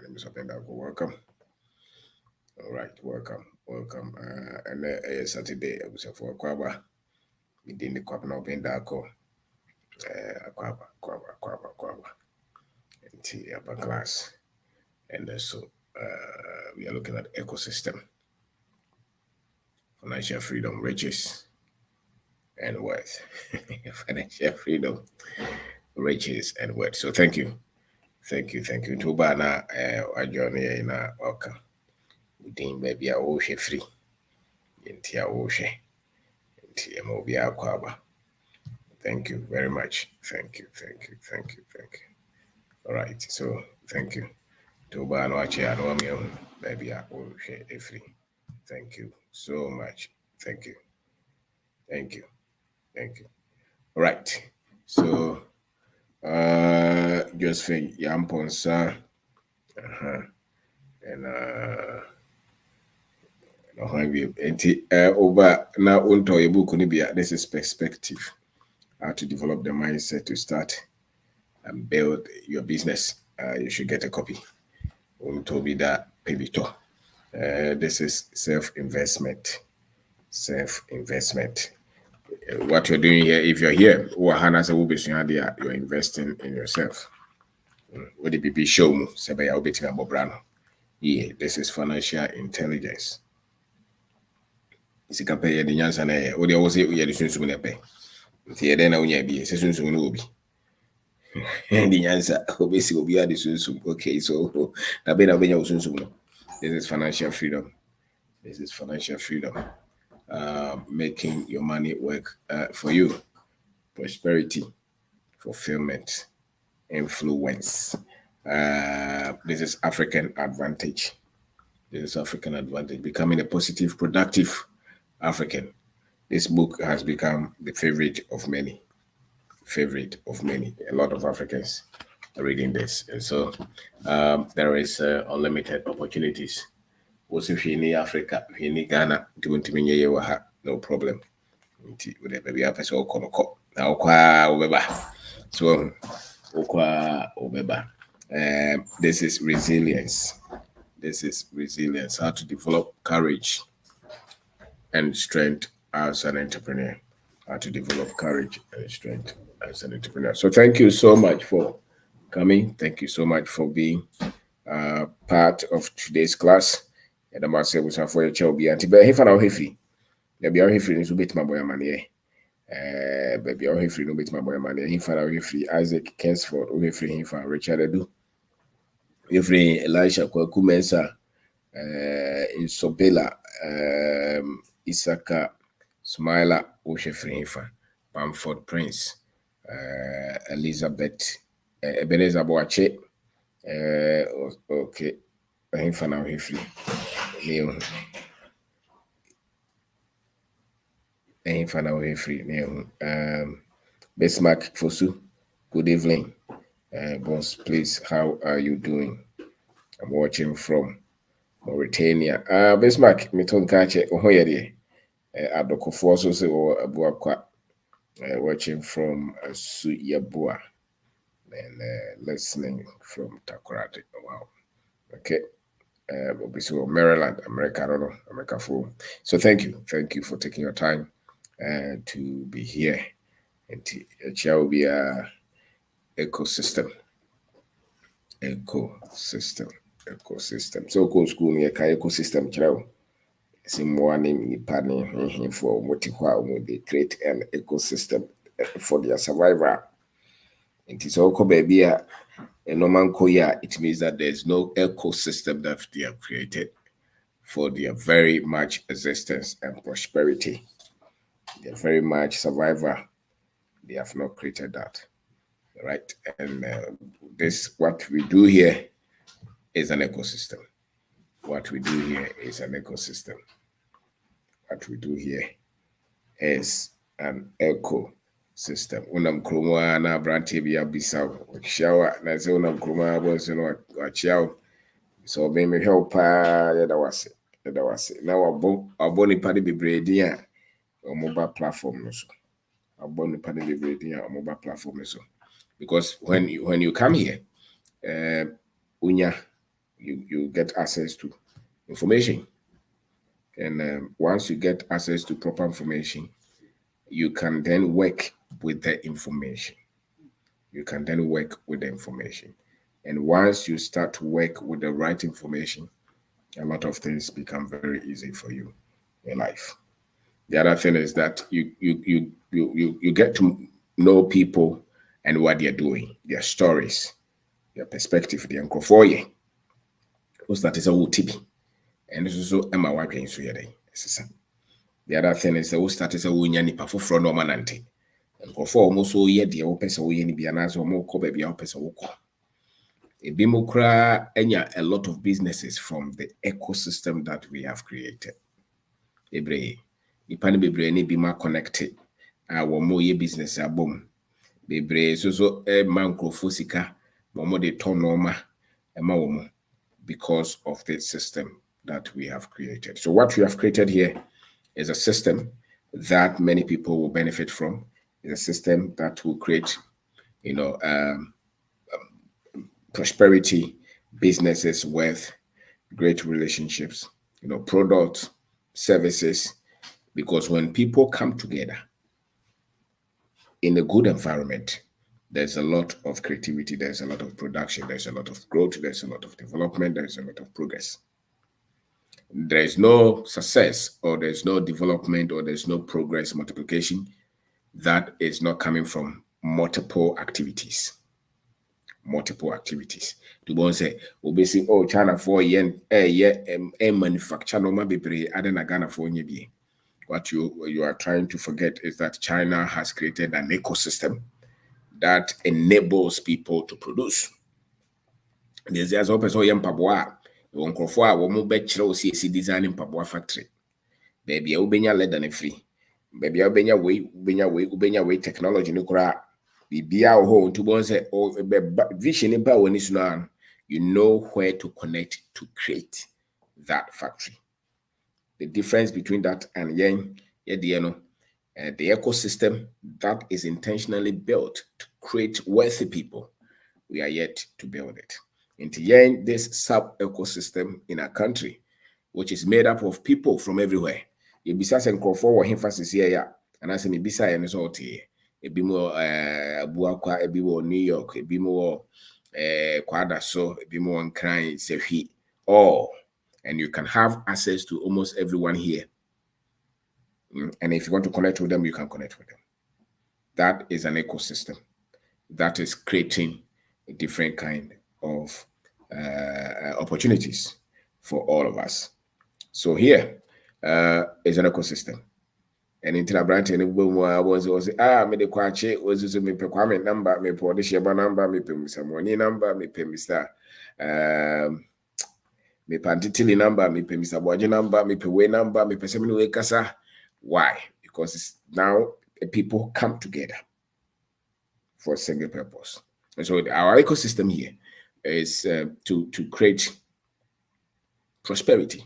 name is Openda. Welcome. All right, welcome. And Saturday, I was for Kwaba. Within the Kwaba Openda. Kwaba. And the upper class. And so we are looking at ecosystem, financial freedom, riches, and wealth. Financial freedom, riches, and wealth. So thank you. Tubana, I join you in welcome. Within baby, I will free. Intia Oshe. Intia Mobia Kwaba. Thank you very much. Thank you. All right, so thank you. Tuba no achi anomio, baby, I will share free. Thank you so much. Thank you. All right. So Josephine Yamponsa and over now unto your book this is perspective. How to develop the mindset to start and build your business. You should get a copy. Unto be that pivito. This is self-investment. What you're doing here, if you're here, you're investing in yourself. What the people show me, yeah, this is financial intelligence. Isi ka pay the nyansa na ye. What they always say, we are the sunsun na pay. If then na unya be, sunsun no be. The nyansa, obesi obi are the sunsun. Okay, so na be sunsun no. This is financial freedom. Making your money work for you. Prosperity, fulfillment, influence. This is African advantage. Becoming a positive, productive African. This book has become the favorite of many. A lot of Africans are reading this. And so there is unlimited opportunities. Also, if you need Africa, if you need Ghana, no problem. Baby, I so this is resilience. How to develop courage and strength as an entrepreneur. So thank you so much for coming. Thank you so much for being part of today's class. And I'm say we for your child be anti if I free. There be our free to bit my boy money. Baby our free no bit my boy money. He found our free Isaac Kensford, we free him for Richard Edu. We free Elisha Kwaku Mensa, Isobela, Isaka Smiler, Oshe free him for Bamford Prince, Elizabeth, Ebenezer Boache. Okay. I'm for now free. Bismarck Fosu, good evening. Boss, please, how are you doing? I'm watching from Mauritania. Bismarck, Miton Kache, Ohoyede. Adoko Fosu, Abuakwa, watching from Suyabua, and listening from Takoradi. Wow. Okay. So Maryland, America, I don't know, America for. So thank you for taking your time to be here. And it shall be a ecosystem. So go school near ecosystem channel. More name partner for what they create an ecosystem for their survival. It is all baby. It means that there's no ecosystem that they have created for their very much existence and prosperity. Their very much survival. They have not created that. Right? And this, what we do here is an ecosystem. Unam krumwa na brante bia bisa shower na se unam krumwa bo se no achiao so be me help yeda wase na wabo ni pade bebre din a mobile platform no so because when you come here unya you get access to information. And once you get access to proper information, you can then work with the information. You can then work with the information. And once you start to work with the right information, a lot of things become very easy for you in life. The other thing is that you get to know people and what they're doing, their stories, their perspective, their nkrofoye. What's that is a tibi. And this is so Emma Wake in Sweden. The other thing is the start is a wunya nipa foforo no manante. Nkrofo almost so ye de wo pese wo ye ni bia na so mo ko ba bia wo pese wo ko. Ebimu kra enya a lot of businesses from the ecosystem that we have created. Ebre nipa ne bebre ne bi ma connected a wo mo ye business abom. Bebre so man nkrofo sika wo mo de ton norma ema wo mo because of the system that we have created. So what we have created here is a system that many people will benefit from. It's a system that will create, prosperity, businesses, wealth, great relationships, products, services. Because when people come together in a good environment, there's a lot of creativity, there's a lot of production, there's a lot of growth, there's a lot of development, there's a lot of progress. There is no success or there's no development or there's no progress multiplication that is not coming from multiple activities. Multiple activities. To bon say, obesi China for yen manufacture no mabebre adena Ghana for nyebi. What you are trying to forget is that China has created an ecosystem that enables people to produce. There's open so yam pabwa. Won krofo a wo mo be kire o si design pabwa factory. Baby ubenya leather ne free. Baby ubenya way technology no kura bibia ho ntu bon say vision ba woni suna, you know where to connect to create that factory. The difference between that and the ecosystem that is intentionally built to create wealthy people, we are yet to build it. Into this sub ecosystem in our country, which is made up of people from everywhere. You bisa se nkrofo wo emphasis here ya, and as me bisa ya so tie. Ebi mo Abuakwa, ebi mo New York, ebi mo Kwada so, ebi mo Nkran Sefi. All, and you can have access to almost everyone here. And if you want to connect with them, you can connect with them. That is an ecosystem that is creating a different kind of opportunities for all of us. So here is an ecosystem. And in Brand and was me the kwache was me pe number, me po sheba number, me pe Mr. number, me pe Mr. Me pantitili number, me pe Mr. Boaji number, me pe way number, me pe semini way kasa. Why? Because it's now people come together for a single purpose. And so our ecosystem here is to create prosperity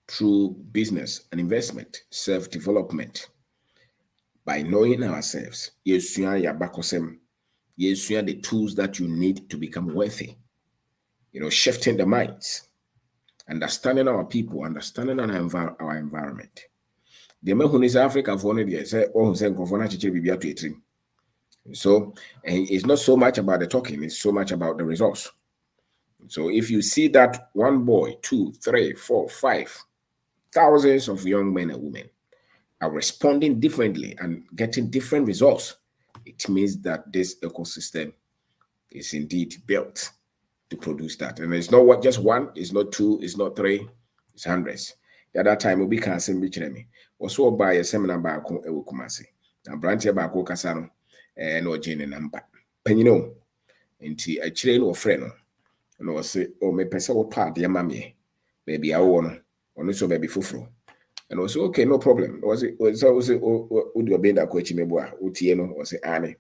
through business and investment, self-development. By knowing ourselves, yes, the tools that you need to become wealthy. Shifting the minds, understanding our people, understanding our environment. The man who is Africa for only say, so, and it's not so much about the talking, it's so much about the results. So if you see that one boy, 2, 3, 4, 5, thousands of young men and women are responding differently and getting different results, it means that this ecosystem is indeed built to produce that. And it's not just one, it's not 2, it's not 3, it's hundreds. The other time we can say me was so by a seminar by Kumasi and branch about Casano and or Jane number. Penino into a chain or friend. And I say, oh, me pesa or part, dear mammy, baby, I want on so baby fufro. And I was okay, no problem. Was it was always would you obey that question? Meboa, Utieno, or say Annie,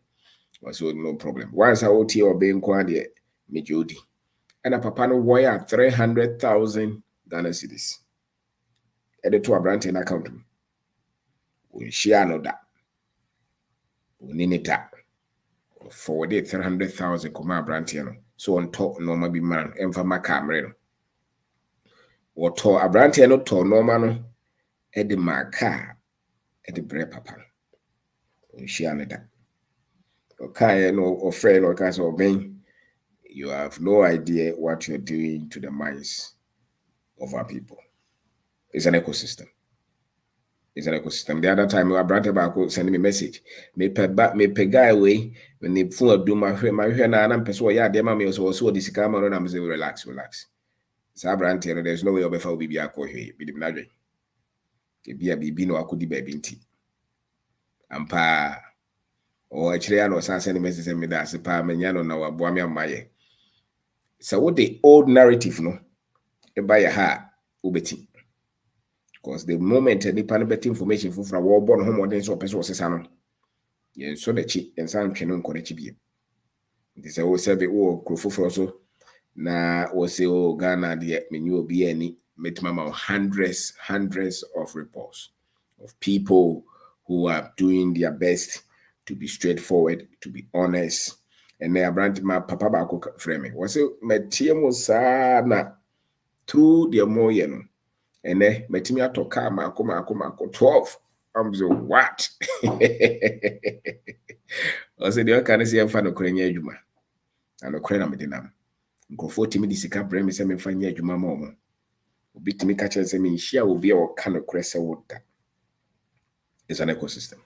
was no problem. Once I OT or being quiet, me Judy. And a papa no wire 300,000 Ghana cedis. Added to a branch in account. We share no that. We need it that. Forward 300,000 come branch, So on top normal be man emfa makamre no. Woto abrante no to normal no e de maka e de bre papa. Onhia ne da. Okay, no or friend or case or ben, you have no idea what you're doing to the minds of our people. It's an ecosystem. It's an ecosystem. The other time I brought back sending me a message. Me pe guy away when the phone do my na and person yeah, dear mommy also this camera and I'm saying relax. So there's no way of a baby ako here. Be the manager. Be a baby no akudi baby nti. Ampa or actually I know sending message me that se pa menyano na waboa me amaye. So what the old narrative no by a ha ubeti. Because the moment the pan better information from war born home or so person was no. Yeah, so the chi and some canon connect bi. This I will say be oh crofo so na was say oh Ghana the menu be any met mama hundreds of reports of people who are doing their best to be straightforward, to be honest. And they are brand my papa bako frame. Was it metiem na through the more you know. And then metimi atoka mako 12. I'm so what? I said the can see fan no krenye adwuma. And no krena me denam. Nkofo timi di sika brɛ me sɛ me fa nyɛ adwuma ma omo. Obi timi ka kyerɛ sɛ me nhia obi a wɔka no krɛ sɛ woda. It's an ecosystem.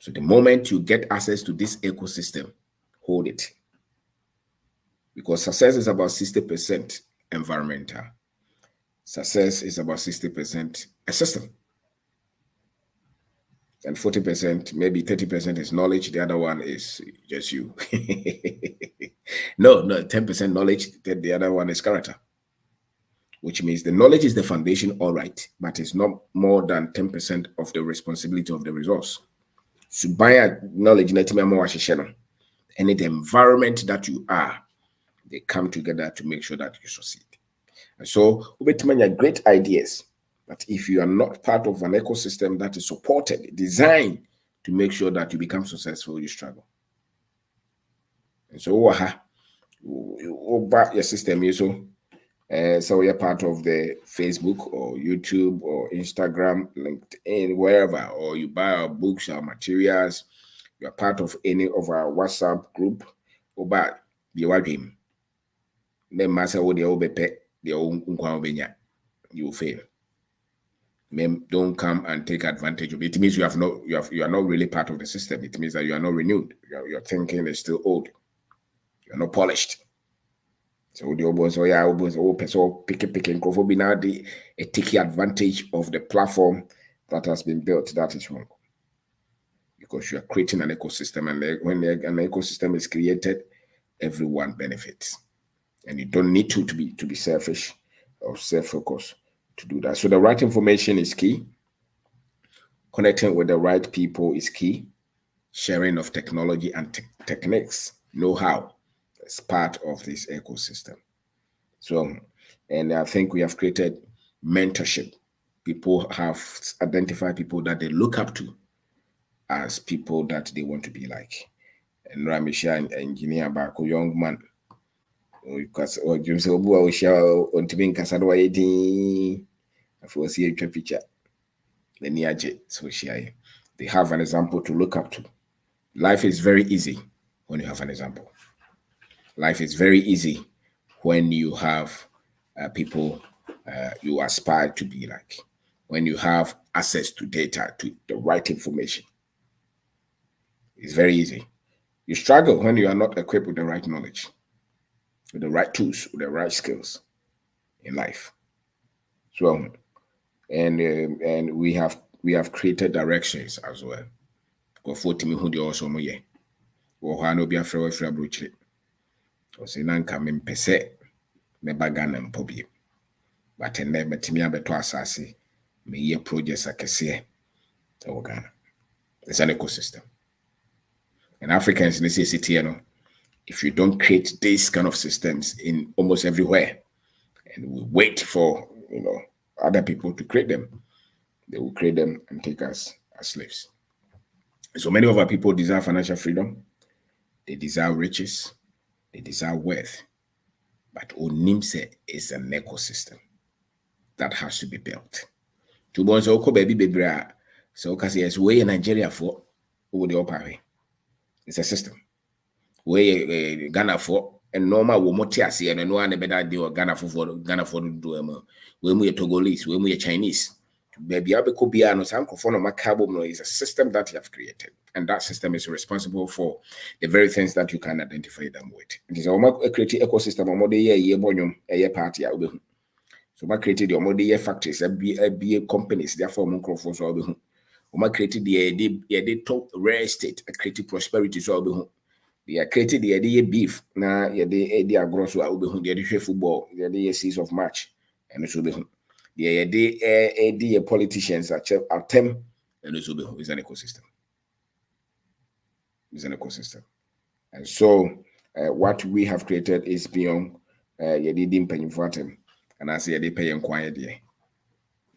So the moment you get access to this ecosystem, hold it. Because success is about 60% environmental. Success is about 60% a system. And 40%, maybe 30% is knowledge. The other one is just you. No, 10% knowledge. The other one is character. Which means the knowledge is the foundation, all right, but it's not more than 10% of the responsibility of the resource. So by knowledge, and the environment that you are, they come together to make sure that you succeed. And so, we great ideas. But if you are not part of an ecosystem that is supported, designed to make sure that you become successful, you struggle. And so, your system, so you're part of the Facebook or YouTube or Instagram, LinkedIn, wherever, or you buy our books, our materials, you're part of any of our WhatsApp group, or buy the game. Then master what the you will fail. Don't come and take advantage of it. It means you are not really part of the system. It means that you are not renewed. Your thinking is still old. You're not polished. So the person picking now taking advantage of the platform that has been built. That is wrong. Because you are creating an ecosystem, and when an ecosystem is created, everyone benefits. And you don't need to be selfish or self-focused to do that. So the right information is key. Connecting with the right people is key. Sharing of technology and techniques, know-how, is part of this ecosystem. So, and I think we have created mentorship. People have identified people that they look up to as people that they want to be like. And Ramisha, an engineer, back a young man, because James Obua will share on to being Casadwa 18. If we see a picture, the Niaje, so they have an example to look up to. Life is very easy when you have an example. Life is very easy when you have people you aspire to be like, when you have access to data, to the right information. It's very easy. You struggle when you are not equipped with the right knowledge, with the right tools, with the right skills in life. So, and we have created directions as well. Go for me who the also mo ye. Wo ha no be afre we fra brochire. O se na nka me mpese me baga na mpobie. But enne metimi abeto asase me ye projects akese e Ghana. It's an ecosystem. And Africans in the city, if you don't create these kind of systems in almost everywhere, and we wait for other people to create them, they will create them and take us as slaves. So many of our people desire financial freedom, they desire riches, They desire wealth, but onimse is an ecosystem that has to be built. To bonds oko baby bebra. So kasi yes, way in Nigeria for over the upper. It's a system. Way Ghana for and normal wo motiasi and no one better deal Ghana for do when we Togolese, when we Chinese. Baby Abeko Biano Sanko for no macabo is a system that you have created. And that system is responsible for the very things that you can identify them with. It is a creative ecosystem or more ye bonium a party. So I created the more factories, a companies, therefore microphones will be home. I created the top rare estate, a creative prosperity so I'll be home. They created the idea beef, now the idea gross will be home, the football, the idea seas of March, and it will be home. The idea politicians attempt, and it will be home. It's an ecosystem. It's an ecosystem. And so what we have created is beyond the paying for them. And I say they pay and quiet there.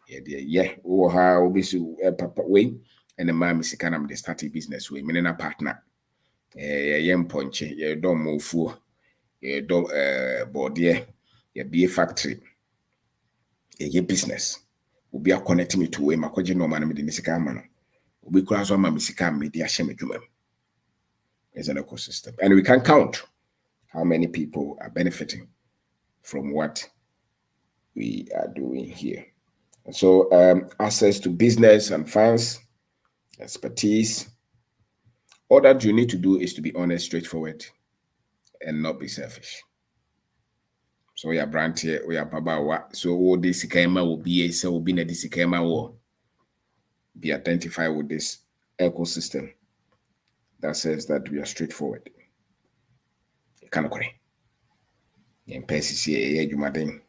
Yeah, or how obviously papa way and the man is kind of the starting business way, meaning a partner. Yem ponche, you don't move for you don't board yeah, be a factory, a business. Will be a connecting me to way my question no man with the Nisicamano. We cross on my Missicam media shemijumem. It's an ecosystem. And we can count how many people are benefiting from what we are doing here. So access to business and funds, expertise. All that you need to do is to be honest, straightforward, and not be selfish. So we are brand here, we are Babawa. So all this Sikama will be a so will be a Sikama will be identified with this ecosystem that says that we are straightforward. Kind of correct. In PCC, you madam.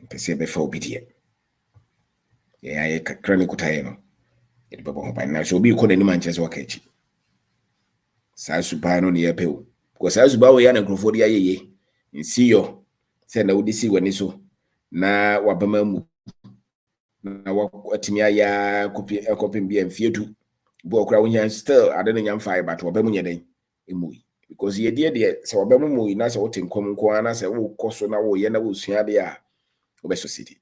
PC before obedient. Yeah, I chronic no. It be by now. So be called any Manchester Wakachi. Sa suba no ne yepe o. Because sa suba we ya na nkrofo de ayeye. Nsi yo. Se na wodi si wani so. Na wabama mu. Na watimi aya kopi bi emfietu. Bo okra wonya still ade no nyam fire but wabamu nyeden emui. Because ye de se wabamu mu na se wote nkom nko ana se wo koso na wo ye na wo sua de a obeso city.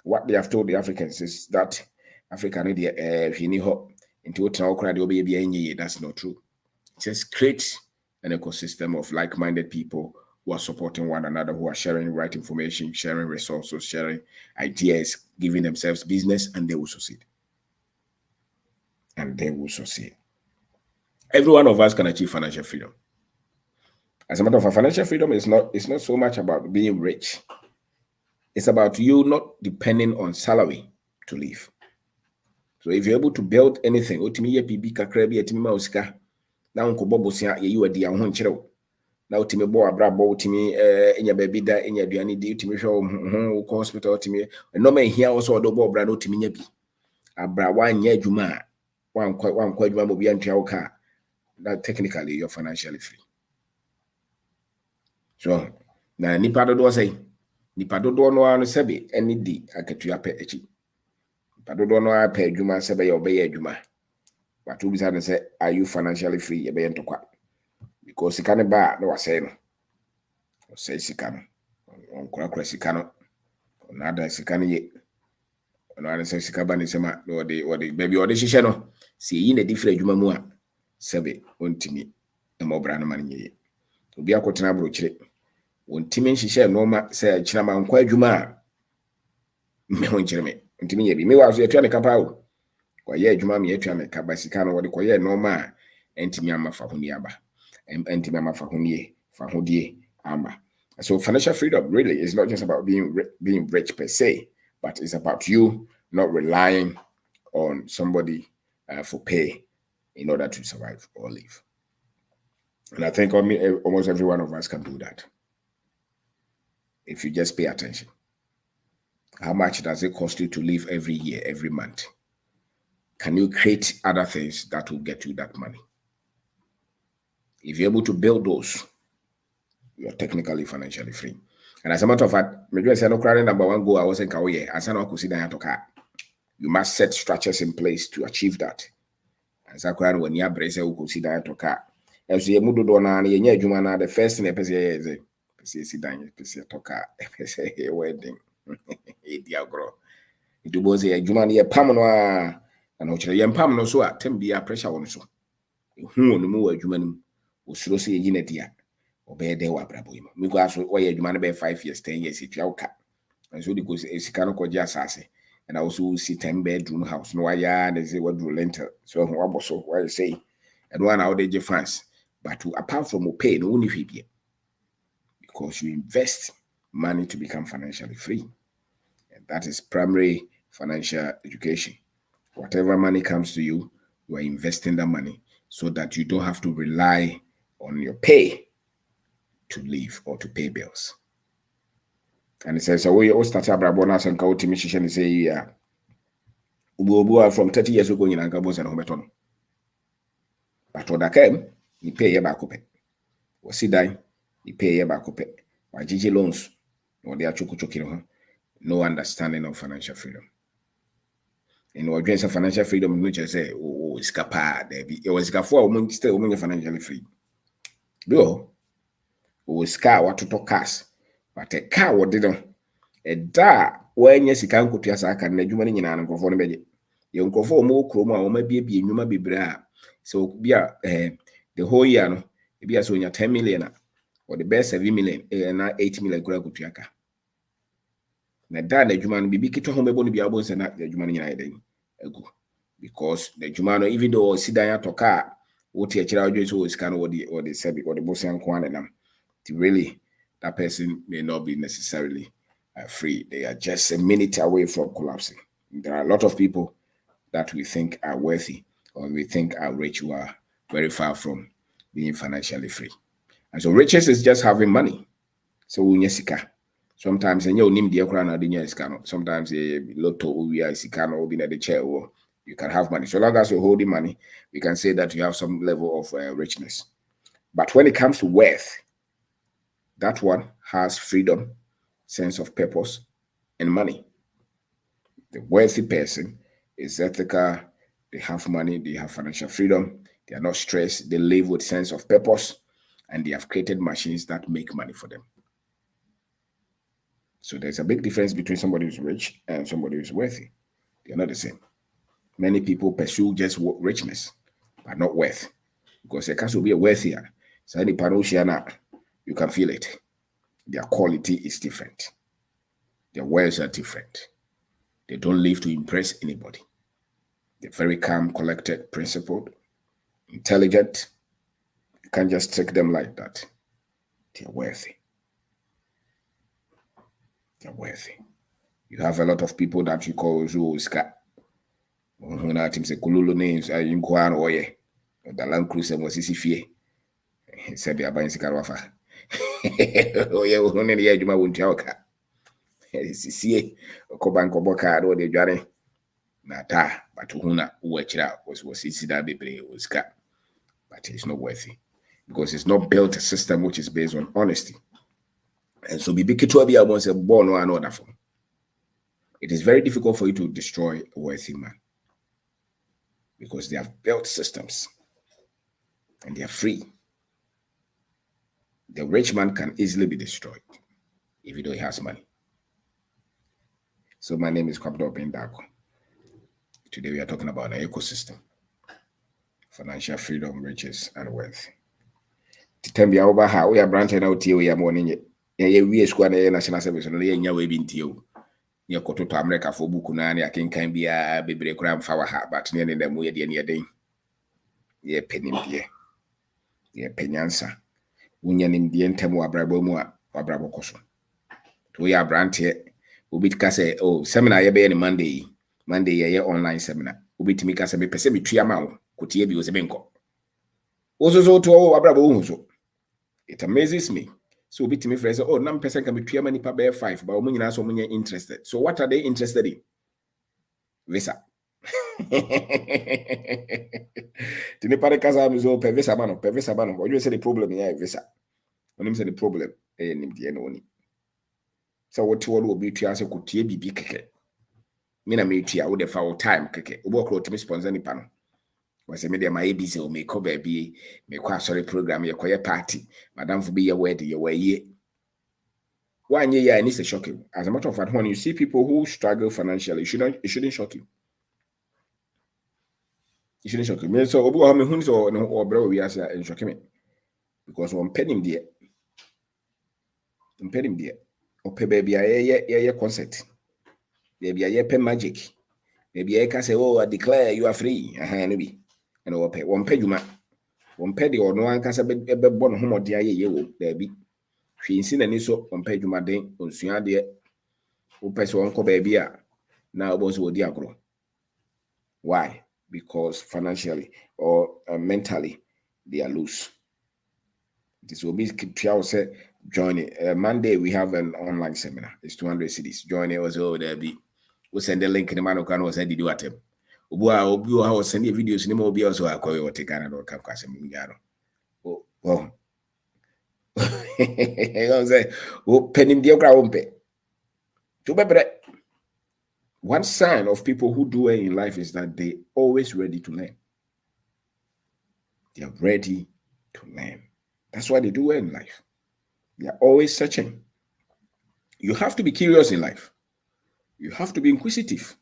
What they have told the Africans is that Africa no dey hwini ho into what now okra de obe bia enye. That's not true. Just create an ecosystem of like-minded people who are supporting one another, who are sharing right information, sharing resources, sharing ideas, giving themselves business, and they will succeed. And they will succeed. Every one of us can achieve financial freedom. As a matter of fact, financial freedom is not so much about being rich. It's about you not depending on salary to live. So if you're able to build anything, na nkobo bosia ye yiwa di ahon kyerɛw na utimi bo abra bo utimi enya baby da enya aduane di utimi hwɛ ho hospital utimi no ma hia wo so do bo abra na utimi nya bi abra wanya adwuma wankwa adwuma mo bi antua wo ka that technically you're financially free. So na nipa dodo say nipa dodo no anu sebe eni di akatua pe echi nipa dodo no apa adwuma sebe ye obeye adwuma but we say are you financially free ye be ntokwa. Because sikane ba no wasay no say sikano on kura sikano on ada sikane ye on ada say sikaba ni sema no de baby ode hihye no say yi na different adwuma mu a sebe ontimi e mobra no man ye obi akotena bro kire ontimi hihye no ma say kira ma nkwa adwuma a me ho nkire me ontimi ye bi me wa so etua ne kapa o kwa ye adwuma me etua ne kapa sikano wode kwa ye no ma entimi amafa honi aba. So financial freedom really is not just about being rich per se, but it's about you not relying on somebody for pay in order to survive or live. And I think almost every one of us can do that if you just pay attention. How much does it cost you to live every year, every month? Can you create other things that will get you that money? If you're able to build those, you're technically financially free. And as a matter of fact, maybe I say no crying number one goal I wasn't away. As I know you must set structures in place to achieve that. As I cry when you brace you consider to car. as ye mudo do na ye nya adwuma na the first thing e pese ye is pese si dan pese toka pese ye wedding e di agro it was ye adwuma na ye pam no a na o kire ye pam no so a tem bia pressure won so hu no mu adwuma no osuro se ye na dia obey de wa brabo yi me go aso wo ye adwuma no be 5 years 10 years it ya ka and so the go sika no kwaji asase and I also see 10-bedroom house no why they say what do lentil so what so why say and one out the France but apart from pay no only fee because you invest money to become financially free, and that is primary financial education. Whatever money comes to you, you are investing that money so that you don't have to rely on your pay to live or to pay bills. And it says, so we all start up bonus and go to mission and say, yeah, from 30 years ago in Angabos and Hometon. But what I came, you pay your back up. Or sit down, you pay your back up. Or GG loans, or they are choking, no understanding of financial freedom. In our dreams of financial freedom, which I say, oh, it's capable. It was for still financially free. Though, was car what to talk cars, but a car what didn't. A da when yes, you can't go to your sack and you money in an uncle for me. You uncle for more chroma or maybe a numa be bra. So be the whole year, no, be as when you're 10 million or the best 7 million and 8 million go to your car. Na da na adwuma no bibi kito ho mebo no bia bo nse na adwuma no nyina yeden agu because the adwuma no even though sidan atoka what e kira odwe so sika no wodi sebi wodi bo sen ko anenam really that person may not be necessarily free. They are just a minute away from collapsing. There are a lot of people that we think are worthy or we think are rich who are very far from being financially free. And so riches is just having money. So unyesika. Sometimes you nim the equal sometimes a lotto we are sikano be at the chair or you can have money. So long as you're holding money, we can say that you have some level of richness. But when it comes to wealth, that one has freedom, sense of purpose, and money. The wealthy person is ethical, they have money, they have financial freedom, they are not stressed, they live with sense of purpose, and they have created machines that make money for them. So there's a big difference between somebody who's rich and somebody who's wealthy. They're not the same. Many people pursue just richness, but not wealth. Because they can't be a wealthier. So any panoceana, you can feel it. Their quality is different. Their words are different. They don't live to impress anybody. They're very calm, collected, principled, intelligent. You can't just take them like that. They're wealthy. They're wealthy. You have a lot of people that you call Zuoska. When I say Kululu names, I inquire oye. The Land Cruiser was easy. He said they are buying Sikawafa. Oh, yeah, only the Juma won't talk. See, Kobanko Boka, or the Jari. Nata, but Huna, Uachira was easy that baby was cut. But it's not worthy because it's not built a system which is based on honesty. And so, Bibikitwabia wants a born or another form. It is very difficult for you to destroy a wealthy man because they have built systems and they are free. The rich man can easily be destroyed even though he has money. So my name is Kwabdo Bendako. Today we are talking about an ecosystem, financial freedom, riches, and wealth. Titambia over how we are branching out here, we are morning. We are squad national service, and we are waving to you. You go to America for book, and I can be a baby cram for our but near them we are near day. Ye penny, ye penyansa. Unyanim the entemo abrabo abrabo koso. We are brand here. Ubi say, oh, seminar ye be any Monday ye online seminar. Ubi to me kase me pese me tuama kutie bi ose benko. Ozo so to abrabo so. It amazes me. So ubi to me friends, oh, nam person can be tuama nipa be 5, but omunyina so omunye interested. So what are they interested in? Visa. Tini pare kasa mizo pe visa mano. What you say the problem here visa? When him say the problem, nim die no ni. So what you will be to answer kutie bibi keke. Me na me tia wo de fa time keke. Obo kro timi sponsor nipa no. Was a media my ABC or make up baby, make quite sorry program, your quiet party, Madame for be your wedding, your way. 1 year, and it's a shocking. As a matter of fact, when you see people who struggle financially, it shouldn't shock you. It shouldn't shock you. So, Obu, me who's or bro, we are shocking me because one penny there, one penny there, or pay baby, a concert, baby, a pen magic, maybe I can say, oh, I declare you are free, maybe, and or pay one penny or no one can say, born home or dear, there be. She seen any so on pay you my day, on Suya dear, who pass one co baby, now was what dear grow. Why? Because financially or mentally they are loose. This will be say join it. Monday we have an online seminar. It's 200 cities. Join it was there be. We'll send the link in the man who can say did you at him. Obu I was sending videos in the mobile also I call you what take or come cast him. Oh, I say, oh, penny dear ground pay. To be one sign of people who do well in life is that they always ready to learn. They are ready to learn. That's why they do well in life. They are always searching. You have to be curious in life. You have to be inquisitive.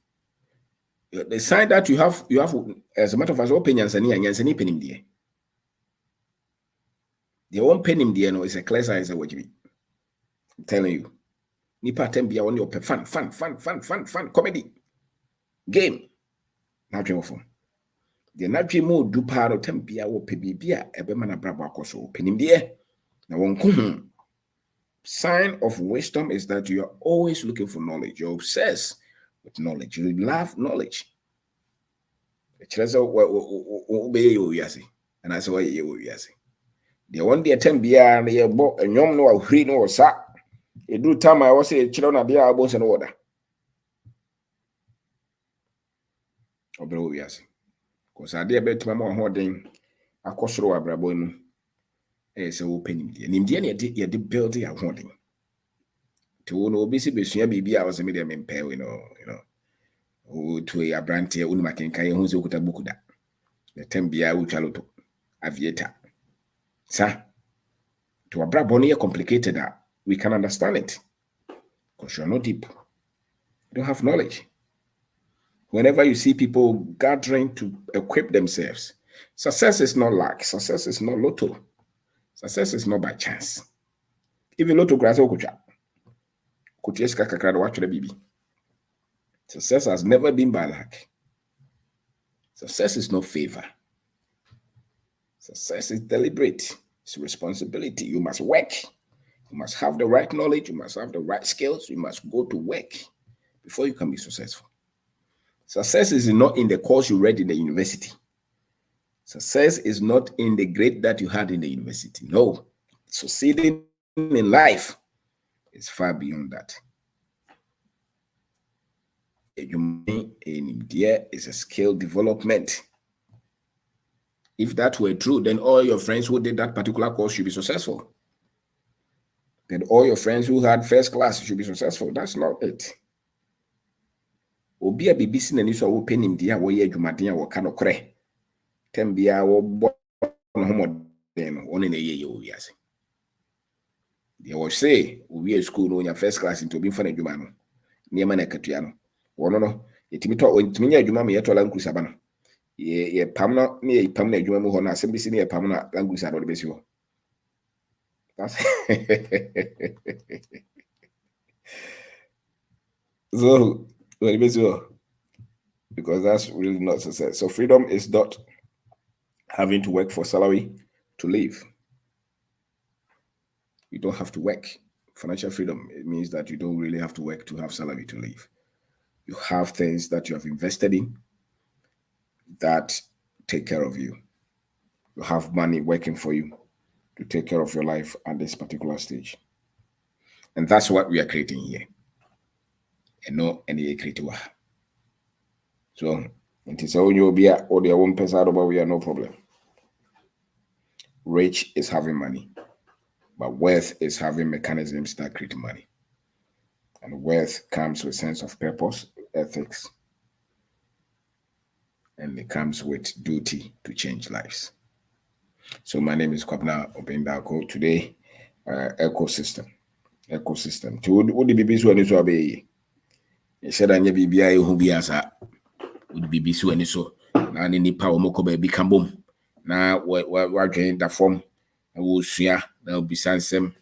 The sign that you have, as a matter of fact, opinions and any penny there. The one penny there no is a clear sign. What you I'm telling you. Nipa tembia on your fun, comedy, game. Now dream of the natural mode do part of tempia or pebibia, a bemana braba so penny there. Now one sign of wisdom is that you are always looking for knowledge. You're obsessed with knowledge. You love knowledge. And I say, the one day ten beer and your book and young no free no sa. It do time I was a children at the albums and order. Because I did bet my more hoarding a costro abrabon. It's a opening. And in the end, you did build a hoarding. To no busy baby, I was a medium impale, you know, to a brand here, Unmakin Kaya Huzukuta Bukuda. The Tembia Uchaloto, Avieta. Sir, to a braboni complicated that we can understand it because you're not deep. You don't have knowledge. Whenever you see people gathering to equip themselves, success is not luck, success is not lotto, success is not by chance. Even lotto grass okucha. Kucheska kakrado watch the baby. Success has never been by luck. Success is no favor. Success is deliberate. It's responsibility. You must work. You must have the right knowledge. You must have the right skills. You must go to work before you can be successful. Success is not in the course you read in the university. Success is not in the grade that you had in the university. No. Succeeding in life is far beyond that. There is a skill development. If that were true, then all your friends who did that particular course should be successful. Then all your friends who had first class should be successful. That's not it. Obi a BBC na niso wo penim dia wo ye adwumaden a wo ka no kore. Tem bia wo bo no homoden no one na ye wo wiase. They will say we are school no nya first class into obi fa na adwuma no. Niema na katua no. Wono no etimi to ontimi nya adwuma me yeto language aba no. Ye pam no me ye pam na adwuma mu ho na asem bisi ne ye pam na language ado de besi ho. That's so because that's really not success. So freedom is not having to work for salary to live. You don't have to work. Financial freedom, it means that you don't really have to work to have salary to live. You have things that you have invested in that take care of you. You have money working for you to take care of your life at this particular stage. And that's what we are creating here. And no any creative. So it is all you'll be or their own person, but we are no problem. Rich is having money, but wealth is having mechanisms that create money. And wealth comes with a sense of purpose, ethics, and it comes with duty to change lives. So my name is Kwabna Obendako. Today, ecosystem. Ecosystem. To what the baby so and so be. He said I never be who be as a would be so and so. Na ni nipa omoko ba bi kambom. Na wa join that form. Na wo sua na obi sansem.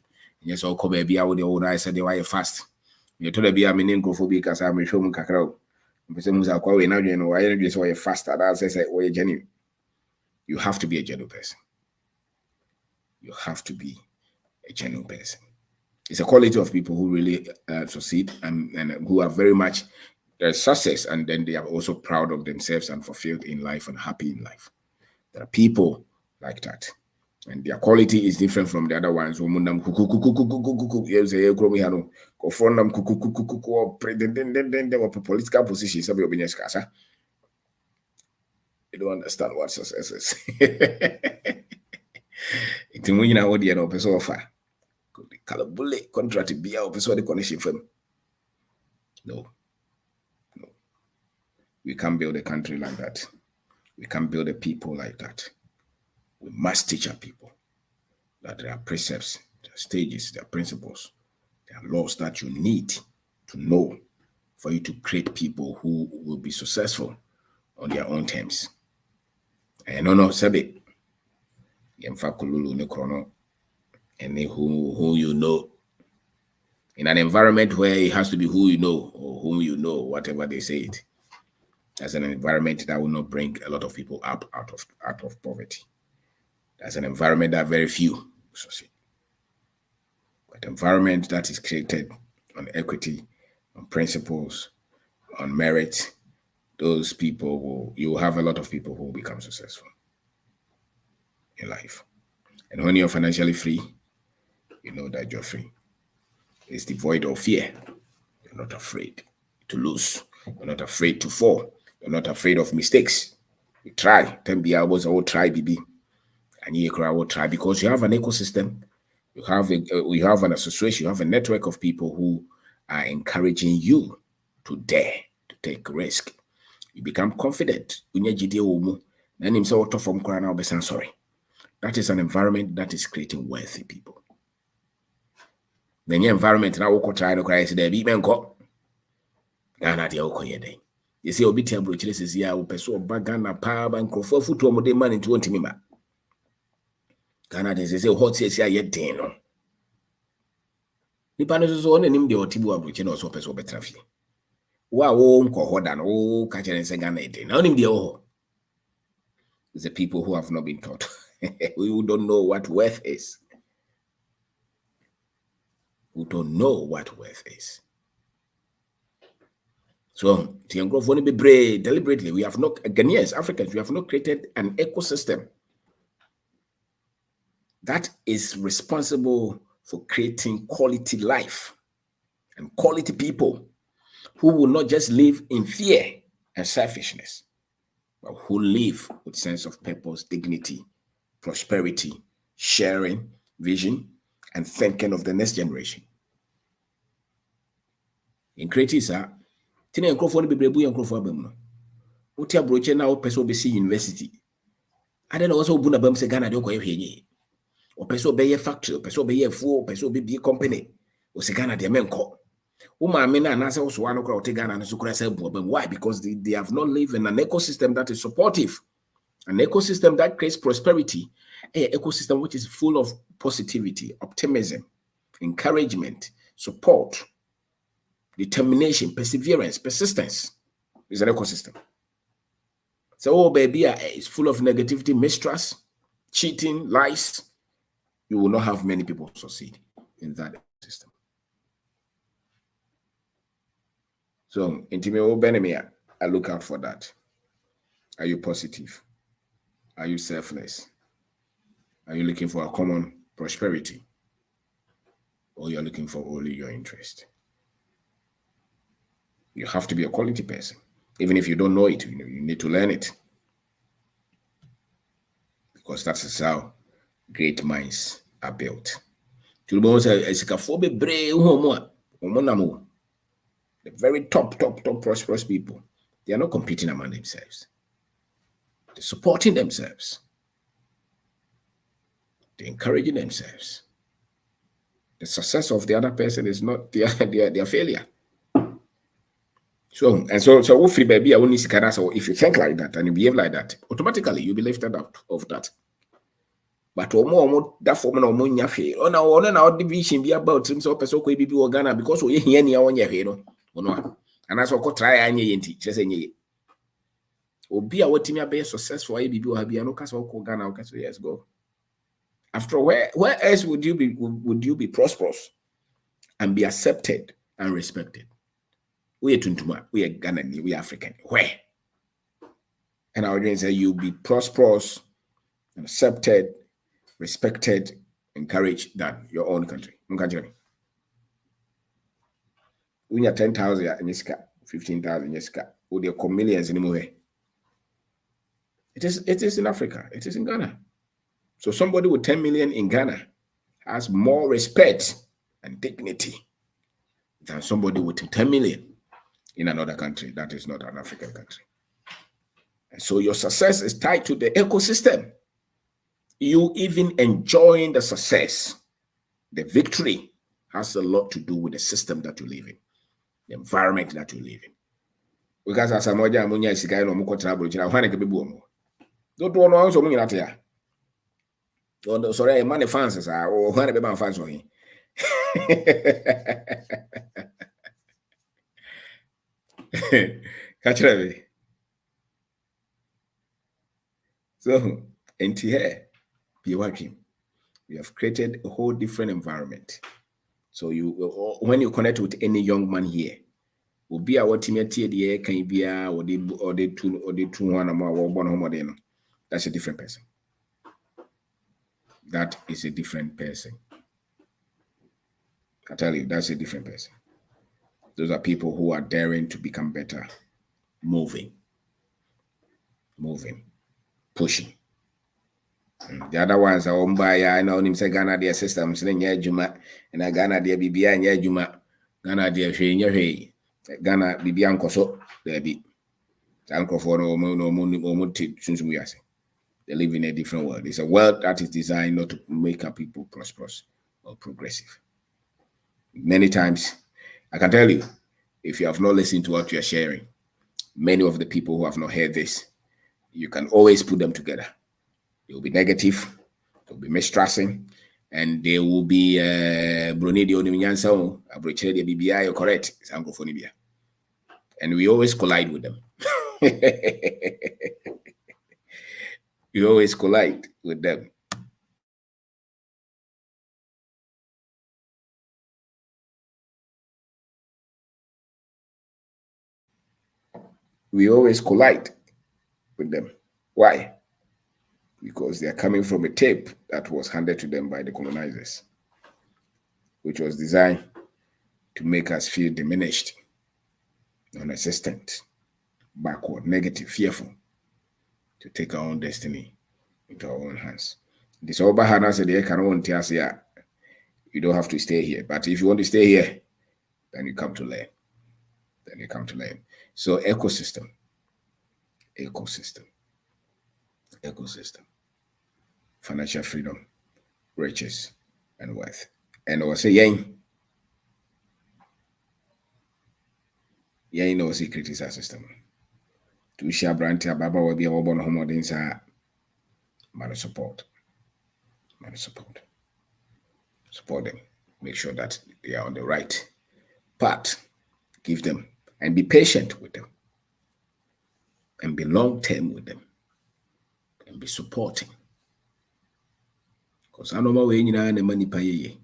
Yes, all ko ba bi a wo de wo na say dey why fast. You told be a meaning grofobia kasa me hwom kakra o. Mpese mu za kwa we na dwen no why no say faster. That says we genuine. You have to be a genuine person. You have to be a genuine person. It's a quality of people who really succeed and who are very much success, and then they are also proud of themselves and fulfilled in life and happy in life. There are people like that, and their quality is different from the other ones. Political positions. You don't understand what success is. It's when you know what the person offer. Calabule contract be our person the connection from. No. We can't build a country like that. We can't build a people like that. We must teach our people that there are precepts, there are stages, there are principles, there are laws that you need to know for you to create people who will be successful on their own terms. And no, sabi, yemfa kululu ne krono, and who you know. In an environment where it has to be who you know or whom you know, whatever they say it, as an environment that will not bring a lot of people up out of poverty. That's an environment that very few succeed. But environment that is created on equity, on principles, on merit, those people you will have a lot of people who will become successful in life. And when you're financially free, you know that you're free. It's devoid of fear. You're not afraid to lose. You're not afraid to fall. You're not afraid of mistakes. You try. Then be able to try, BB. And you will try because you have an ecosystem. You have an association. You have a network of people who are encouraging you to dare to take risk. You become confident. Sorry. That is an environment that is creating wealthy people. Then your environment now will try to cry there be menko. Ghana de okoyede. You see obi tia brochire sisi ya opeso Ghana pa ba nkrofo futu omode man into ontimi ma. Ghana de say hot sisi ya yeden no. Nipa no so on nim de otibu abrochire no so peso betrafi. Wa wo nko hoda no ka kire say Ghana eden. Na onim de ho. It's the people who have not been taught. Who don't know what wealth is. Who don't know what wealth is. So, deliberately, we have not, Ghanaians, Africans, we have not created an ecosystem that is responsible for creating quality life and quality people who will not just live in fear and selfishness, but who live with sense of purpose, dignity, prosperity, sharing, vision, and thinking of the next generation. In creating that, tina enkrofo no bebrebu enkrofo abam no. Uti abroche na opeso obesi university. Ade na wo so obu na bam se Ghana de okoye hwenye. Opeso obeye factory, opeso obeye fuo, opeso obeye company. O se Ghana de menko. Wo maame na na se wo so wa no kra ote Ghana no so kra se bu abam. Why? Because they have not lived in an ecosystem that is supportive. An ecosystem that creates prosperity. An ecosystem which is full of positivity, optimism, encouragement, support, determination, perseverance, persistence is an ecosystem. So, baby, it's full of negativity, mistrust, cheating, lies. You will not have many people succeed in that ecosystem. So, intimate benemy, I look out for that. Are you positive? Are you selfless? Are you looking for a common prosperity? Or you're looking for only your interest? You have to be a quality person. Even if you don't know it, you need to learn it. Because that's how great minds are built. The very top prosperous people, they are not competing among themselves. They're supporting themselves. They're encouraging themselves. The success of the other person is not their failure. So baby, I only see so if you think like that and you behave like that, automatically you'll be lifted out of that. But that form no more nyafe. Na division be about him so person ko bibi wo Ghana because we here nia wonye hwe no. Ono. And as we try anye yenti, chese nye. Obi a wotimi abe successful aye bibi wo ha bia no kasa ko Ghana kasa yes go. After where else would you be prosperous and be accepted and respected? We are Tuntuma, we are Ghanaian, we are African. Where? And our dream say you'll be prosperous, accepted, respected, encouraged than your own country. When you're 10,000 in Yiska, 15,000 in Yiska, with your millions in Muhe. It is in Africa, it is in Ghana. So somebody with 10 million in Ghana has more respect and dignity than somebody with 10 million in another country that is not an African country. And so your success is tied to the ecosystem. You even enjoying the success, the victory has a lot to do with the system that you live in, the environment that you live in. Because as a moja amunya isika no muko trouble chira hwane ke bebu omo. Don't want to also munya tia. Don't sorry money fans are or hwane be man fans on. Catch it. So, into here, be working. We have created a whole different environment. So when you connect with any young man here, will be our team the can be or they two one more one home. That's a different person. That is a different person. I tell you, that's a different person. Those are people who are daring to become better, moving, pushing. The other ones are owned by I know him say Ghana their systems in Juma and I Ghana their BBI and Juma Ghana their Shay Ghana Bibianco so there be Uncle for no since we are saying they live in a different world. It's a world that is designed not to make our people prosperous or progressive. Many times, I can tell you, if you have not listened to what you are sharing, many of the people who have not heard this, you can always put them together. They will be negative, they will be mistrusting, and they will be Brunei Onimianso, Abrochel BBI, or correct, it's Anglophonibia. And we always collide with them. You always collide with them. We always collide with them. Why? Because they are coming from a tape that was handed to them by the colonizers, which was designed to make us feel diminished, non-existent, backward, negative, fearful, to take our own destiny into our own hands. This over Hannah said, you don't have to stay here. But if you want to stay here, then you come to learn. So ecosystem. Financial freedom, riches, and wealth. And I was saying, no secret is our system. To share branch Baba will be a born homodins are man support. Support them. Make sure that they are on the right path. Give them and be patient with them. And be long-term with them. And be supporting. Because I know my way in the money pay.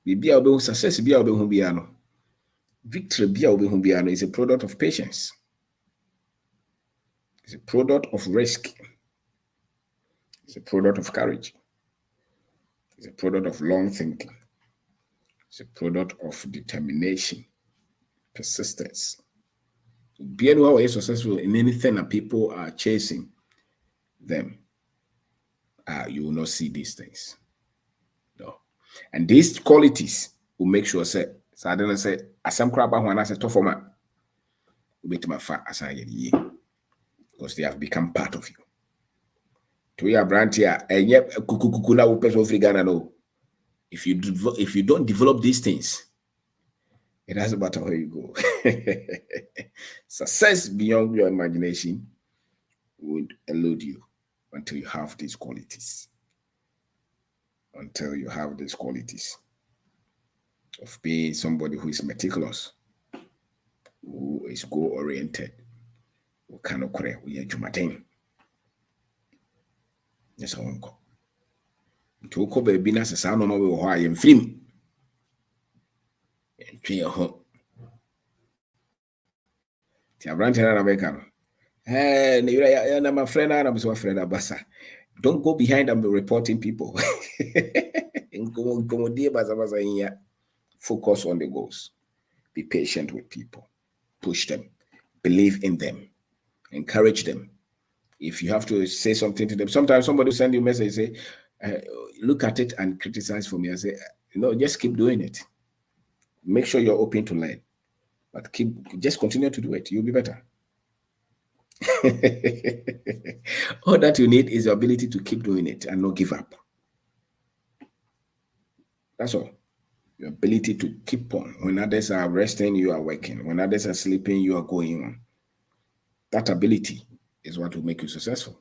Be able success be able humbiano. Victory be able humbiano is a product of patience. It's a product of risk. It's a product of courage. It's a product of long thinking. It's a product of determination, persistence. Being who is successful in anything that people are chasing them, you will not see these things. No. And these qualities will make sure say, so I don't say, as some crab when I say tough for man, wait my fat as I get ye. because they have become part of you. To your brand here, and yet kukukuna upeso frigana no. If you don't develop these things, it doesn't matter where you go. Success beyond your imagination would elude you until you have these qualities. Until you have these qualities of being somebody who is meticulous, who is goal-oriented, who cannot cry, we are jumating. Yes, I won't go. To go baby, that's a sound of my way, I am free. And train your home. Tia branch and American. Hey, my friend, I'm so afraid of Bassa. Don't go behind and be reporting people. Focus on the goals. Be patient with people. Push them. Believe in them. Encourage them. If you have to say something to them, sometimes somebody will send you a message, say, look at it and criticize for me. I say, just keep doing it. Make sure you're open to learn. But just continue to do it. You'll be better. All that you need is the ability to keep doing it and not give up. That's all. Your ability to keep on. When others are resting, you are working. When others are sleeping, you are going on. That ability is what will make you successful.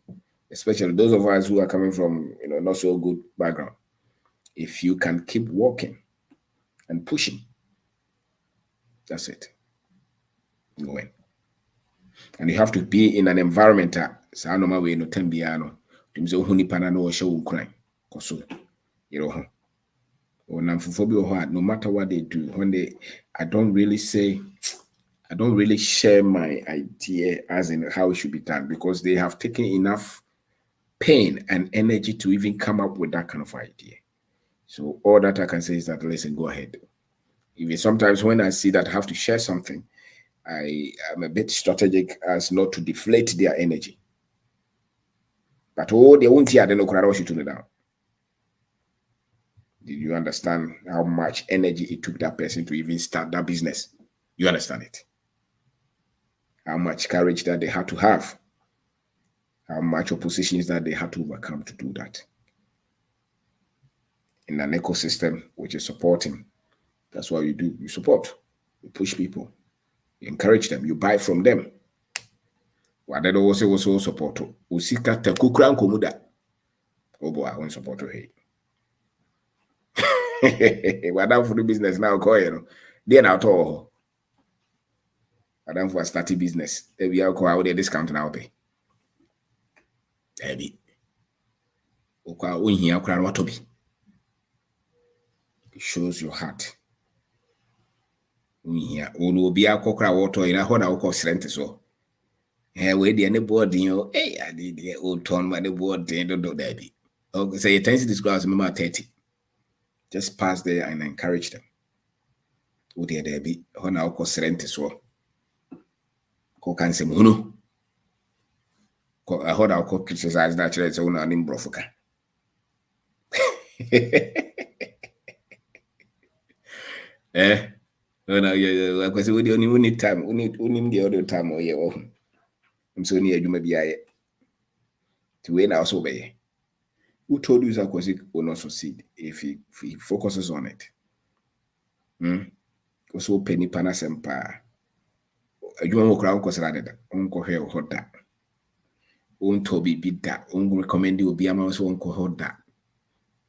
Especially those of us who are coming from not so good background. If you can keep walking and pushing, that's it. Go in. And you have to be in an environment no matter what they do, I don't really share my idea as in how it should be done, because they have taken enough pain and energy to even come up with that kind of idea. So all that I can say is that, listen, go ahead. Even sometimes when I see that I have to share something, I am a bit strategic as not to deflate their energy. But they won't hear the no to down. Did you understand how much energy it took that person to even start that business? You understand it? How much courage that they had to have. How much oppositions that they had to overcome to do that. In an ecosystem which is supporting. That's what you do. You support. You push people. You encourage them. You buy from them. Wadada wose also support. Usika tekukran komuda. Obo I won't support you. Wadam for the business now, they now to. Wadam for starting business. Maybe I'll call out the discount now pay. Maybe. Okwa unhi akra what to be. It shows your heart. Unhi unu obi akokra water ina ho na ukọ srent so. We the any board I did the old turn by the board don't do that. Okay, so you tend to describe as member 30. Just pass there and encourage them. Who there be when I call rent as well. Ko can say muno. I heard I call criticize naturally so na nim brofuka. I because we only need time. We need the other time or yeah. I'm so near you maybe I to win also be. Who told you that will not succeed if he focuses on it? Also penny pana sempa. You won't crowd cause rather uncle hair hot that. Toby beat that. Recommend you be a mouse won't hold that.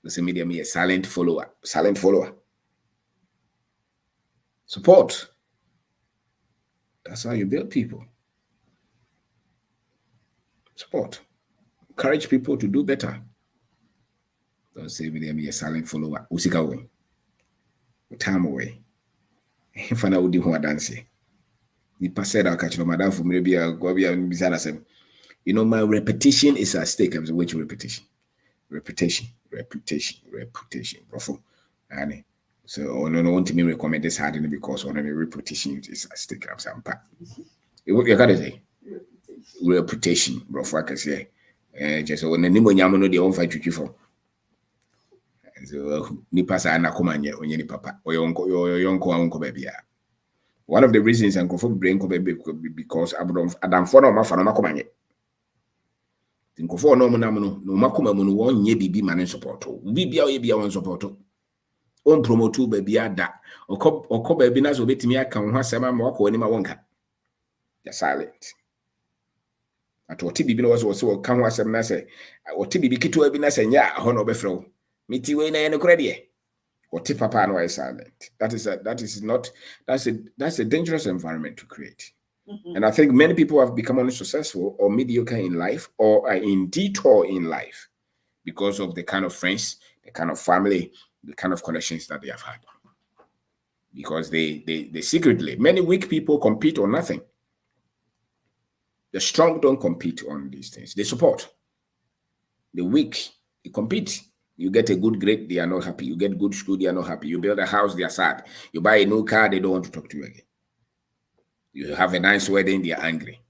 The medium me a silent follower. Support. That's how you build people. Support. Encourage people to do better. Don't say medium me a silent follower. Usika away. Time away. If I would do what dance. Nipa said I'll catch no madam for maybe I'll go be a business. My reputation is at stake. I'm which reputation? Reputation. Bro. And so no want to me recommend this hard because on my reputation is at stake. I'm saying you gotta say reputation, bro. I can say just when the name no they won't fight you for. So nipa sa na come anye onye ni papa or your uncle baby. One of the reasons I'm going for brain baby because Adam for no ma come anye. Think of all no makoma no one ye bibi man support. Bibia ye bia one support. On promote baby ada. Oko baby na so betimi aka ho asema ma wako ani ma wonka. They're silent. At what bibi no was so ka ho asem na say what bibi kitu abi na say nya ho no be frɛ. Miti we na ye no kra de. What papa no is silent. That's a dangerous environment to create. And I think many people have become unsuccessful or mediocre in life or are in detour in life because of the kind of friends, the kind of family, the kind of connections that they have had. Because they secretly, many weak people compete on nothing. The strong don't compete on these things. They support. The weak, they compete. You get a good grade, they are not happy. You get good school, they are not happy. You build a house, they are sad. You buy a new car, they don't want to talk to you again. You have a nice wedding, they are angry.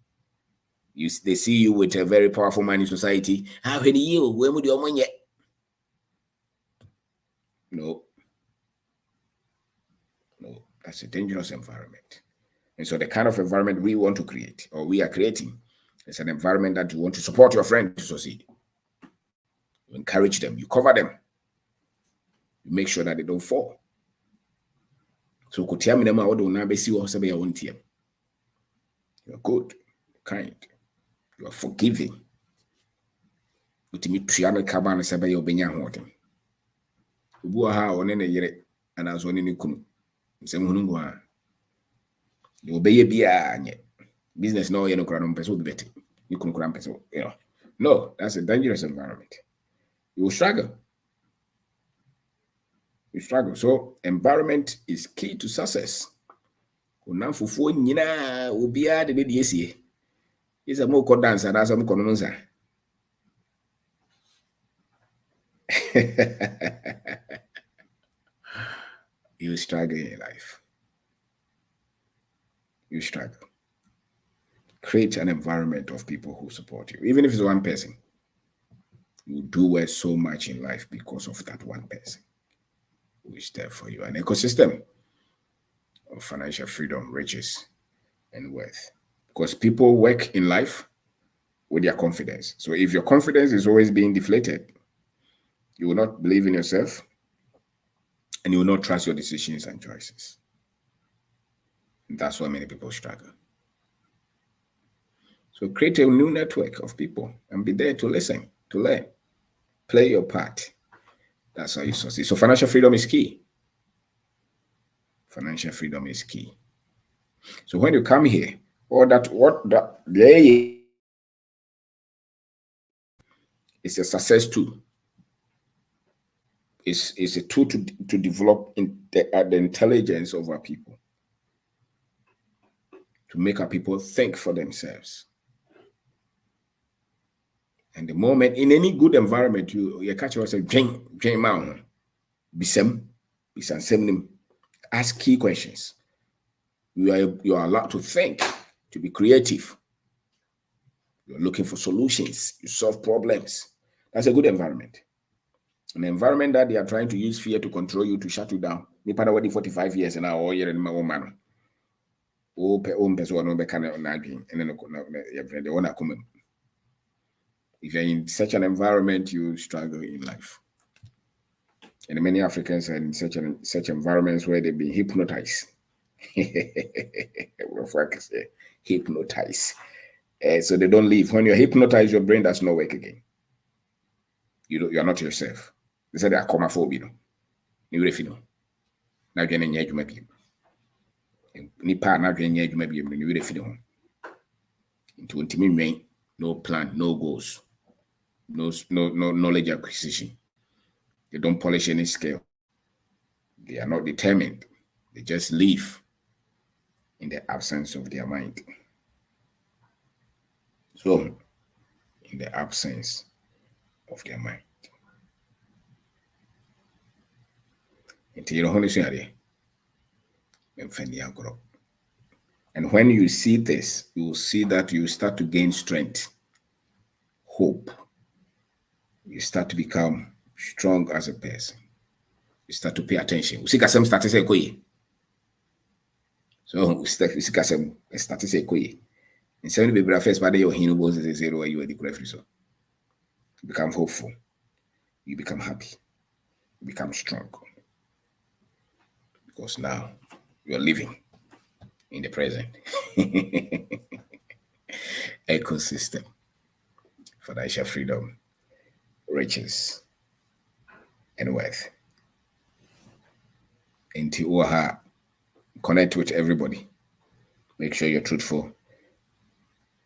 They see you with a very powerful man in society. How many you? When would your money? No, that's a dangerous environment. And so the kind of environment we want to create, or we are creating, is an environment that you want to support your friends to succeed. You encourage them, you cover them, you make sure that they don't fall. So you're good, kind, you are forgiving. You obey business no you know. No, that's a dangerous environment. You will struggle. You struggle. So environment is key to success. Is a more dance and as a more you struggle in life. You struggle. Create an environment of people who support you. Even if it's one person, you do well so much in life because of that one person who is there for you. An ecosystem of financial freedom, riches, and wealth. Because people work in life with their confidence. So if your confidence is always being deflated, you will not believe in yourself and you will not trust your decisions and choices. And that's why many people struggle. So create a new network of people and be there to listen, to learn, play your part. That's how you succeed. So financial freedom is key. Financial freedom is key. So when you come here, it's a success tool. It's a tool to develop the intelligence of our people, to make our people think for themselves. And the moment in any good environment, you catch yourself, ask key questions. You are allowed to think, to be creative. You're looking for solutions. You solve problems. That's a good environment. An environment that they are trying to use fear to control you, to shut you down. Me pada wadi 45 years and now all year in my own man. If you're in such an environment, you struggle in life. And many Africans are in such environments where they've been hypnotized. Hypnotized. So they don't leave. When you're hypnotized, your brain does not work again. You're not yourself. They say they are comophobia. You refino. Now you're in your maybe. Nipa now you're in your maybe. You refino. Into intimate, no plan, no goals, no knowledge acquisition. They don't polish any skill. They are not determined. They just live in the absence of their mind. So, in the absence of their mind. And when you see this, you will see that you start to gain strength, hope. You start to become strong as a person. You start to pay attention. So start to say and 70 people first by your hino boss zero you are the correct result. You become hopeful. You become happy. You become strong. Because now you're living in the present ecosystem. Financial freedom, riches, and wealth. Into Oha, connect with everybody. Make sure you're truthful.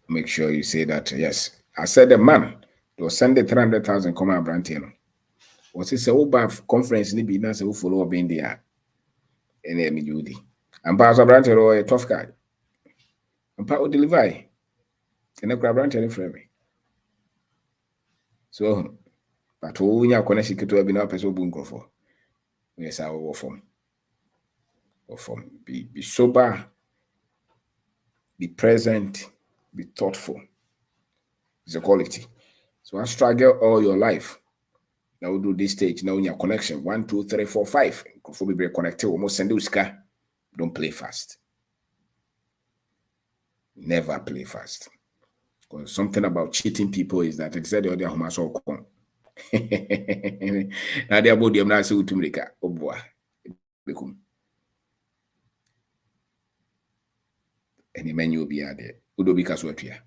Make sure you say that, yes. I said the man, they will send the 300,000 come out brand. What's it say? Conference ni be na say follow up in there. And then you do. And pass a brand or a tough guy. And part will deliver. And a brand any frame. So, but when you connection to be now person bunko for. Yes, I will form. Be sober, be present, be thoughtful. It's a quality. So I struggle all your life. Now we do this stage. Now in your connection. 1, 2, 3, 4, 5. Before we be connected, almost send you ska. Don't play fast. Never play fast. Because something about cheating people is that it said the other home so come. Now they about them now say to make oh boy. And the menu will be there. Udo be kaswetria.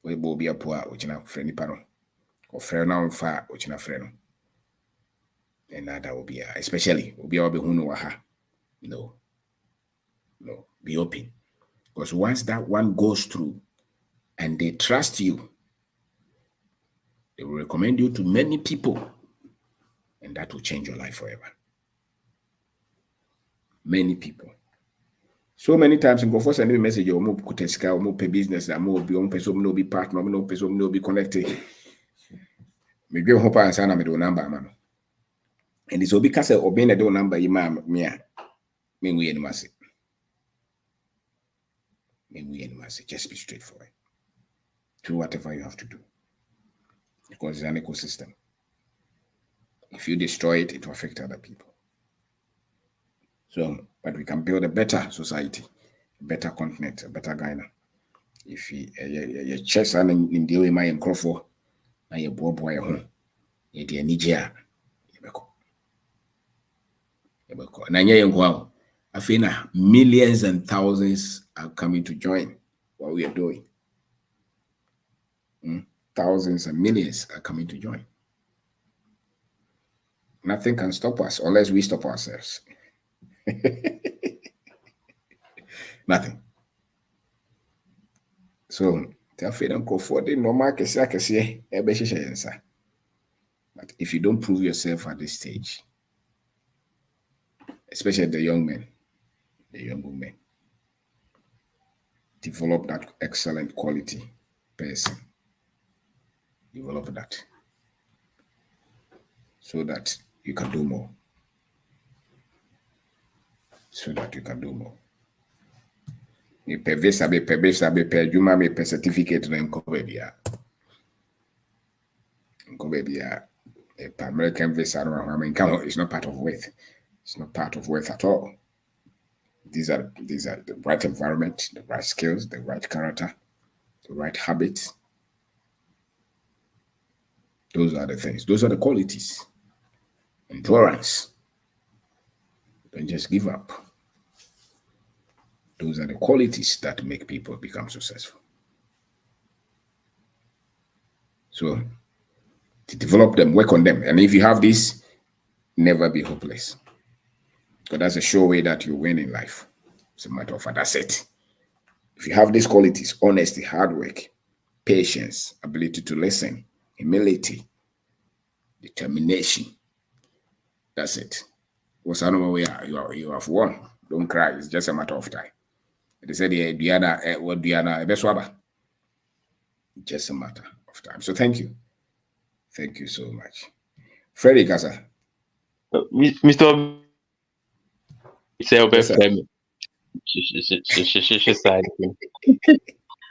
We bo be a poor which na friend pano. Or friend now far which na friend. And that will be especially will be all be who waha. No, be open. Because once that one goes through and they trust you, they will recommend you to many people, and that will change your life forever. Many people. So many times, go for sending a message, or more kuteska, or more pay business, or more be on person, no be partner, no person, no be connected. Maybe hope I answer me do number, man. And it's because of obeying the number, imam, me we any massive. Just be straightforward. Do whatever you have to do. Because it's an ecosystem. If you destroy it, it will affect other people. So, but we can build a better society, a better continent, a better Ghana. If you chess and in the way my Crawford, and your boy home, you dear Niger, I feel millions and thousands are coming to join what we are doing. Thousands and millions are coming to join. Nothing can stop us unless we stop ourselves. Nothing. So, but if you don't prove yourself at this stage, especially the young men, the young women, develop that excellent quality person. Develop that so that you can do more. Me pe visa be pe juma me pe certificate na nko baby American visa no I mean it's not part of worth. It's not part of worth at all. These are the right environment, the right skills, the right character, the right habits. Those are the things. Those are the qualities. Endurance. Don't just give up. Those are the qualities that make people become successful. So, to develop them, work on them. And if you have this, never be hopeless. Because that's a sure way that you win in life. It's a matter of fact, that's it. If you have these qualities, honesty, hard work, patience, ability to listen, humility, determination, that's it. What's another way you have won? Don't cry. It's just a matter of time. They said, Diana, just a matter of time. So thank you. Thank you so much. Freddie Gaza. Mr.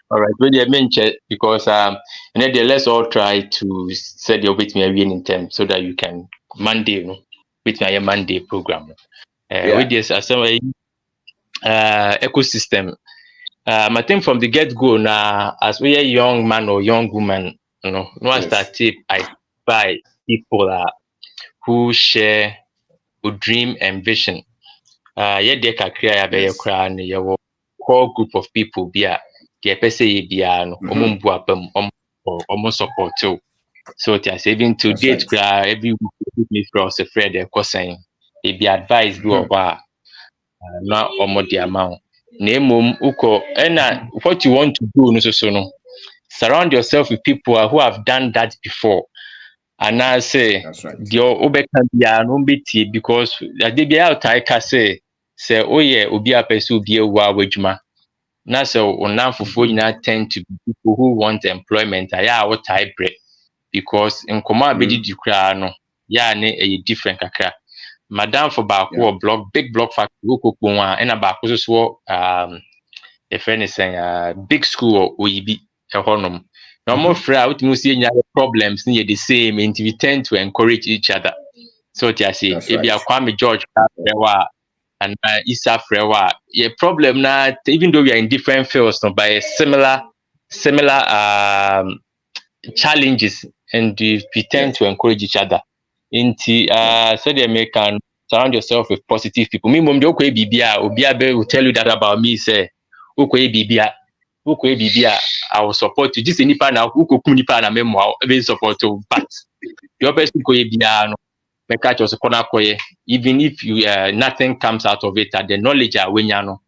All right, well, I mentioned because and then let's all try to set your with me in term so that you can Monday with my Monday program. With this ecosystem. I think from the get go now, as we a young man or young woman, No, I Yes. started by people who share who dream and vision. Yeah, de kakra ya be Yes. kra no your core group of people bi a de pese ye bia no omo Mm-hmm. mbu apam omo support too. So it has even to That's date right. every week with me from a friend e kosan e be advice bi Mm-hmm. oho a na omo de amount. Na emom uko na what you want to do no so no. Surround yourself with people who have done that before. And I say That's right. the obeka bia no betie because ade bia utai ka say oye obi apese obi ewu awadwuma. Na so onamfofo Mm-hmm. nyina tend to be people who want employment aya wotai bre because nkomo Mm-hmm. abedidi kra no ya ne different kakra. Madam for baako Yeah. wɔ big block factory wokokpon a ɛna baako nso so wɔ yɛfrɛ no sɛn big school wɔ oyibi ɛhɔnom na ɔmo Mm-hmm. frɛ a wotumi si yɛnya problems ne yɛ the same nti we tend to encourage each other so ti ase That's ebi right. Kwame George ka frɛ wɔ a anaa Isa frɛ wɔ a yɛ problem na even though we are in different fields no but yɛ similar challenges and we tend Yes. to encourage each other. Nti Yeah. so the American surround yourself with positive people. Me mom de okwe bibia obi abe will tell you that about me say okwe bibia I will support you. This nipa na ukokum nipa na memo be support you but your person ko bibia no me catch us corner koye even if you nothing comes out of it the knowledge wenya no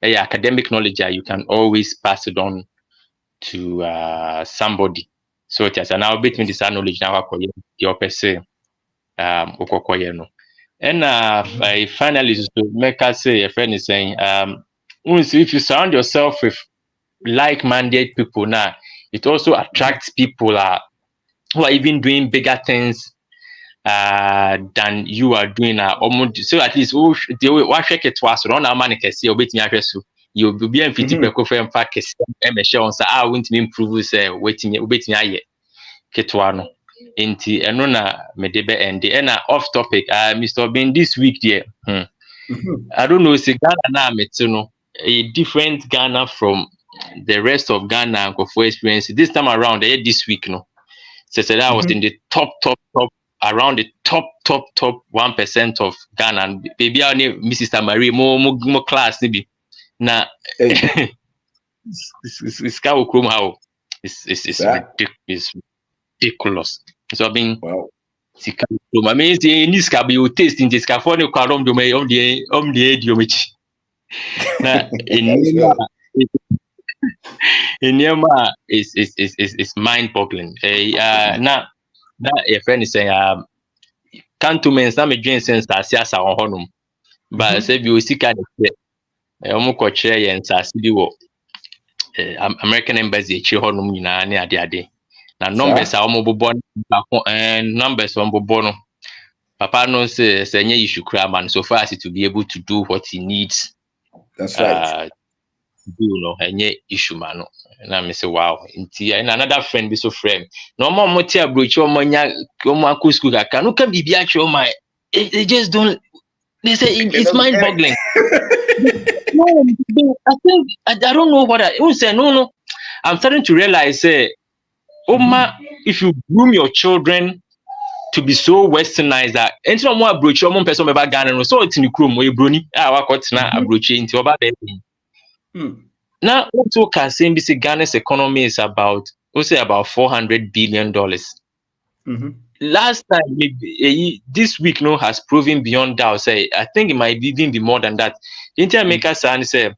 academic knowledge you can always pass it on to somebody. So it is now between Yes. this knowledge now your person ukokoye no. And Mm-hmm. finally to make us say a friend is saying if you surround yourself with like-minded people now, it also Mm-hmm. attracts people who are even doing bigger things than you are doing so at least they will check it twice run our money can see or bet me so you'll be in 50 Mm-hmm. per in fact share on say won't improve say waiting wait me aye ketewa no nti ɛno na mede bɛ end ɛna off topic Mr. Ben this week there Mm-hmm. I don't know say Ghana na mete no a different Ghana from the rest of Ghana nkɔfo experience this time around this week no said I was in Mm-hmm. the top around the top 1% of Ghana and baby I name Mrs. Marie mo class ni bi na Hey, it's kind chrome how it's sir. ridiculous so I've been Wow. sika ma me say ni sika be o taste in sika for ne kwa dom me om de edi o mechi na Sure. enema is mind boggling na your friend is saying cantonments na me dwen sense asa ho honum ba Mm-hmm. say bi o sika ne omo ko kire ye nsase bi wo American embassy echi honum nyina ne ade na numbers Sir. a omo bobo numbers omo bobo no Papa no say nye issue kura man so far as to be able to do what he needs That's right. to do no nye issue man no na me say wow nti and another friend be so friend no mo ti abrochi o nya o akụ school ka no can be atwe o my they just don't they say They it's don't mind get boggling it. no I think I don't know what I who say no I'm starting to realize say Mm-hmm. if you groom your children to be so westernized that enti no mo abrochi mo person be ba Ghana no so oti ni krom e broni wakotena Mm-hmm. abrochi enti oba be Mm. now what you can say be say Ghana's economy is about we say about 400 billion dollars Mm-hmm. last time this week no has proven beyond doubt say I think it might even be more than that the intermaker say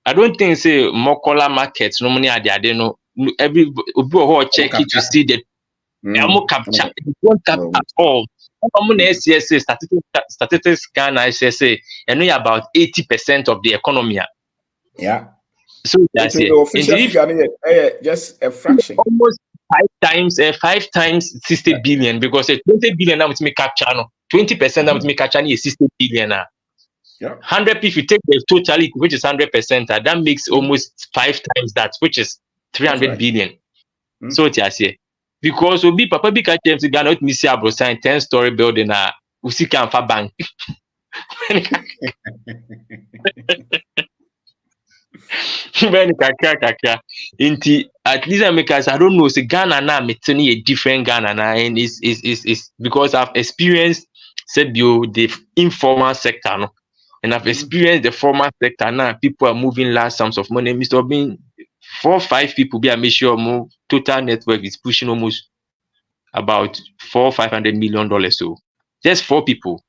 I don't think say mokola markets no money ade no every obi I'm check it to captured. see that Amo I'm capture captured. it won't cap No. at all. Amo na Mm. SCSA statistics Ghana SCSA and know about 80% of the economy. Yeah. So It's that's in it. the And official if figure, just a fraction. almost five times 60 billion because 20 billion now with me capture no 20% now with Mm-hmm. me capture is 60 billion now. Yeah. 100 if you take the totality which is 100% that makes Mm. almost 5 times that which is That's 300 right. billion. Mm. So that's it. Because obi papa bi ka chem Ghana let me see abrosan 10-story building usika amfa bank when kakra nti at least because I don't know, say Ghana now meeting a different Ghana now, and is because I've experienced said the informal sector, no, and I've experienced the formal sector now. People are moving large sums of money. Mr. Being 4 5 people be I make sure more total network is pushing almost about $400-500 million. So just 4 people.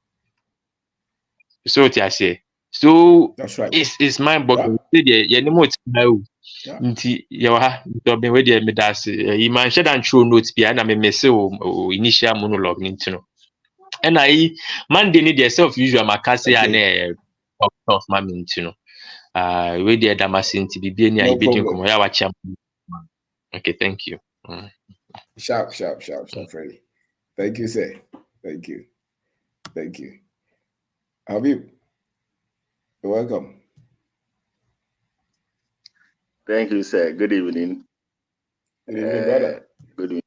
So what I say. So That's right. it's mind Yeah. boggling. Say the yeah, no more now. Yeah. Nti yɛwɔ ha nti ɔbɛn wei deɛ meda ase yi manhyɛ da ntwerɛ note bia na memese o initial monologue no nti no ɛna yi Monday ni deɛ self usual maka se a na Okay. ɛyɛ talk ma me nti no wei deɛ ɛda m ase nti biribi ni a No yɛbɛdi problem. nkɔmmɔ yɛ a wakyea m. Okay, thank you. Sharp, Freddy. Thank you, sir. Thank you. Habib, you're welcome. Thank you, sir. Good evening. Good evening, brother. Good evening,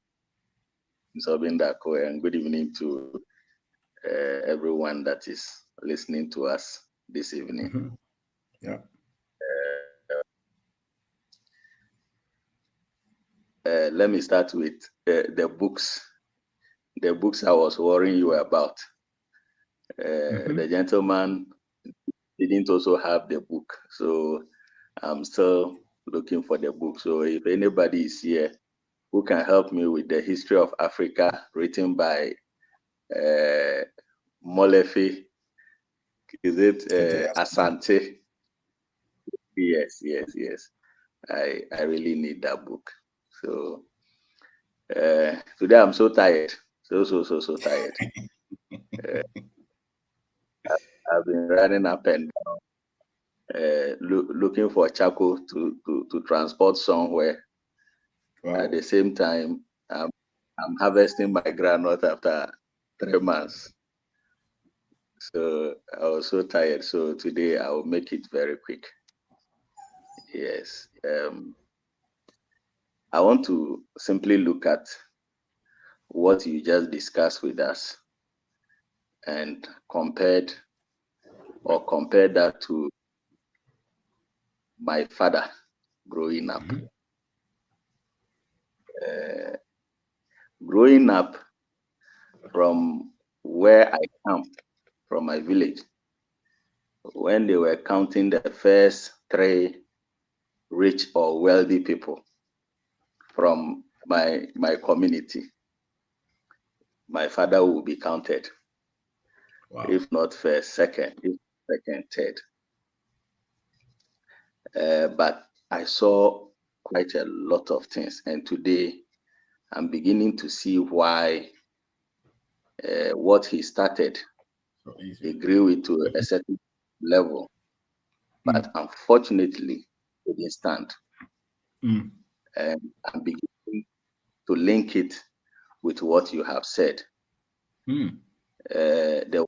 Sobindako, and good evening to everyone that is listening to us this evening. Yeah. Let me start with the books. The books I was worrying you about. The gentleman didn't also have the book, so I'm still looking for the book. So if anybody is here who can help me with the history of Africa written by Molefe, is it Asante? Yes. I really need that book. So today I'm so tired. So tired. I've been running up and down, looking for charcoal to transport somewhere. Wow. At the same time, I'm harvesting my groundnut after 3 months. So I was so tired. So today I will make it very quick. Yes. I want to simply look at what you just discussed with us and compare that to my father growing up. Growing up from where I come, from my village, when they were counting the first 3 rich or wealthy people from my community, my father will be counted. Wow. If not first, second, third. But I saw quite a lot of things, and today I'm beginning to see why what he started, he grew it to a certain level, but unfortunately, it didn't stand. And I'm beginning to link it with what you have said. There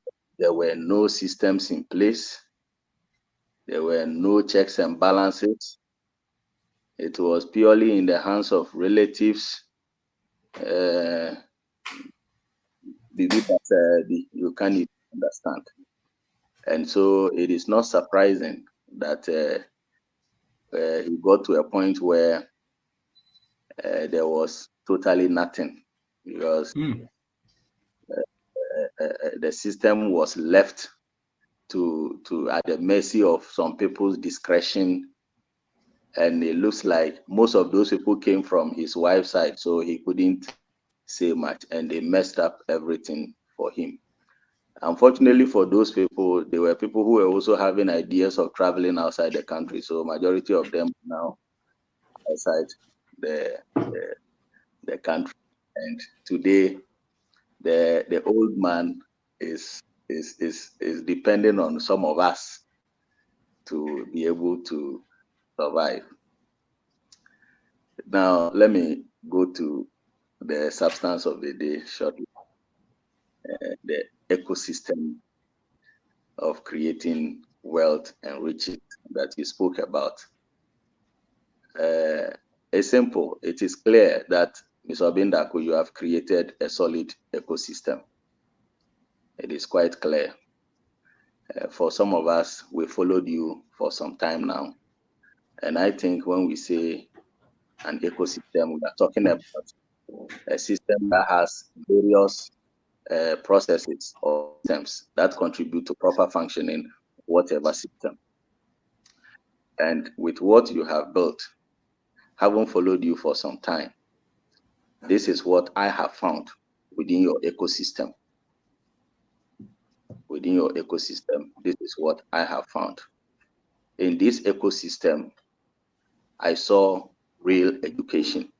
were no systems in place. There were no checks and balances. It was purely in the hands of relatives. You can't even understand. And so it is not surprising that he got to a point where there was totally nothing, because the system was left to at the mercy of some people's discretion. And it looks like most of those people came from his wife's side, so he couldn't say much, and they messed up everything for him. Unfortunately for those people, they were people who were also having ideas of traveling outside the country. So majority of them now outside the country. And today, the old man is depending on some of us to be able to survive. Now, let me go to the substance of the day shortly. The ecosystem of creating wealth and riches that you spoke about. It's simple. It is clear that, Mr. Obindako, you have created a solid ecosystem. It is quite clear. For some of us, we followed you for some time now. And I think when we say an ecosystem. We are talking about a system that has various processes or systems that contribute to proper functioning, whatever system. And with what you have built, having followed you for some time, this is what I have found within your ecosystem. Within your ecosystem, this is what I have found. In this ecosystem, I saw real education.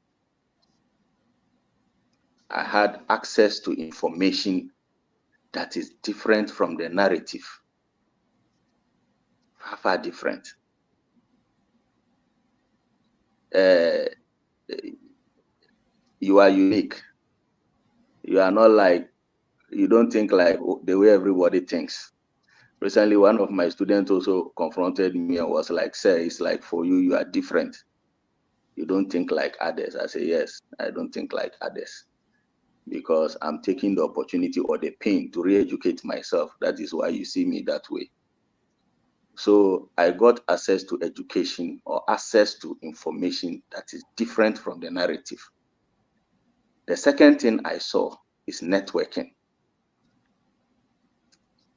I had access to information that is different from the narrative. Far different. You are unique. You are not like, you don't think like the way everybody thinks. Recently, one of my students also confronted me and was like, sir, it's like for you, you are different. You don't think like others. I say, yes, I don't think like others because I'm taking the opportunity or the pain to re-educate myself. That is why you see me that way. So I got access to education or access to information that is different from the narrative. The second thing I saw is networking.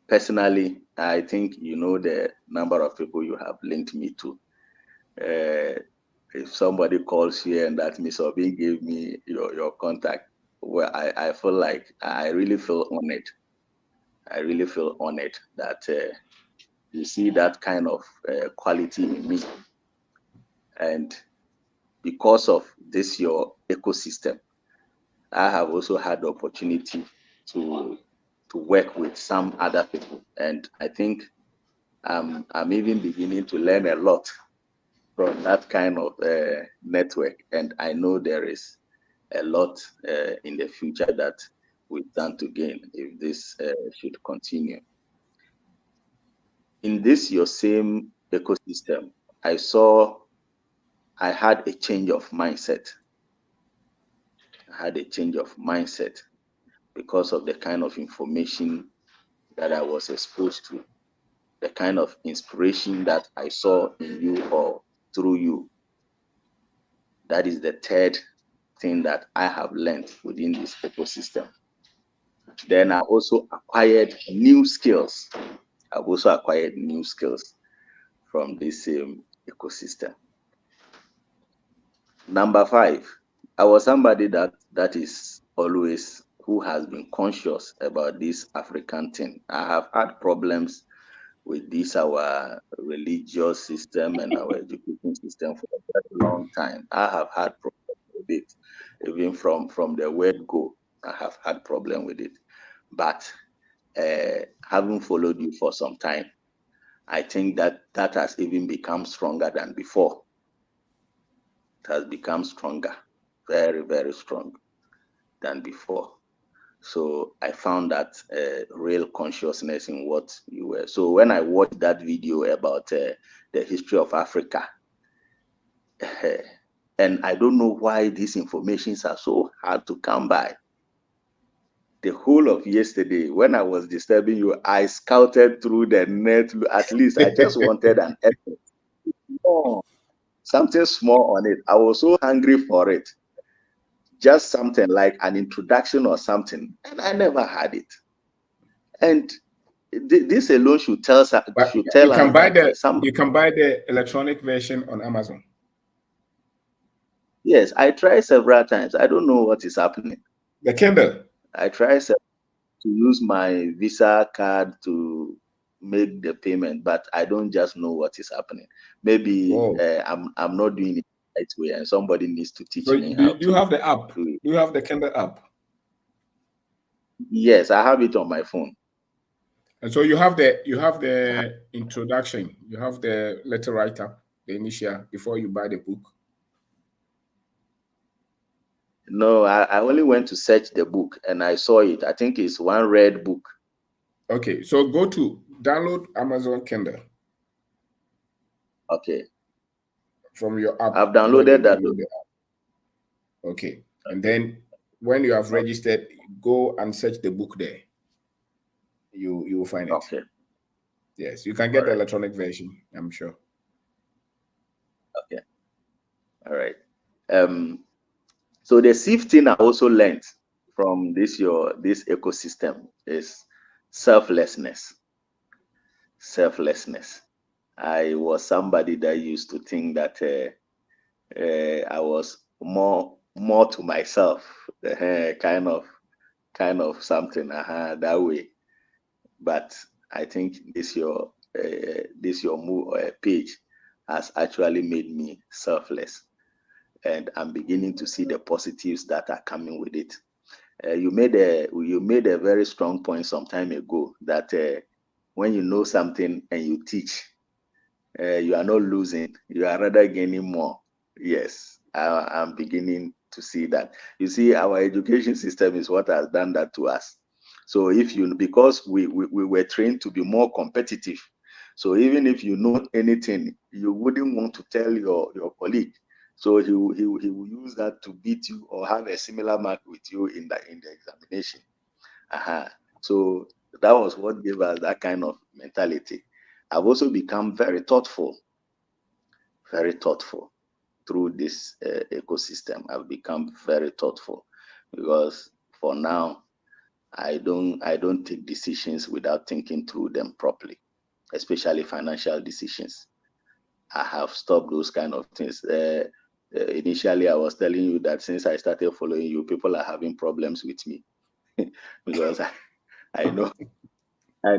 Personally, I think you know the number of people you have linked me to. If somebody calls here and that Miss Obin gave me your contact, well, I feel like I really feel honored. I really feel honored that you see that kind of quality in me. And because of this, your ecosystem, I have also had the opportunity to work with some other people. And I think I'm even beginning to learn a lot from that kind of network. And I know there is a lot in the future that we stand to gain if this should continue. In this your same ecosystem, I had a change of mindset. I had a change of mindset because of the kind of information that I was exposed to, the kind of inspiration that I saw in you or through you. That is the third thing that I have learned within this ecosystem. Then I also acquired new skills. I've also acquired new skills from this same ecosystem. Number 5, I was somebody that is always who has been conscious about this African thing. I have had problems with this our religious system and our education system for a very long time. I have had problems with it, even from the word go. I have had problem with it, but having followed you for some time, I think that has even become stronger than before. It has become stronger, very, very strong than before. So I found that real consciousness in what you were. So when I watched that video about the history of Africa, and I don't know why these informations are so hard to come by. The whole of yesterday, when I was disturbing you, I scouted through the net. At least I just wanted an effort. Oh, something small on it. I was so hungry for it. Just something like an introduction or something. And I never had it. And this alone should tell us that you can buy the electronic version on Amazon. Yes, I tried several times. I don't know what is happening. The Kindle. I tried to use my Visa card to make the payment, but I don't just know what is happening. Maybe I'm not doing it the right way, and somebody needs to teach me how to. Do you have the app? Do you have the Kindle app? Yes, I have it on my phone. And so you have the introduction, you have the letter writer, the initial before you buy the book. No, I only went to search the book and I saw it. I think it's one red book. Okay, so go to download Amazon Kindle. Okay. From your app. I've downloaded that. Okay. And then when you have registered, go and search the book there. You will find it. Okay. Yes, you can get the electronic version, I'm sure. Okay. All right. So the sixth thing I also learned from this ecosystem is selflessness. Selflessness. I was somebody that used to think that I was more to myself, kind of something that way. But I think this your page has actually made me selfless, and I'm beginning to see the positives that are coming with it. You made a very strong point some time ago that when you know something and you teach, you are not losing, you are rather gaining more. Yes, I'm beginning to see that. You see, our education system is what has done that to us. So because we were trained to be more competitive, so even if you know anything, you wouldn't want to tell your colleague. So he will use that to beat you or have a similar mark with you in the examination. So that was what gave us that kind of mentality. I've also become very thoughtful through this ecosystem. I've become very thoughtful because for now, I don't take decisions without thinking through them properly, especially financial decisions. I have stopped those kind of things. Initially, I was telling you that since I started following you, people are having problems with me because I know I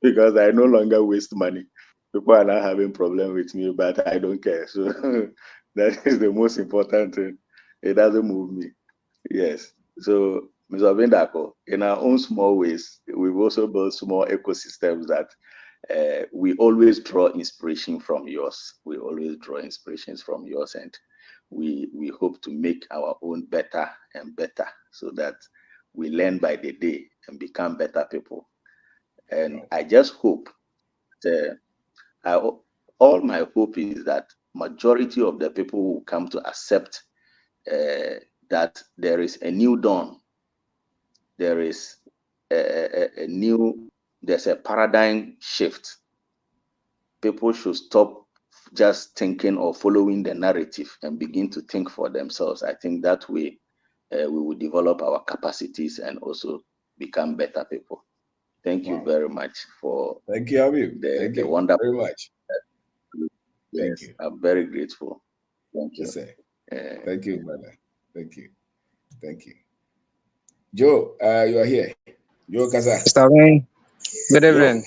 because I no longer waste money. People are not having problem with me, but I don't care. So that is the most important thing. It doesn't move me. Yes. So, Mr. Bindako, in our own small ways, we've also built small ecosystems that we always draw inspiration from yours. We always draw inspirations from yours, and we hope to make our own better and better so that we learn by the day and become better people. And I just hope that all my hope is that majority of the people will come to accept that there is a new dawn. There is there's a paradigm shift. People should stop just thinking or following the narrative and begin to think for themselves. I think that way we will develop our capacities and also become better people. Thank you very much for Thank you, Habib. Thank the you wonderful. very much. Yes, Thank you. I'm very grateful. Thank you. Yes, sir. Thank you, brother. Thank you. Thank you. Joe, you are here. Joe Kaza. Mr. Wayne, good evening.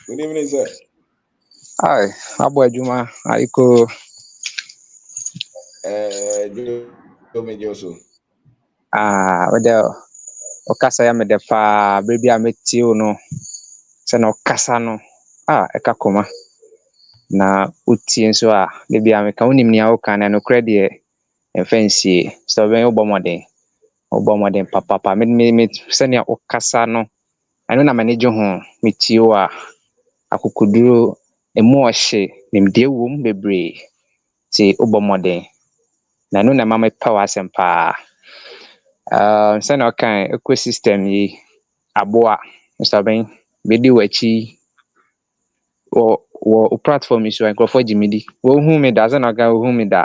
Good evening, sir. Hi, Abu Juma. Aiko. Joe Mejoso. Whether Okasa ya medefa, baby I met you no. Seno Okasa no. Eka koma. Na uti nso a, baby I meka unim ni awoka na no credit e fancy. So when obomoden papa me senia Okasa no. Ano na manage ho meti o a akukuduro emu ohye nimde wom bebre. Ti obomoden. Na no na mama power asempa. Send okay ecosystem yi aboa Mr. Ben bedi wachi o platform is so for Jimidi wo hu me da send okay hu me da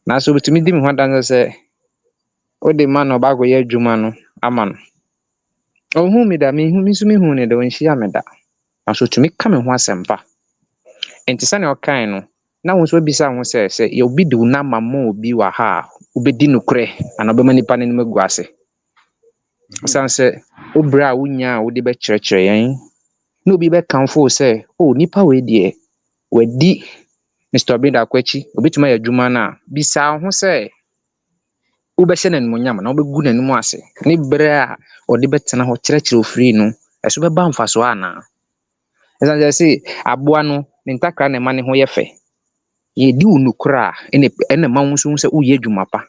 na so bitimi di me ho dan say o de man no ba go ye adwuma no ama no o hu me da me hu mi so me hu ne da onhia me da na so tumi ka me ho asempa enti send okay no na wo so bisa ho say ye obi di na mama obi wa ha obedi nukure ana obema nipa ne magu ase sanse obra wunya wo de be kyerɛkyerɛ yɛn na obi be kanfo sɛ nipa we de wadi Mr. Binda kwachi obituma ya adwuma na bisa ho sɛ wo be hyɛ nanimonyam na wo be gu nanim ase ne bere a ɔde betena hɔ kyerɛkyerɛ ofiri no ɛso be ba mfa so ana sanse sɛ aboa no ne ntakra na ma ne ho yɛ fɛ ye di unukura ene ma wo so sɛ wo yɛ adwuma pa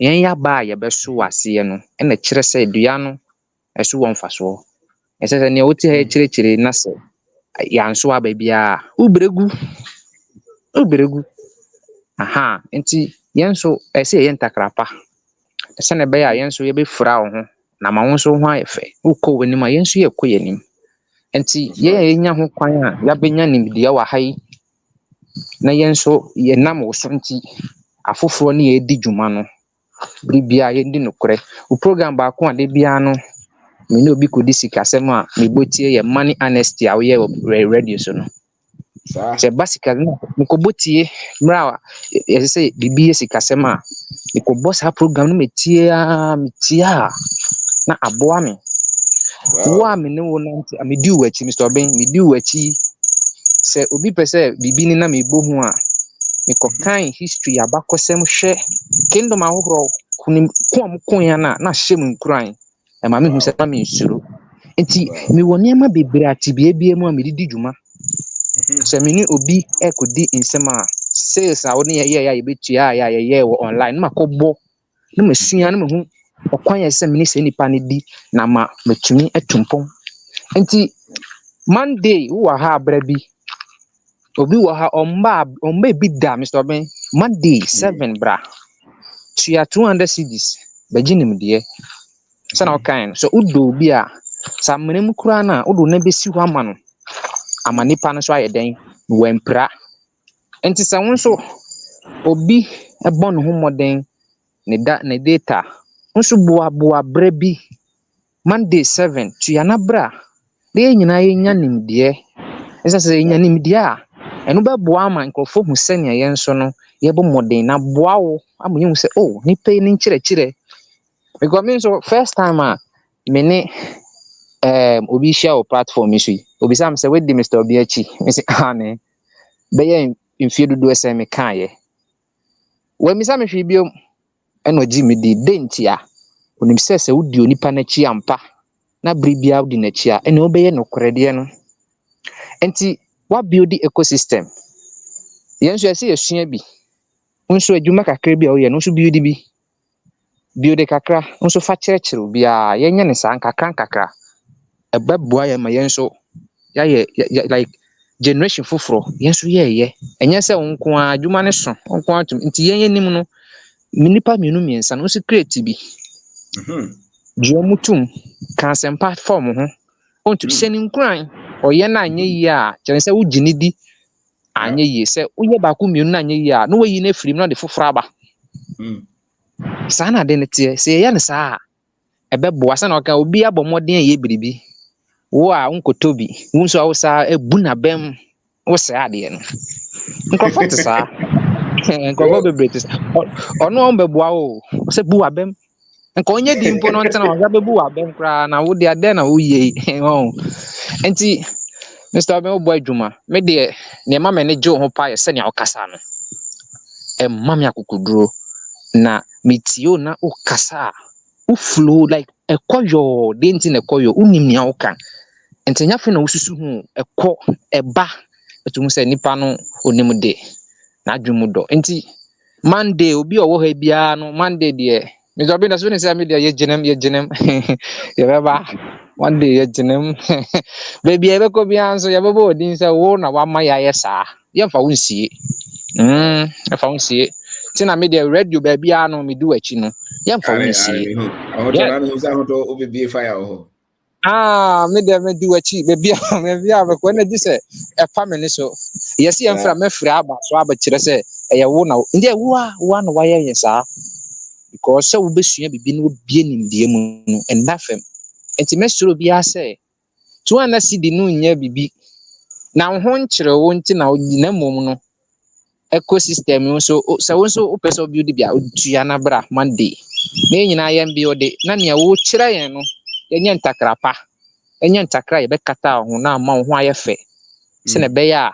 yɛn ya ba ya be so ase no ene kyerɛ sɛ dua no ɛso wɔ mfa so ɛsɛ sɛ ne wote ha kyerɛkyerɛ na sɛ yanso aba bia ubregu nti yenso ɛsɛ yɛn takrapa ɛsɛ ne be ya yenso ye be fra wo ho na ma wo so ho ayɛfɛ ukɔ w'anim a yenso yɛ kɔ yɛnim nti yɛnya ho kwan a ya benya nimdeɛ wɔ ha yi na yenso yɛnam wo so nti afoforo ne yɛdi dwuma no bibia yɛdi nokorɛ wo program baako a de bia no me ne obi kɔdi sikasɛm a mebɔtie yɛ money honesty a woyɛ wɔ radio so no sɛ ba sika no mekɔbɔtie mmerɛ a yɛsɛ sɛ biribi yɛ sikasɛm a mekɔbɔ saa program no metie a na aboa me wo a me ne wo nante medi wo akyi Mr. Ben medi wo akyi sɛ obi pɛ sɛ biribi ne na mebɔ hu a mekɔkan history abakɔsɛm hwɛ kingdom ahohorɔ kunim ko a moko ya na hyɛ mu nkuran ɛma mehu sɛ ma mensuro nti mewɔ nneɛma bebree atebea mu a medidi dwuma sɛ me ne obi ɛkɔdi nsɛm a sales a wo ne yɛyɛ a yɛbɛtua a yɛyɛ wɔ online na makɔbɔ na masua na mahu ɔkwan yɛ sɛ me ne sɛ nipa no di na ma matumi atu mpɔn nti Monday wowɔ ha abra bi obi wɔ ha ɔmba bi da Mr. Ben Monday 7 bra tua 200 cedis bagye nimdeɛ sɛ na ɔkan so wodɔ obi a sɛ amena mu koraa no a wodɔ na bɛsi hɔ ama no ama nipa no so ayɛ dɛn wampira nti sɛ wo nso obi ɛbɔ ne ho mmɔden ne data nso boa bra bi Monday 7 tua na bra na yɛn nyinaa yɛnya nimdeɛ ɛsɛ sɛ yɛnya nimdeɛ a ɛno bɛboa ama nkurɔfoɔ hu sɛnea yɛn nso no yɛbɔ mmɔden na boa wo ama yɛhu sɛ nipa yi ne nkyerɛkyerɛ because me nso first time a me ne obi hyia wɔ platform yi so yi obisa me sɛ wadi Mr. Obi akyi me sɛ ne bɛyɛ mfie dodoɔ sɛ mekaeɛ wɔmmisa me hwee biom ɛna ɔgye me di nti a onim sɛ wodi onipa n'akyi ampa na bere biara wodi n'akyi a ɛna wobɛyɛ nokorɛdeɛ no nti wabuild ecosystem yɛn nso yɛsɛ yɛsua bi nso adwuma kakra bi a woyɛ no nso build kakra nso fa kyerɛkyerɛ obiara yɛnyɛ ne saa nkakra ɛbɛboa yɛn ma yɛn nso yɛayɛ like generation foforɔ yɛn nso yɛɛyɛ ɛnyɛ sɛ wo nko a adwuma ne so wo nko atom nti yɛn anim no nipa mmienu mmiɛnsa no nso create bi dua mu tum ka asɛmpa form ho ɔntu hyɛ ne nkuran ɔyɛ no anyɛ yie a kyerɛ sɛ wogye ne di anyɛ yie sɛ woyɛ baako mmienu no anyɛ yie a na wayi no afiri mu na ɔde foforɔ aba saa na ade no teɛ sɛ yɛyɛ no saa a ɛbɛboa sɛ na ɔka obi abɔ mmɔden a ɛyɛ biribi wo a wonkɔtɔ bi wo nso a wo saa abu n'abɛm wo sɛe adeɛ no nkurɔfoɔ te saa nkurɔfoɔ bebree te saa ɔno a wombɛboa wo sɛ bu w'abɛm nka ɔnyɛ di mpo no ntena ɔsa bɛbu w'abɛm koraa na wode adɛn na woyɛ nti Mr. Ben wobɔ adwuma me deɛ nneɛma m'ani gye wo ho paa yɛ sɛnea wokasa no ɛmma me akokoduro na metie wo na wokasa a wo flow like ɛkɔ yɔɔ de nti na ɛkɔ yɔ wonim nea woka nti nyafo na wosusu ho ɛkɔ ɛba ɛtum sɛ nipa no onim de na adwumu dɔ nti Monday obi ɔwɔ ha biara no Monday deɛ Mr. Ben so ne sɛ me deɛ yɛgyinem yɛbɛba Monday yɛgyinem baabi a yɛbɛkɔ biara nso yɛbɛbɔ odin sɛ wo na wama yɛayɛ saa yɛmfa wo nsie yɛmfa wo nsie nti na me deɛ radio baabiara no medi w'akyi no yɛmfa wo nsie me deɛ medi w'akyi baabiara bɛkɔ na gye sɛ ɛfa me ne so yɛsɛ yɛmfra mɛfrɛ aba so abɛkyerɛ sɛ ɛyɛ wo na ndeɛ woa na wayɛ yɛ saa because sɛ wobɛsua bibi no wobie nimdeɛ mu no ɛnna fam nti mɛsoro biara sɛ 200 cedi no nyɛ bibi na wo ho nkyerɛ wo nti na mmom no ecosystem nso sɛ wo nso wopɛ sɛ wobuild bi a wotua na bra Monday na nyinaa yɛn build na nea wokyerɛ yɛn no yɛnyɛ ntakra pa ɛnyɛ ntakra yɛbɛkata wo ho na ama wo ho ayɛ fɛ sɛ na ɛbɛyɛ a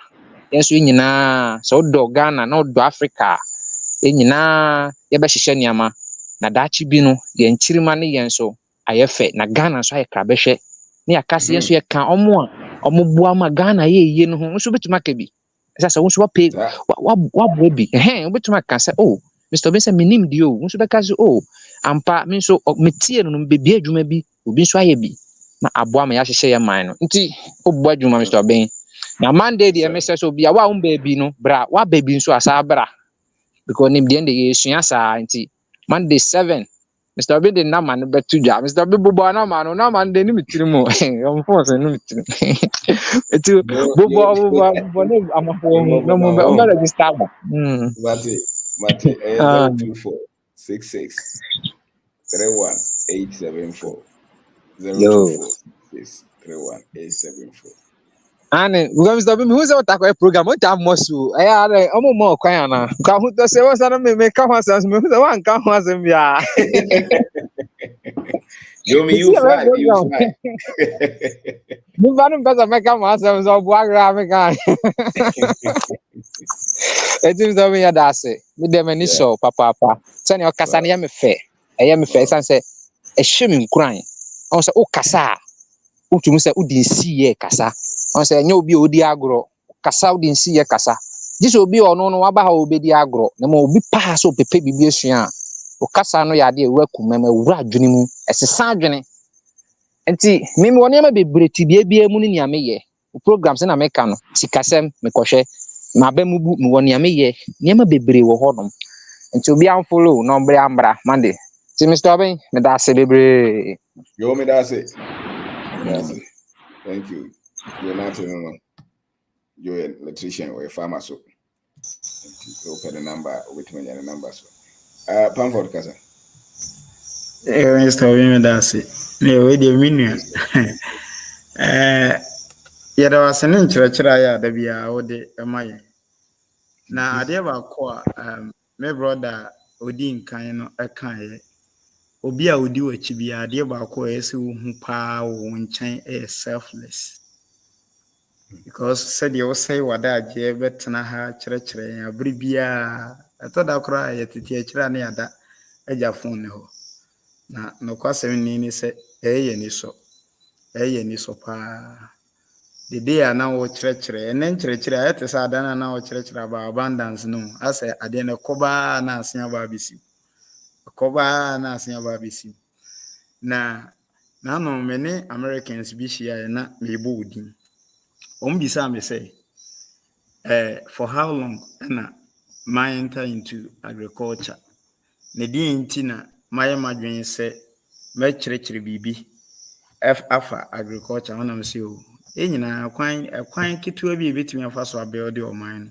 yɛn nso nyinaa sɛ wodɔ Ghana na wodɔ Africa yɛn nyinaa yɛbɛhyehyɛ nneɛma na daakye bi no yɛn kyirima ne yɛn so ayɛ fɛ na Ghana nso ayɛ krabɛhwɛ ne yɛakase yɛn nso yɛka ɔmo boa ma Ghana yɛyie no ho nso wobɛtumi aka bi ɛsɛ sɛ wo nso waboa bi wobɛtumi aka sɛ Mr. Ben sɛ menim deɛ wo nso bɛka sɛ ampa me nso metie no bebie adwuma bi obi nso ayɛ bi na aboa ma yɛahyehyɛ yɛ man no nti wobɔ adwuma Mr. Ben na Monday deɛ mesɛ sɛ obi a wa wombaa bi no bra waba bi nso asaa bra because nimdeɛ de yɛsua saa nti Monday 7 Mr. Ben de nama no betu dwa Mr. Ben bobo nama no de ni mitiri mu I'm force no mitiri etu bobo ne amafo no mo be register ba Mate, 024 66 31 874. Yo. 024 66 31 874. Ane, because the who's out that program, what time was you? I had a more quiet now. Come to say what's that make come as me, who's the one come as him, yeah. You fly, you fly. You better better make come as him, so Bagra guy. It seems that we are that's it. With them initial, papa. Send your Cassania me fair. I am a face and say, a shimming crying. Also, oh, Cassa. Utu say udin see kasa on say nya obi odi agro kasa udin see kasa this obi ono no waba ha obedi agro na ma obi pa so pepe bibi asua o kasa no ya de ewa kumama wura adwene mu esesa adwene enti mimi woni ma bebre tibie bia mu ni ameye programs na meka no sikasem mekohwe ma ba mu bu mi woni ameye ni ma bebre wo hodom enti obi am follow no bre ambra mande ti Mr. Ben me da se bebre Yo, me that's it. That's it. Thank you. You're not in you're an electrician or a farmer, so open the number with me and the number. So, Pamford Casa. Mr. Women that's it. No, wait a minute. Yɛda wase ne nkyerɛkyerɛ a da biara wode ma yɛn na adeɛ baako a me brother odi nkan no ɛkaeɛ obi a odi w'akyi biara adeɛ baako a ɛyɛ sɛ wohu paa wɔ wo nkyɛn ɛyɛ selfless because sɛdeɛ wosɛe w'adagyeɛ bɛtena ha kyerɛkyerɛ yɛn abere biara ɛtɔ da koraa a yɛtete akyirɛ a ne yɛada agya phone ne hɔ na nokwasɛm ni sɛ ɛyɛ ni so paa the day a na wo kyerɛkyerɛ ɛnɛ nkyerɛkyerɛ a ɛte sɛ adana na wo kyerɛkyerɛ about abundance no asɛ adeɛ no kɔbaa na asen aba abɛsi na no me ne Americans bi hyia na mebɔ odin bisa me sɛ for how long na my enter into agriculture ne deɛ nti na mayɛ madwen sɛ mɛkyerɛkyerɛ biribi afa agriculture wana me sɛ o nyina kwan ketewa bi ebetumi afa so abɛɔde ɔman no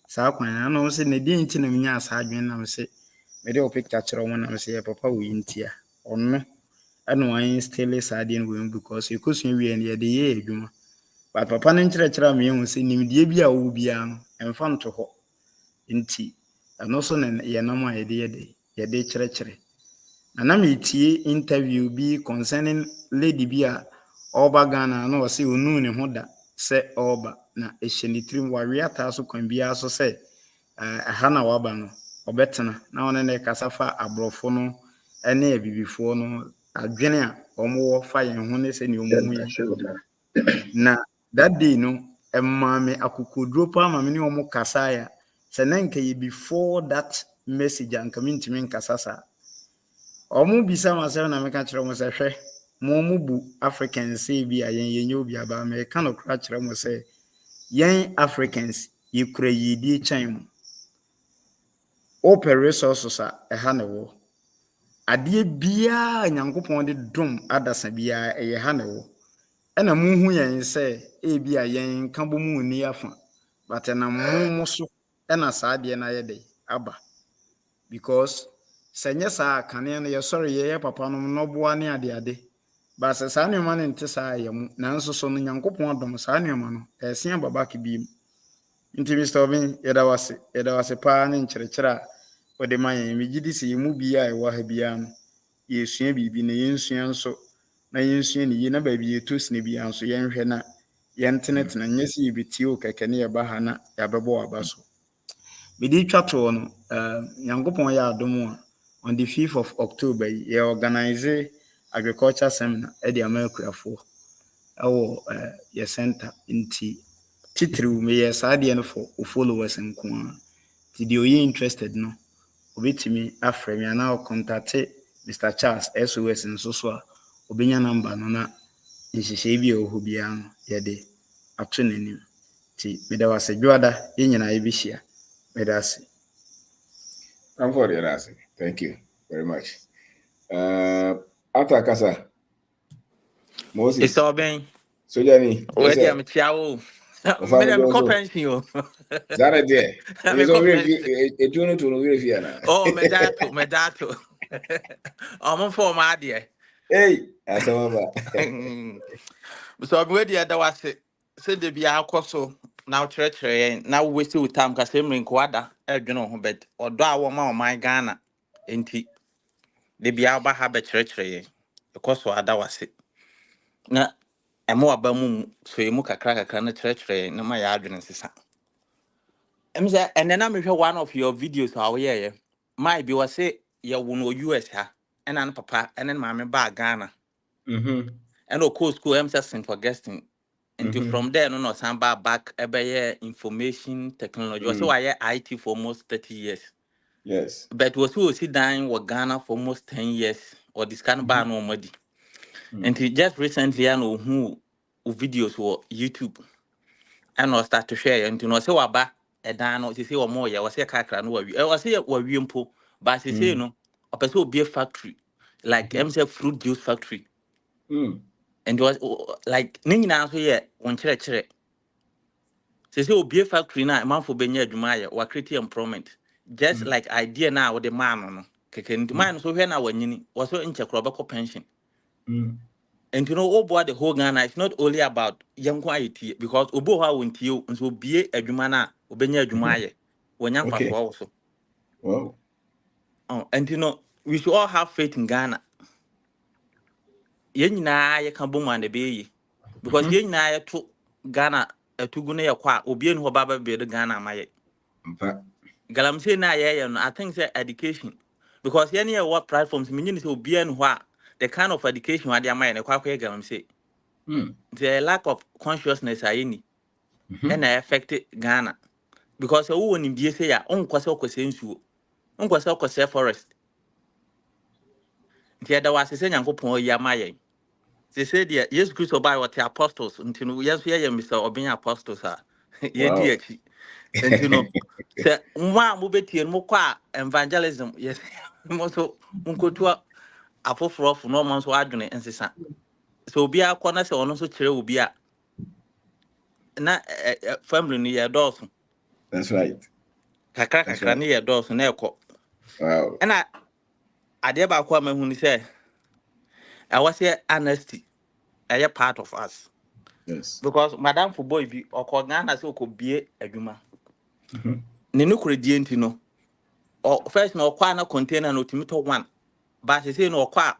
saa kwan na no sɛ ne deɛ nti na menya asa adwen na me sɛ me de o picture kyerɛ wo na me sɛ papa wo yintia ɔno ɛna wan still saa deɛ no wo because ekosua wie ne yɛde yɛ adwuma but papa no nkyerɛkyerɛ me hu sɛ nimdeɛ bi a wo bia no ɛmfa nto hɔ nti ɛno so ne yɛnam a yɛde kyerɛkyerɛ na me tie interview bi concerning lady bi a Oba Ghana no wase onu ne ho da se oba na ehye ne tirim wawe ata so kwan bia so se aha na waba no obetena na wona ne kasafa abrofo no ene abibifo no adwene a omo fa yen ho ne se ne omu na that day no emma me akokoduro pa ma me ne omo kasa ya se na nka ye before that message anka me ntimi nkasasa omo bisa ma se na me ka kire omo se hwe Momubu Africans say be a yen obi aba me kan okra kire mo say yen Africans ye kura yidi chan open resources a ha ne wo ade bia nyankopon de dom adasa bia e ha ne wo ena munhu yen say e bia yen kan bo mu ni afa but na mo so ena saa de na ye de aba because senye saa kane no ye sorry ye papa no no boa ne ade Basa saa nneɛma no nte saa yɛ mu nanso so no Nyankopɔn adom saa nneɛma no ɛsia babaki bi mu nti Mr. Obin yɛda wase paa ne nkyerɛkyerɛ a wɔde ma yɛn megye di sɛ yɛmu bi a ɛwɔ ha biara no yɛsua biribi na yɛnsua nso na yɛnsua ne yie na baabi yɛto sine biara nso yɛnhwɛ na yɛntenetena nyɛ sɛ yɛbɛtie o kɛkɛ ne yɛba ha na yɛabɛbɔ aba so mede twa toɔ no Nyankopɔn yɛ adom a on the 5th of October yɛ organize agriculture seminar at the America for our your center inti titru me yes idea for followers and did you interested no obetimi afre me na contact Mr. Charles SOS and so obenya number no na nhihye bi o ho bia no ye de ato nanim ti me da wase dwoada ye nyina ye bi hia me da se I'm for the answer. Thank you very much. After Casa, Moses. It's all been. So, Jenny, Where am I? family call also. pension. Zara there. Me It's call over pension. a tune to no Fiana. Oh, me dato. I'm for my dear. Hey, I saw So I'm ready. That was it. Said the be our so now church now we still with time because I'm in Quada. You know, but or do I want my Ghana inti the be our habit church because so that was it. Na emo aba mu so emu kakra na church na my adwene sisa. Em say and then I'm one of your videos how yeah. My be was say you no US ha and an papa and then mommy ba Ghana. Mm-hmm. And of course school I'm just for guesting. Until Mm-hmm. from there, no, samba back ebe information technology. So I IT for almost 30 years. Yes. But was who sit down with Ghana for almost 10 years or this kind of ban no money. And just recently I know who videos were YouTube and I start to share and to know so about a dan or say or more. I was a kakra no I was say we impo, but I say no, a person be a factory like MC fruit juice factory. And it was like Nina here one church. Say obi factory na man for benya adwuma ye wa create employment just like idea na with the man no keke nti man so hwe na wanyini was so inche kro pension and you know obo the whole Ghana it's not only about young quality because obo ha wonti o nso bie adwuma na obenya adwuma ye wanya Okay. mfaso also Wow. and you know we should all have faith in Ghana yen nyina ye kan bomu ande be yi because yen nyina ye to Ghana etugu ne ye kwa obi en ho baba be de Ghana maye galamsey na yeah no I think say education because any what platforms meaning so be and what the kind of education what they are mind kwa galamsey the lack of consciousness are any and affect Ghana because who won in be say ya on kwase kwase nsuo on kwase forest the other was say nyankopon ya maye they said yes Christ by what the apostles until yes we are Mr. Obin apostles are ye Wow. di and you know, say, mo beti mo kwa evangelism, yes, mo so unkotua afoforo fo no man so adwene nsesa. So obi akona se ono so kire obi a na family ni ye dɔɔso. That's right. Kakra ni ye dɔɔso na ekɔ. Wow. Na ade ba kwa mahu ni say, I was here honesty, a part of us. Yes. Because madam for boy bi okɔ Ghana se okɔbie adwuma. Ne no kredie ntino. Or first no kwa na container no timito one. But she say no kwa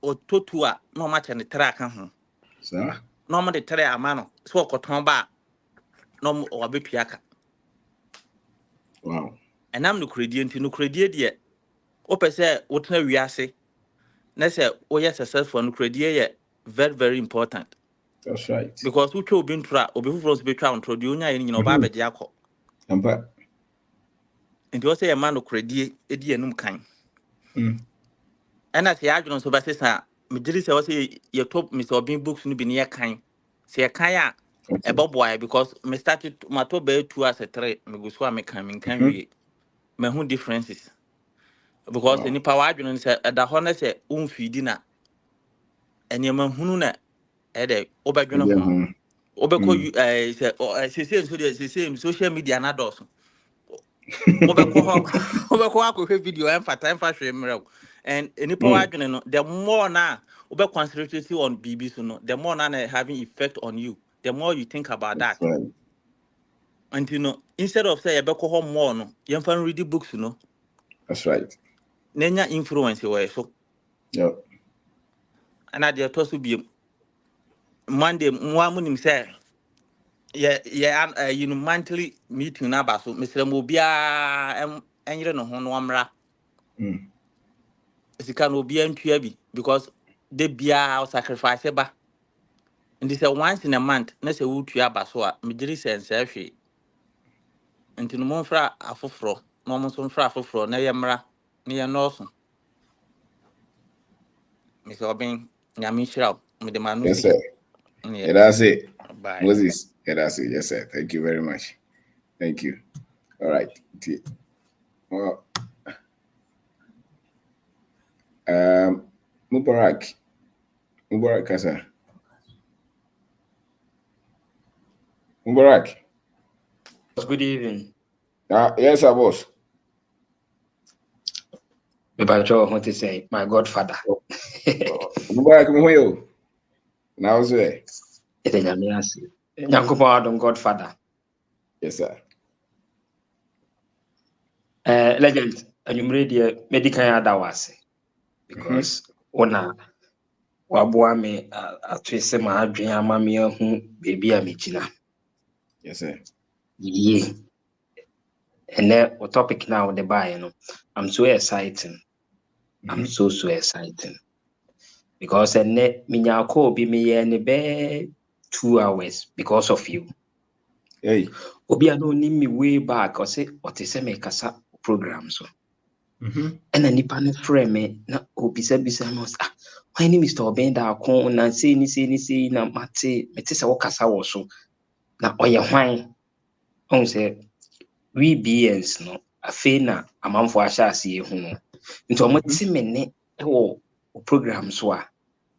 oto two a no match and the track ho. Sir. No ma the track amano. So koton ba no or betuaka. Wow. And I'm no credit no credit yet. Ope say wotna wiase. Na say o yes successful no credit yet very very important. That's right. Because who cho bin tra obi fufro so betwa on tro de onya yin no ba beje akọ. Ampa. Nti o say a man no credit edi enum kan. And as ya adwon so ba sesa me diri say o say ye top Mr. Obin books no bi ne kan. Se kan a eboboy because me started my to be 2 as a 3 me go so am can we me who differences because Wow. any power adwon say da ho na say umfidi na ene ma hunu na e de obadwene ho obekọ say say social media na dos obekọ ho obekọ akọ video em fata em fa hwe mrew and any power adwene no the more na obe concentrate on bb so no the more na having effect on you the more you think about That's that. right. And you know, instead of say you be home more no, you can read the books, you know. That's right. Nenya influence way so. Yep. And I just to be Monday muamunim say you know monthly meeting na ba so Mr. Mobia enyere no ho no amra. Sika no obi antua bi because they bia sacrifice ba. And this once in a month na say wutua ba so a me giri sense ahwe. Enti no monfra afoforo, no mo so mfra afoforo na yemra na ye no Mr. Obin, Yamishra, with the Yes, Manusi. sir. Yeah, Yeah, that's it. bye. Moses. Yeah, that's it. Yes, sir. Thank you very much. Thank you. All right. Well, Mubarak. Mubarak Kasa. Mubarak. Good evening. Yes, sir, boss. Bebajo, what to say? My godfather. Mubarak, Muhoyo. Now, sir. It's a Yamiasi. Yankupon godfather. Yes, sir. Legend, and you made the medical adawase because ona wabuame atwese ma adwen amame ahu bebi a mechina. Yes, sir. Yeah. And then the topic now the buy, you know, I'm so excited. I'm so excited. Because and net minyako be me any be 2 hours because of you. Hey. Obi I don't need me way back or say what is a make us program so. And then nipa no frame me na obi say must my name is Mr. Obenda Akon na say ni na mate se wo kasa wo so na oye hwan on say we beings no afi na amanfo ahya ase ehu no nti omo ti me ne e wo program so a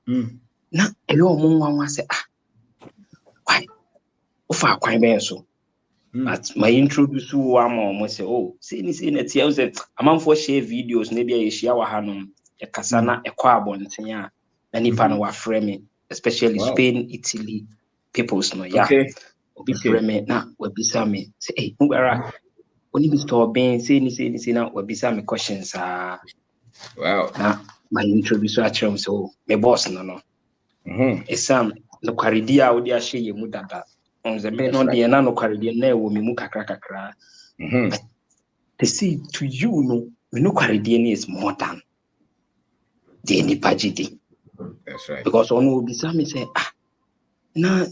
na eyo omo nwanwa say why ofa kwan ben so. But my introduce to one say, oh, see na tia say amanfo share videos na bia ye share wa hanom e kasa na e kwa abonten a na nipa no wa frame especially Spain, Italy peoples no yeah. Obi frame na we bisa me say hey Mubara oni Mr. Oben say ni na we bisa me questions Wow. Na my introduce to achom so me boss no esam no kwaredi a odi ahye ye mu dada on the ben on the na no kwaredi na e wo me mu kakra but they say to you no me no kwaredi ni is more than the nipajidi. That's right. Because on will be some say na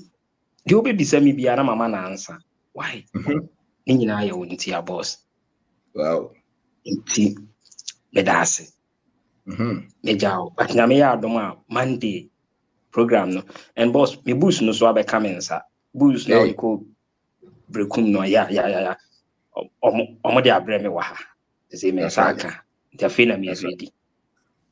the obi bisa me bia na mama na answer why ni nyina ya wonti ya boss. Wow. Nti me dase me jaw but na me ya adom a Monday program no and boss me boost no so abeka me nsa boost na we ko brekum no ya omo de abre me wa ha say me nsa aka nti afi na me ready.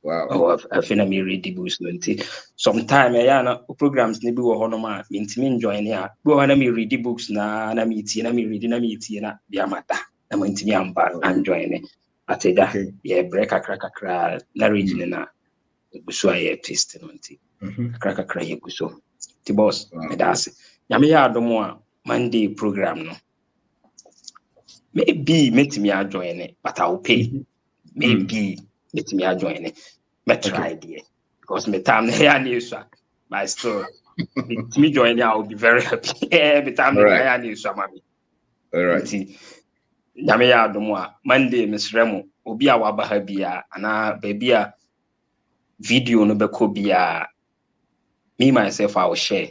Wow. Oh, I feel me ready boost no nti sometime ya na programs ni bi wo ho no ma intimi join ya bi wo na me ready books na me tie na me ready na me tie na bia mata na mo intimi amba and join ateda yeah break kakra na region na guso aye twist no nti kakra ye guso ti boss me das nyame ya adomo a Monday program no maybe metimi a join but I will pay maybe metimi a join me try there because me time here news but still me join I will be very happy every time me here news mami all right nyame ya adomo a Monday mesremo obi a waba ha bia ana baby a video no beko bia me myself I will share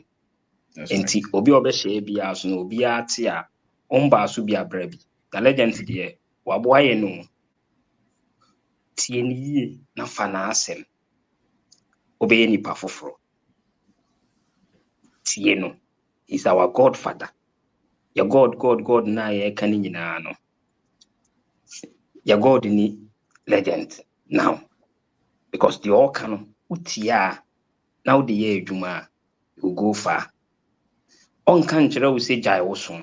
enti obi obe share bia so no obi ate a omba so bia brabi the legend there wabo aye no tie ni yie na fa na asem obey nipa foforo tie no is our godfather your god na ye kan nyina no your god ni legend now because the all can utia now the year adwuma you go far on kan kire wo se jai wo so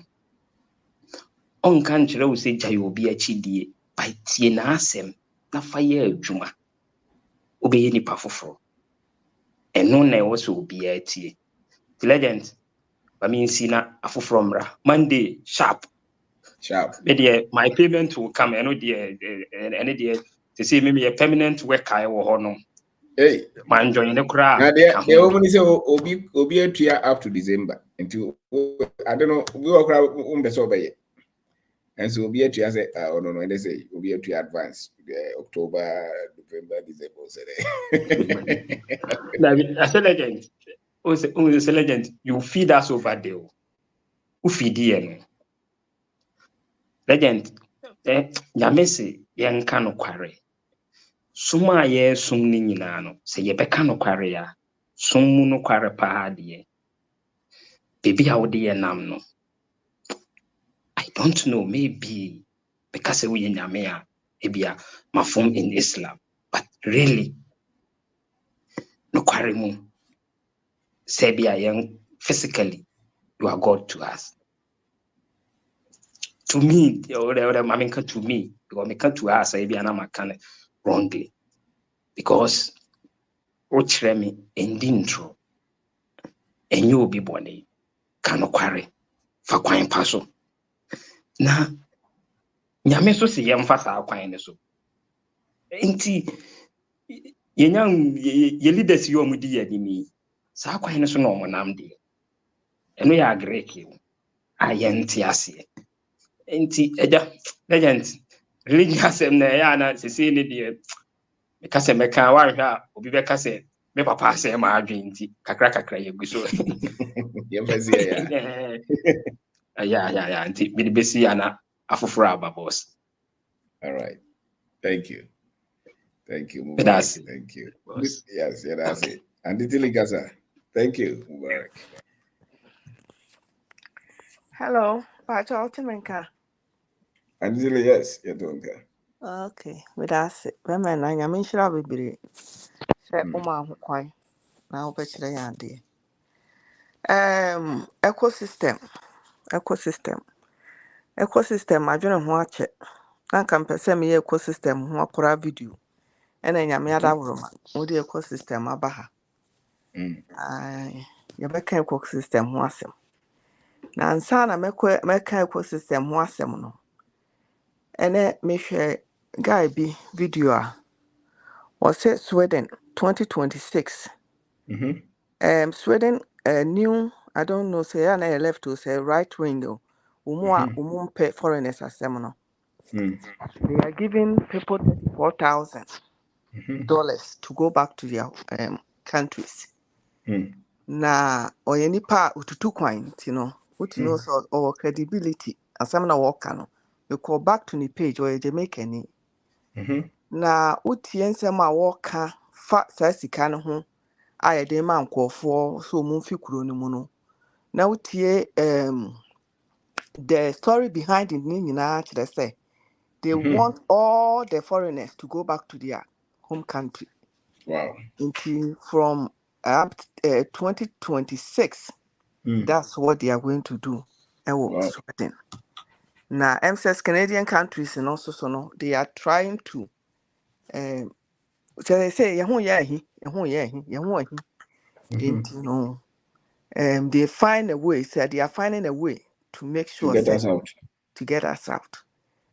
on kan kire wo se jai obi achidie by tie na asem na fa ye adwuma obey nipa foforo eno na e wo so obi atie the legend I mean sina afoforo mra Monday sharp my payment will come and they say maybe a permanent worker I will honor. Hey, man join the crowd. Now they only say obi a up to December until I don't know we will crowd by and so obi a say oh no they say obi a advance October, November, December. As a legend, as a legend, you feed us over there. Who feed you? Legend, Yamese, young cano quarry. Suma ye sum ninano, say ye becano quarria, sum no quarry pahadie. Baby, how dear namno. I don't know, maybe because we in Yamea, maybe my form in Islam, but really, no quarry moon. Say be a young physically, you are God to us. to me, or I mean, to me, because I come to us, I be an kind wrongly. Because what me and intro, and you will be born cannot quarry for quine passo. Now, Yame so see yam fast our quine so. Inti, ye leaders you mudi me. Sa quine so no monamdi. And we are Greek you. I ain't yassi. Inti, legend. Religious and Yana, see dear. Because I make a one obi beka say me papa say ma adwen nti kakra ye gu so yeah nti me de besi ana afoforo aba boss. All right, thank you Mubarak. That's it, Thank you boss. Yes, yeah, that's Okay. it. And Ditili Gaza, thank you Mubarak. Hello, Pacho Timenka. And Ditili, yes, you're doing good. Okay, that's it. Women, I am in Shrabi Biri. Say, Oma, why? Now, bet you yandi. Ecosystem. I don't watch it. I can perceive me ecosystem who are video. And then Yamiada woman. What the ecosystem abaha. Yabeka ecosystem was him. Now, Sana meka ecosystem was him no. And then me share guy be video. Was it Sweden 2026? Sweden new, I don't know, say I left to say right window. Pay foreigners as no. They are giving people $34,000 to go back to their countries. Na or nipa ututu kwan, what you know so or credibility as some na work no. You call back to the page or Jamaican. Na utie nsɛm a wɔka fa saa sika no ho a yɛde ma nkɔɔfoɔ so ɔmo mfi kuro no mu no na wotie the story behind it ne nyinaa kyerɛ sɛ they want all the foreigners to go back to their home country. Wow. Until from 2026 that's what they are going to do. Wow. Sweden. Now MSS Canadian countries and also so no they are trying to so they say they find a way, so they are finding a way to make sure to get us out.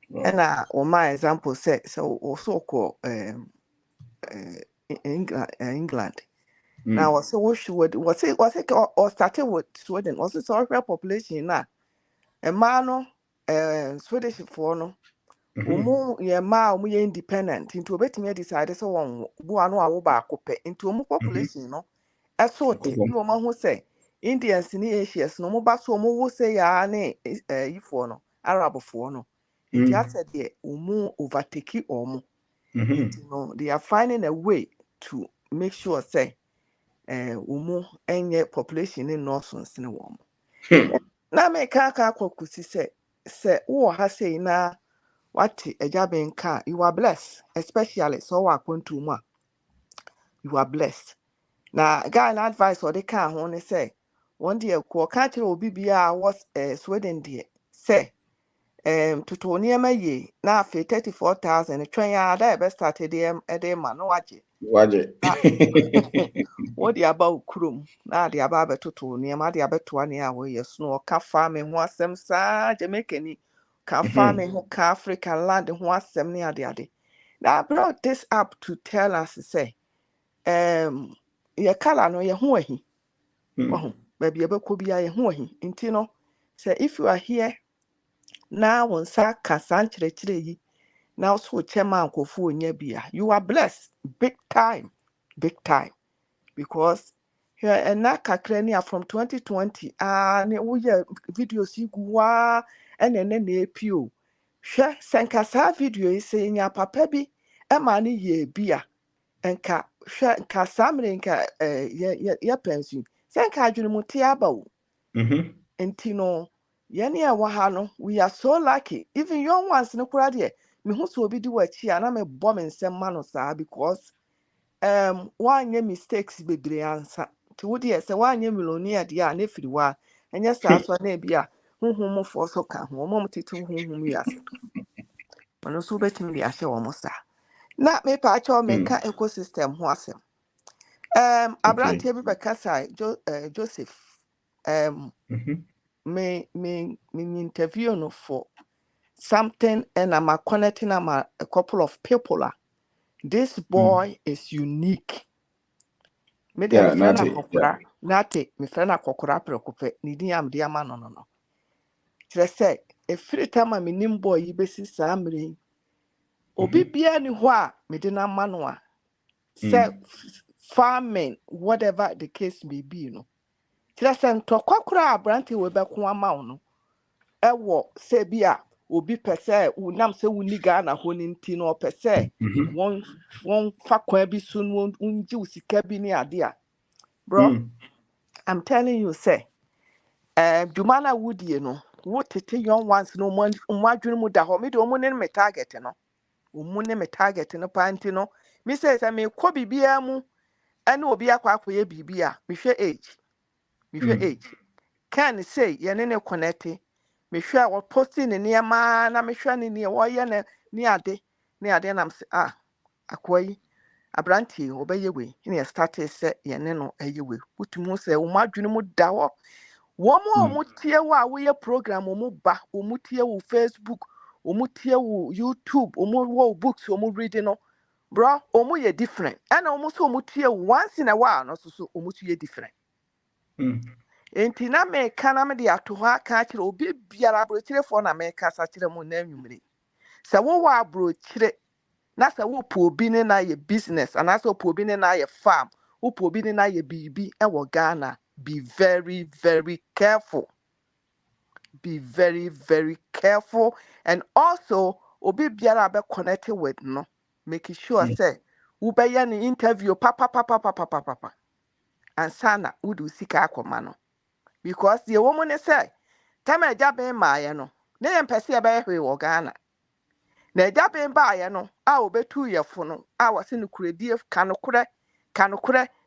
Wow. And on my example say so also called England. Now also was it or started with Sweden, also sorry population now. A man Swedish for no umu ye ma umu ye independent into betting decide so one buano awoba kope into umu population no esote bi wo ma ho say Indians ni Asians no mo ba so mo wo say ya ne yifo no Arab fo no nti asa de umu overtake omo no they are finding a way to make sure say umu enye population in nonsense ne wo na me ka kwakusi say wo ha say na what Ejabenka, you are blessed, especially so Wakuntu you are blessed. Now, guy an advice or they can't only say one day ko country will be was Sweden dear. Say to Tony ye now for 34,000 a train ya best started them a day man watch what the about Krum now the about to Tony the about 20 hours snow ka farming was some sa Jamaican can farming who can African land who was some near the other. Now I brought this up to tell us to say your color no your home. Baby abeko bia ye ho ahi nti no say if you are here now on sa kasa nkyerɛkyerɛ yi now so chairman nkofo onya bia you are blessed big time because here and na kakra ni from 2020 ne wo ye videos yi gu wa ene na epio hwɛ senkasa video yi say nya papa bi e ma ne ye bia enka hwɛ nka samre nka ye pension senka adwene mu te aba wo enti no yene ya wa ha no we are so lucky even young ones no kura de me hu so obi di wachi ana me bɔ me nsɛm ma no saa because wanye mistakes bebre ansa to wo de sɛ wanye millionaire de a na firi wa enya saa so na bia honhom for so ka ho mom tete honhom wiase ono so betimi de ahye wo mo sa na me pa acho me ka ecosystem ho asem Abrante bi bekasa Joseph me interview no for something and I'm connecting a couple of people. This boy is unique. Me de me friend akokora nate me friend akokora prekope ni din am de ama no. Tire say every time me nim boy yi besi saa mre obi bia ni ho a me de na ma no a say farming whatever the case may be no. Tire say ntokwa Abrante we be ko ama no. Ewo se bia obi pese unam se wuni Ghana ho ni nti no pese won fa kwa bi so no unji usika bi ni ade a bro I'm telling you say Jumana Woodie no what tete young ones no mwadwene mu da ho me de omo ne me target no omo ne me target no panti no me say me ko bibia mu ene obi akwa akoye bibia me hwe age can say ye ne connect me hwe what posting ne niema na me hwe ne wo ye ne ni ade na say akwai Abranti obeye we ne start say ye ne no eye we utumu say o madwene mu da ho womo tie wo a wo ye program omo ba omo tie wo Facebook omo tie wo YouTube omo wo books omo reading no bro omo ye different and omo so omo tie once in a while no so omo tie different enti na me kana me de ato ha ka kire obi biara abrochire fo na me kasa kire mo na nwumre se wo wa abrochire na se wo po obi ne na ye business and na se wo po obi ne na ye farm wo po obi ne na ye bibi e wo Ghana be very very careful. Be very very careful and also obi biara be connected with no making sure say wo be yan interview papa and sana wo do sika akoma no because the woman say time eja ben maaye no na yem pese e be hwe wo Ghana na eja ben baaye no a obetu yefo no a wose no kuredie kanokure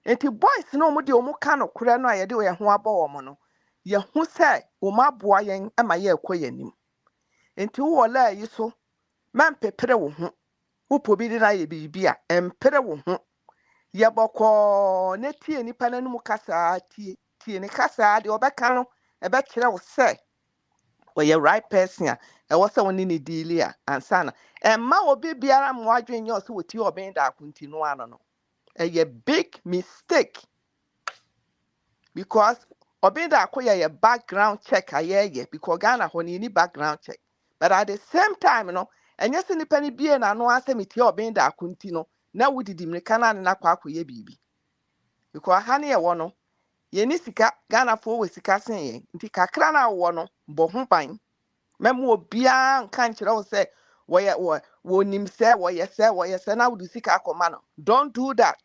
enti boys no mo de omo kanokure no a ye de ye ho abo wo mo no ye hu say o ma boa yen ama ye ekoyanim enti wo la yi so man pepere wo ho wo po bi na ye bibia empere wo ho ye bokọ ne tie nipa nanum kasa tie ne kasa de obeka no e be kire wo say o ye right person a e wo say woni ne deal a ansana emma obi biara mo adwen ye o so woti oben da akunti no ano no a big mistake because obeda akoya your background check ayeye because Ghana ho ni background check but at the same time no enye se nipa ni bie na no asemiti obeda akunti no na wudidi mreka na kwa akoye bibi because ha ne ye wo no ye ni sika Ghana fo we sika sen ye nti kakra na wo no bo ho ban memo obia nka nkyere wo se wo nim se wo ye se na wudu sika akoma no don't do that.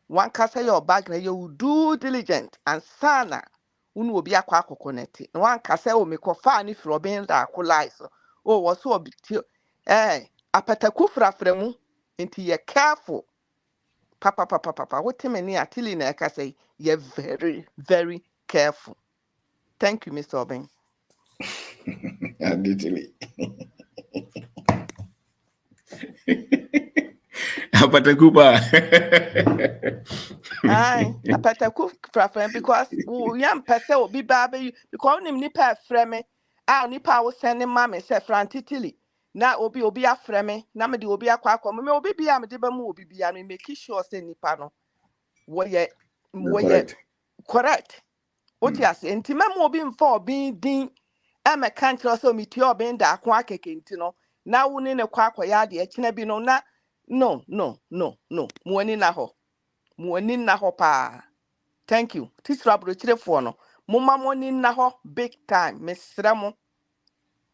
One kasa your bag na you do diligent and sana unu obi akwa akokoneti na one kasa o mekofa ni frobin da akolai so o wo so obi apataku frafremu enti ye careful papa wotemeni atili na kasa ye very very careful. Thank you Mr. Obin. Literally. Apatakuba. Apataku frafrem because we am pese obi babe because nim nipa freme nipa wo send mama se frantitili na obi afreme na me de obi akwa me obi bia me de ba mu obi bia me make sure say nipa no wo ye correct what you say enti mem obi mfa obi din e me kan kire so me tie obi nda akwa akeke enti no na wo ne kwa akoya de akina bi no na no mo ani na ho muoni na ho pa. Thank you. Tisra brochirefo no. Mumma moni na ho big time. Mesra mo.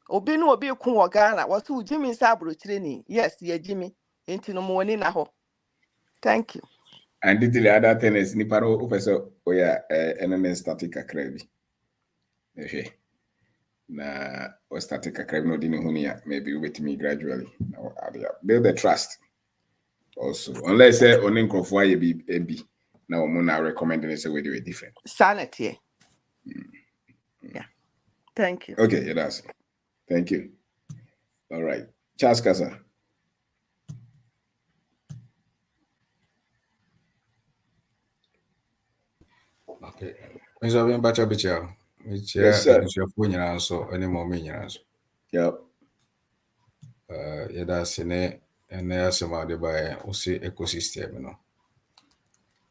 Obi no obi ku wo Ghana. Wo so Jimmy sa brochire ni. Yes, ye Jimmy. Enti no muoni na ho. Thank you. And the other thing is ni paro opeso oya NMS static akra bi. Okay. Na o static akra no di ne ho ya maybe with me gradually. Now build the trust. Also, unless only nkrofo aye bi ebi na omo na recommend say we do it different. Sanity. Yeah. Thank you. Okay, yeah, that's it. Thank you. All right. Charles Kasa. Okay. Mr. Ben Bacha Bicha, which Yes, sir. is your phone and so any more minions. Yep. Yada sene and there some other by Ose ecosystem, you know.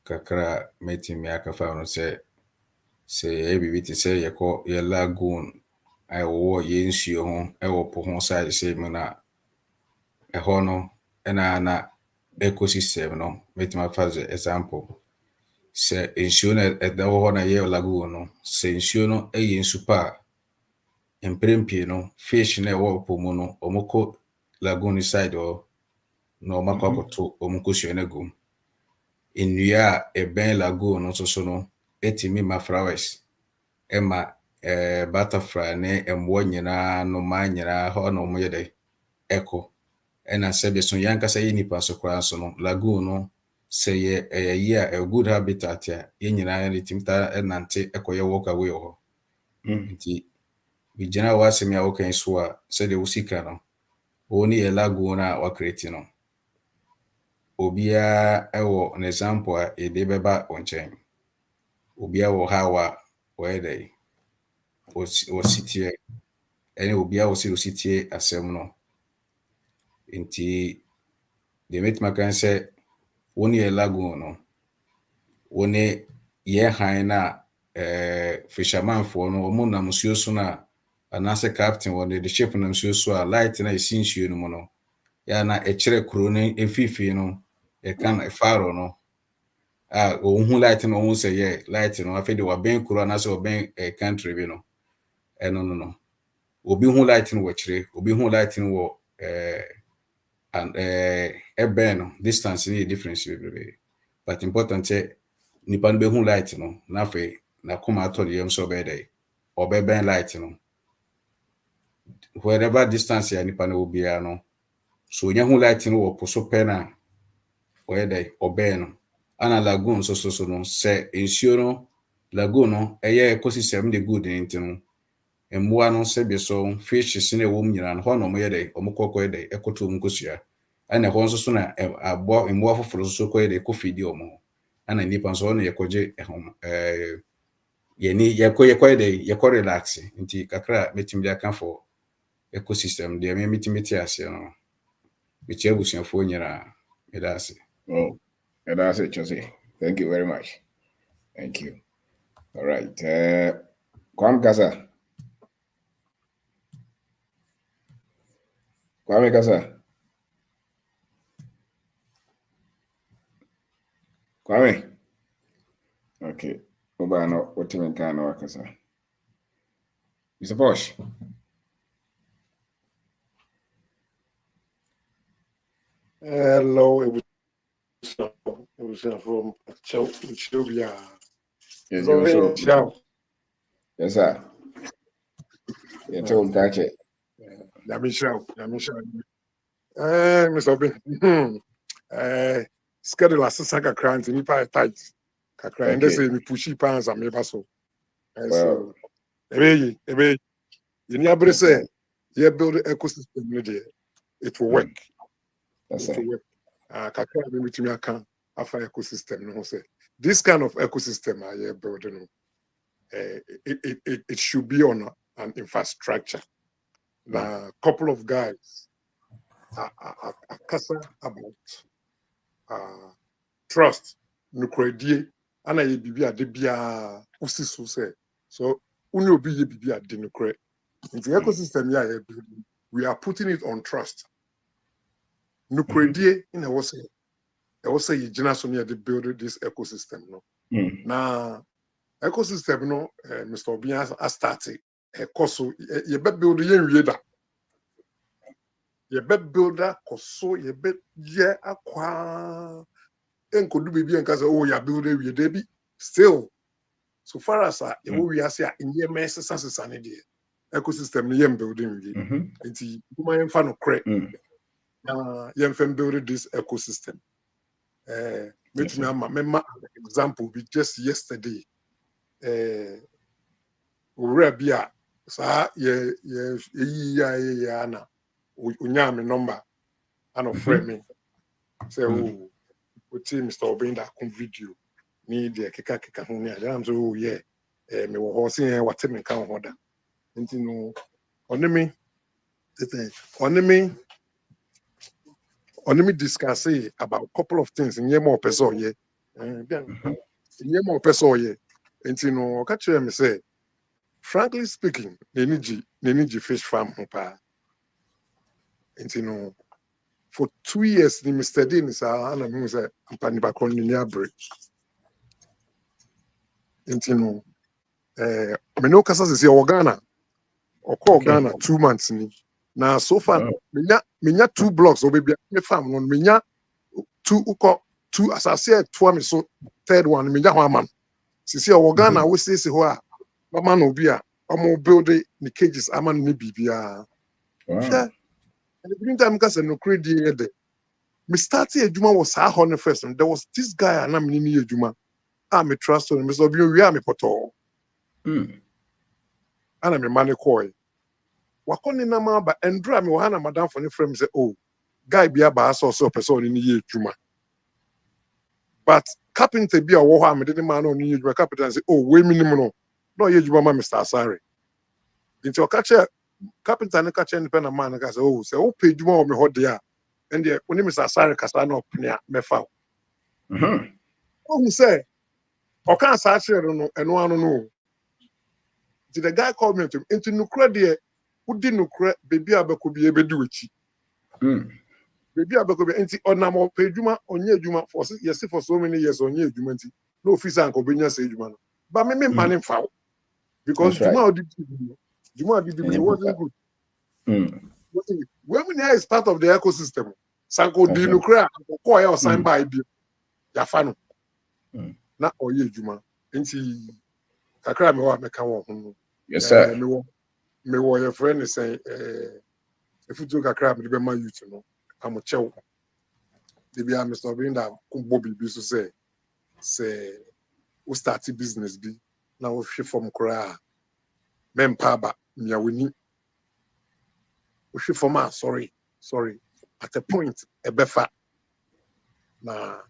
Kakra meeting me aka found say every bit say you call your lagoon. I wore ye issue home, I will put on side say mana a hono and an ecosystem, no. Make my first example. Say insurance at the one a year lagoon, no. Say insurance a yin super. Mprempie no fish na ɛwɔ po mu no ɔmokɔ lagoon side hɔ na ɔmakɔ akɔto ɔmokɔsua no agum nnua a ɛbɛn lagoon no nso so no ɛtumi ma flowers ɛma butterfly ne mmoa nyinaa nnomaa nyinaa hɔ na ɔmoyɛ dɛ ɛkɔ ɛna sɛbi so yɛnkasa yɛ nipa so koraa nso no lagoon no sɛ yɛ ɛyɛ yi a good habitat a yɛn nyinaa ne timi ta ɛnante ɛkɔyɛ walk away wɔ hɔ nti Bijana wasemi a wokan so a sɛ de wosika no oni yɛ lagoon a wakreti no obia ɛwɔ an example a ede bɛba onkyɛn obia wɔ ha wa wɔyɛ dɛ ositie ɛne obia wɔ sɛ ositie asɛm no nti de metima kan sɛ oni yɛ lagoon no oni yɛ han na fisherman for no ɔmo nam nsuo so na anase captain wɔ the ship nam nsuo so a light na esi nsuo no mu no ya na ɛkyerɛ kuro no efifi no ɛka na faro no a ohun light no ohun sɛ yɛ light no afɛ de wabɛn kuro na sɛ wabɛn country bi no ɛno no obi hu light no wɔ kyerɛ obi hu light no wɔ ɛbɛn no distance no yɛ difference bebree but important sɛ nipa no bɛhu light no na afɛ na kɔma atɔ de yam so ɔbɛyɛ dɛ ɔbɛbɛn light no wherever distance ya nipa no obiara no so nya hu light no wɔ poso pɛ na ɔyɛ dɛ ɔbɛn no ana lagoon so no sɛ nsuo no lagoon no ɛyɛ ecosystem de good ne ntino mmoa no sɛ bi so fish ne ɛwɔ mu nyina no hɔ na ɔmo yɛ dɛ ɔmo kɔkɔ yɛ dɛ ɛkɔtɔ ɔmo kosua ana hɔ nso so na abɔ mmoa foforo so kɔ yɛ dɛ kɔfidi ɔmo ana nipa nso ɔno yɛkɔgye ɛhom yɛni yɛkɔ dɛ yɛkɔ relax nti kakra metim de aka for ecosystem de me metim te ase no metia busuafo nyina medase. Oh, that's it, Jose. Thank you very much. Thank you. All right. Kwame Kasa. Kwame Kasa. Kwame. Okay. Obano, what you mean, Kasa? Mr. Bosch. Hello, it was from Ethiopia. Yes, yes, sir. You told catch it. Yamisha. Mr. Ben. Schedule a saka crant in Ipa tight. Kakra, and they say me pushy pants and me basso. So, you never say, you build an ecosystem, it will work. That's it will work. Kakra, me to me, I can after ecosystem. No, say this kind of ecosystem I building. It should be on an infrastructure. Now, a couple of guys are about trust, nucredie, and I be a debia usisu say. So, uno be a denocre. In the ecosystem, we are putting it on trust. Nucredie in a was say you generally build this ecosystem. No, now ecosystem no, Mr. Obian has started. Koso you bet build yen reader. You bet builder koso you bet ye akwa enko do bibi enka say oh you build we dey be still so far as we are say in ye mess sense an dey ecosystem yen building we nti kuma yen fa no kre na yen fa build this ecosystem make me an example be just yesterday Urabia Sa ye ana unya me number ana friend me say oh uti Mr. Obinda come video ni de keka ho ni am so oh yeah me wo ho se what me kan ho da nti no on me discuss about a couple of things in more person yeah in more person yeah nti no ka chere me say frankly speaking neniji fish farm ho pa nti no for 2 years ni Mr. Dean is ana me say ampani ba kon ni abre nti no me no kasa se o Ghana o call Ghana 2 months ni na so far menya 2 blocks obebia me farm no menya 2 uko 2 asase to me so third one menya ho aman sisi o Ghana we sisi ho a mama no bi a omo build the cages aman ni bibia sure and the time kasa no credit dey me started ejuma was how on first and there was this guy and I'm in ejuma me trust on Mr. Obi we me poto ana me money coy wakoni na ma ba endra me wa na madam for ne frame say oh guy bi aba so person ni ejuma but carpenter bi a wo ha me de man no ni ejuma carpenter say oh we minimum no ejuma ma Mr. Asare into catch carpenter ne catch any pen na man ka say oh say o pay ejuma o me ho de a and the when Mr. Asare kasa na opnia me fa oh say o kan sa chere no eno anu no did the guy call me into nukra de udi nukra baby abeko bi ebedi wechi baby abeko bi enti onam pay ejuma onye ejuma for yes for so many years onye ejuma enti no officer anko benya say ejuma no but me man fa because ejuma did wasn't good women here is part of the ecosystem sanko di nukra ko ya sign by bi ya fa no na oye ejuma enti kakra me wa me ka wo ho yes sir me wo your friend is saying if you do kakra me be ma youth no am chew dey be Mr. Obinda ko bobi bi so say we start business bi na we hwe from kra mempa ba mia woni we hwe from sorry at a point e befa na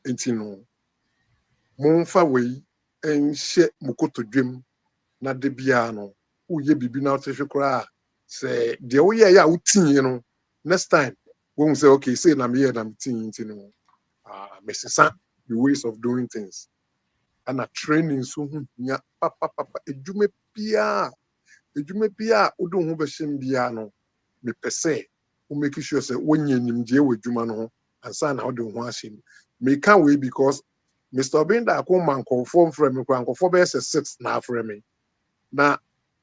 entino monfa we enhye mukoto dwem na de bia no uye bibi na otehwe kra say de wo ye ya utinye no next time when we say okay say na me here na meeting no mesesa the ways of doing things and a training so nya papa edwuma bia odo ho be him bia no me pese o make sure say wonye nimdie we edwuma no ho ansa na odo ho ahye me can we because Mr. Obinda akoma confirm from me kwankofo be 6 na afre me na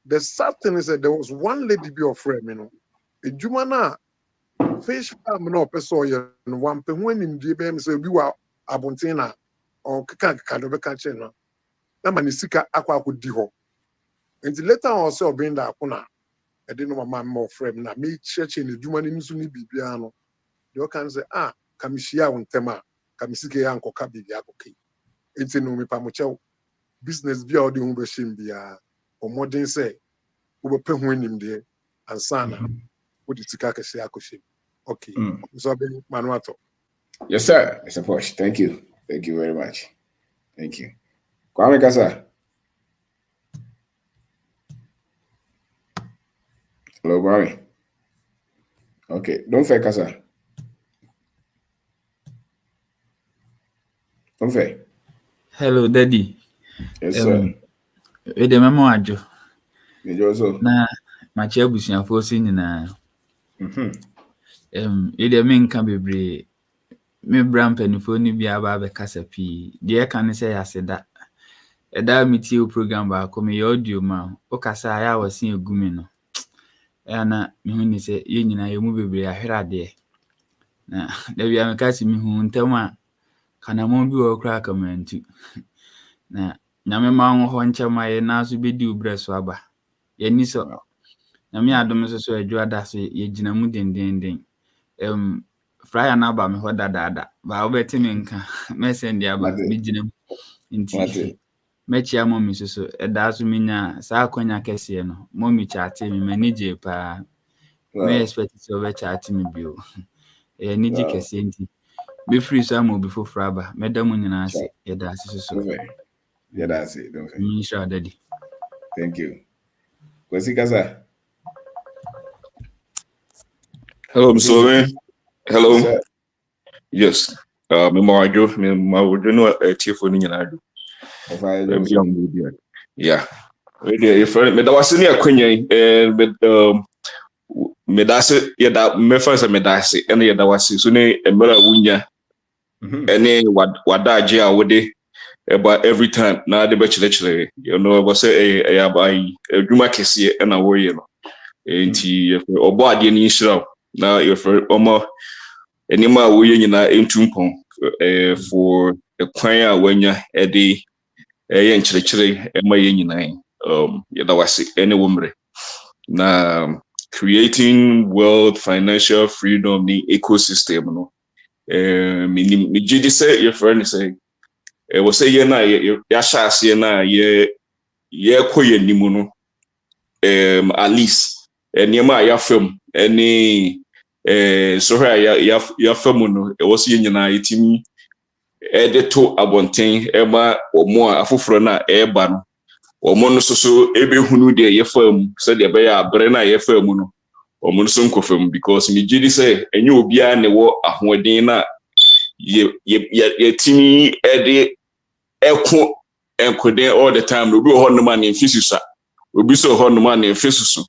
the sad thing is that there was one lady be of friend me no edwuma na fish farm no person ye no one pe ho nimdie be me say bi wa abonten na o keka do be ka che no na ma ne sika akodi ho and later on say Obinda akona e de no mama mo friend na me cheche ne edwuma ne nso ni bibia no they can say kamishia wontema kamisike ya nkoka bibia akokai enti no me pa mo chew business bia o de ho be shim bia o modern say wo be pe ho nimdie ansana wo de sika ka share akoshim okay so be manuato yes sir Mr. Posh thank you very much thank you Kwame Kasa hello Kwame okay don't fair Kasa don't fair hello daddy yes sir de memo ajo also na machi abusuafo si nyina de me nka bebre me bra mpanifo ni bia ba be kasa pi de ka ne se yaseda eda meti program ba ko me audio ma o kasa ya wasi egumi no na me hu ni se ye nyina ye mu bebre ahwerade na da bia me kasi me hu ntama kana mo bi wo kra kamantu na nyame ma ho ho nchema ye na so bedi ubreso aba ye ni so na me adom so adwa da so ye gina mu dendenden frya na ba me ho dada ba wo beti me nka me send ya ba me gina mu nti Mechia mommy so that's minya sa akonya kese no. Mommy chat me manage pa. Me Wow. expect to be chat me bio. Niji Wow. kese nti. Be free so am obi foforo aba. Meda mo nyina ase. Sure. Yeda ase so. Okay. Yeah, that's it. Okay. Sure daddy. Thank you. Kwesi Kasa. Hello, Mr. Owen. Hello. Yes, sir. Yes. Me Mawajo, no Chief Ninja. Yeah. If me da wase ni akwanya and me da se ya da me fa se me da se ene ya da wase so ne emera wunya ene wada age a wode about every time na de be chile you know was say ya bai adwuma kese ena wo ye no enti obo ade ni nhyira na if omo enima wo ye nyina entumpon for kwan a wanya ede ye nkyerɛkyerɛ ema ye nyina ya da wase ene wo mre na creating world financial freedom ni ecosystem no me gidi say your friend say we say ye na ya shase na ye koye nimu no at least enema ya fam any so ya fam no e was ye nyina yetimi de to abonten ema omo afoforo na eba no omo no so ebehunu de ye fam so de be ya abre na ye fam no omo no so nkofam because me gidi say enye obia ne wo ahoden na ye timi de eko enkode all the time obi ho no man fisisa obi so ho no man fisusu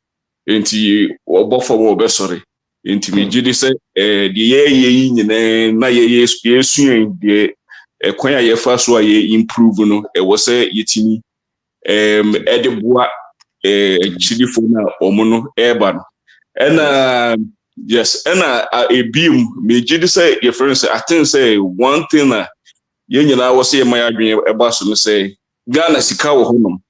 enti obofo wo be sorry enti me gidi say de ye nyina na ye suen de ekwan ya ye fa so a ye improve no e wo say yetimi de boa chidifo na omo no eba no ena yes ena ebim me gidi say your friends I think say one thing na ye nyina wo say my adwen eba so no say Ghana sika wo honom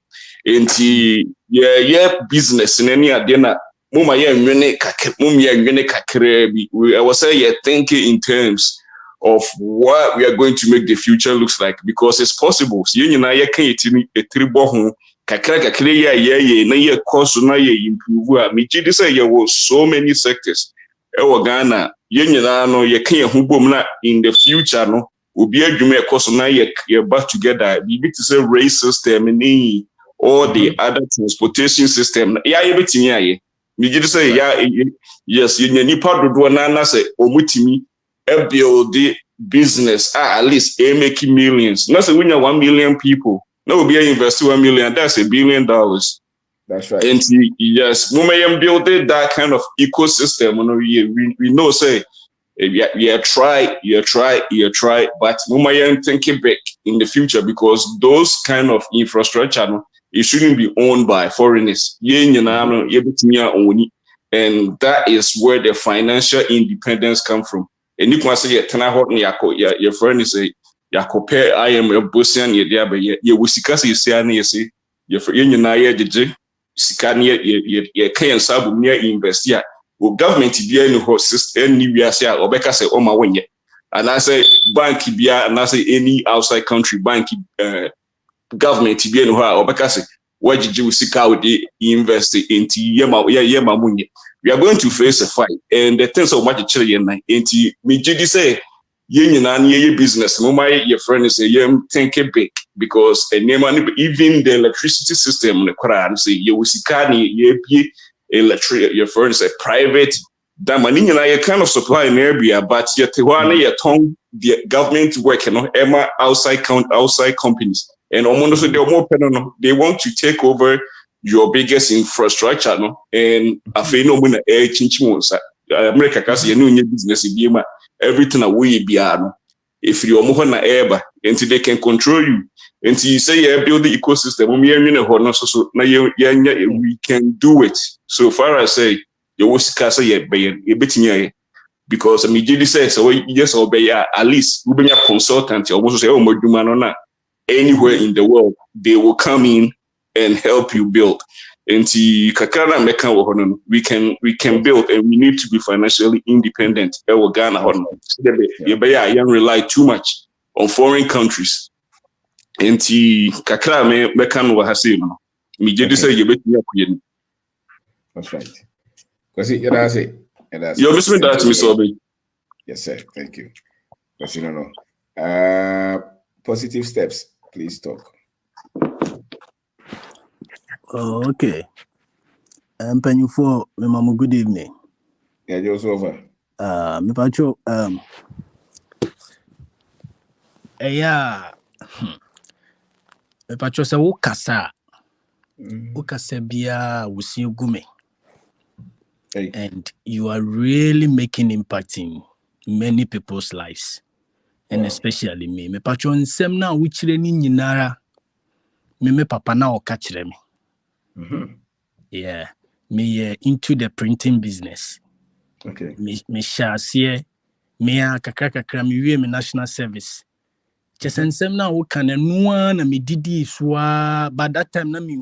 enti ye business na ni ade na muma ye nwene kakre ye nwene kakre bi I was say you thinking in terms of what we are going to make the future looks like because it's possible so ye nyina ye kan yetimi etribo ho kakra ye na ye course na ye improve a me gidi say ye wo so many sectors e wo Ghana ye nyina no ye kan ye ho bom na in the future no obi adwuma e course na ye back together be to say race system ni or the other transportation system ya ye betimi aye me gidi say ya yes ye nipa dodo na say omutimi e build the business at least making millions na say we 1 million people no be invest $1 million that's $1 billion. That's right. And yes we may build that kind of ecosystem we know say you try but we may think back in the future because those kind of infrastructure no, it shouldn't be owned by foreigners and that is where the financial independence come from and you can say your friend is a yakope I am a Bosnian ye wusika se sia na ye se ye nyina ye jeje sika na ye kan sabu me invest ya o government bia ni ho system ni wiase a obeka se o ma wonye and I say bank bia and I say any outside country bank government bia ni ho a obeka se wajiji usika o dey invest into ye ma munye we are going to face a fight and the things of much chile yen na enti me jidi say ye nyina na ye business no my your friend say ye think big because even the electricity system no kwara say ye usika ni ye pie electric your friend say private that money nyina ye kind of supply in area but ye te wa na ye ton the government work no emma outside companies and almost they want to take over your biggest infrastructure no and afei no na chinchimons America kasi ye no nye business bi ma everything away bia no if you omo na eba until they can control you until you say you build the ecosystem we so na we can do it so far as say you was say ye betimi because immediately say so yes obey at least we be a consultant almost say o moduma no na anywhere in the world they will come in and help you build enti kakana meka wo hono we can build and we need to be financially independent e wo Ghana hono you rely too much on foreign countries enti kakra me beka no wa ha sei no me gye di say ye betumi akoye. That's right. Because you know say You're missing that me so be. Yes sir, thank you. Because you know positive steps, please talk. Okay. Mpanyufo, me mamu, good evening. Yeah, just over. Me pacho me pacho se wo kasa bia wusi gume. And you are really making impact in many people's lives. And especially me. Me pacho nsem na wuchire ni nyinara me papa na okachire me. Yeah. Me into the printing business. Okay. Me shasiye me kakra me wie me national service. Chesensem na wo kan no na me didi soa, but that time na me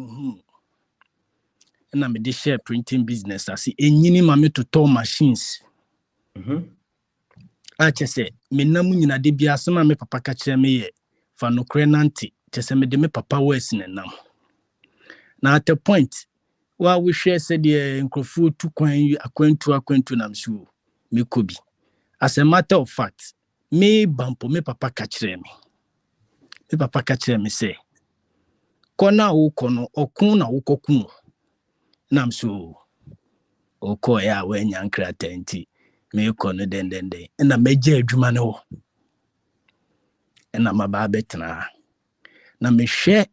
na me de share printing business as enyini ma me to machines. Chese me nam nyina de bia asema me papa ka kire me ye fa no kre nanti chese me de me papa words ne nam. Na at the point wa we share said the nkrofo tu kwan akwantu nam so me kobi. As a matter of fact, me bampo me papa ka kire me. Me papa ka kire me say kona wo kono okun na wo kokun nam so oko ya we nyankra tanti me kono den na meje adwuma ne ho na maba betena na me hwe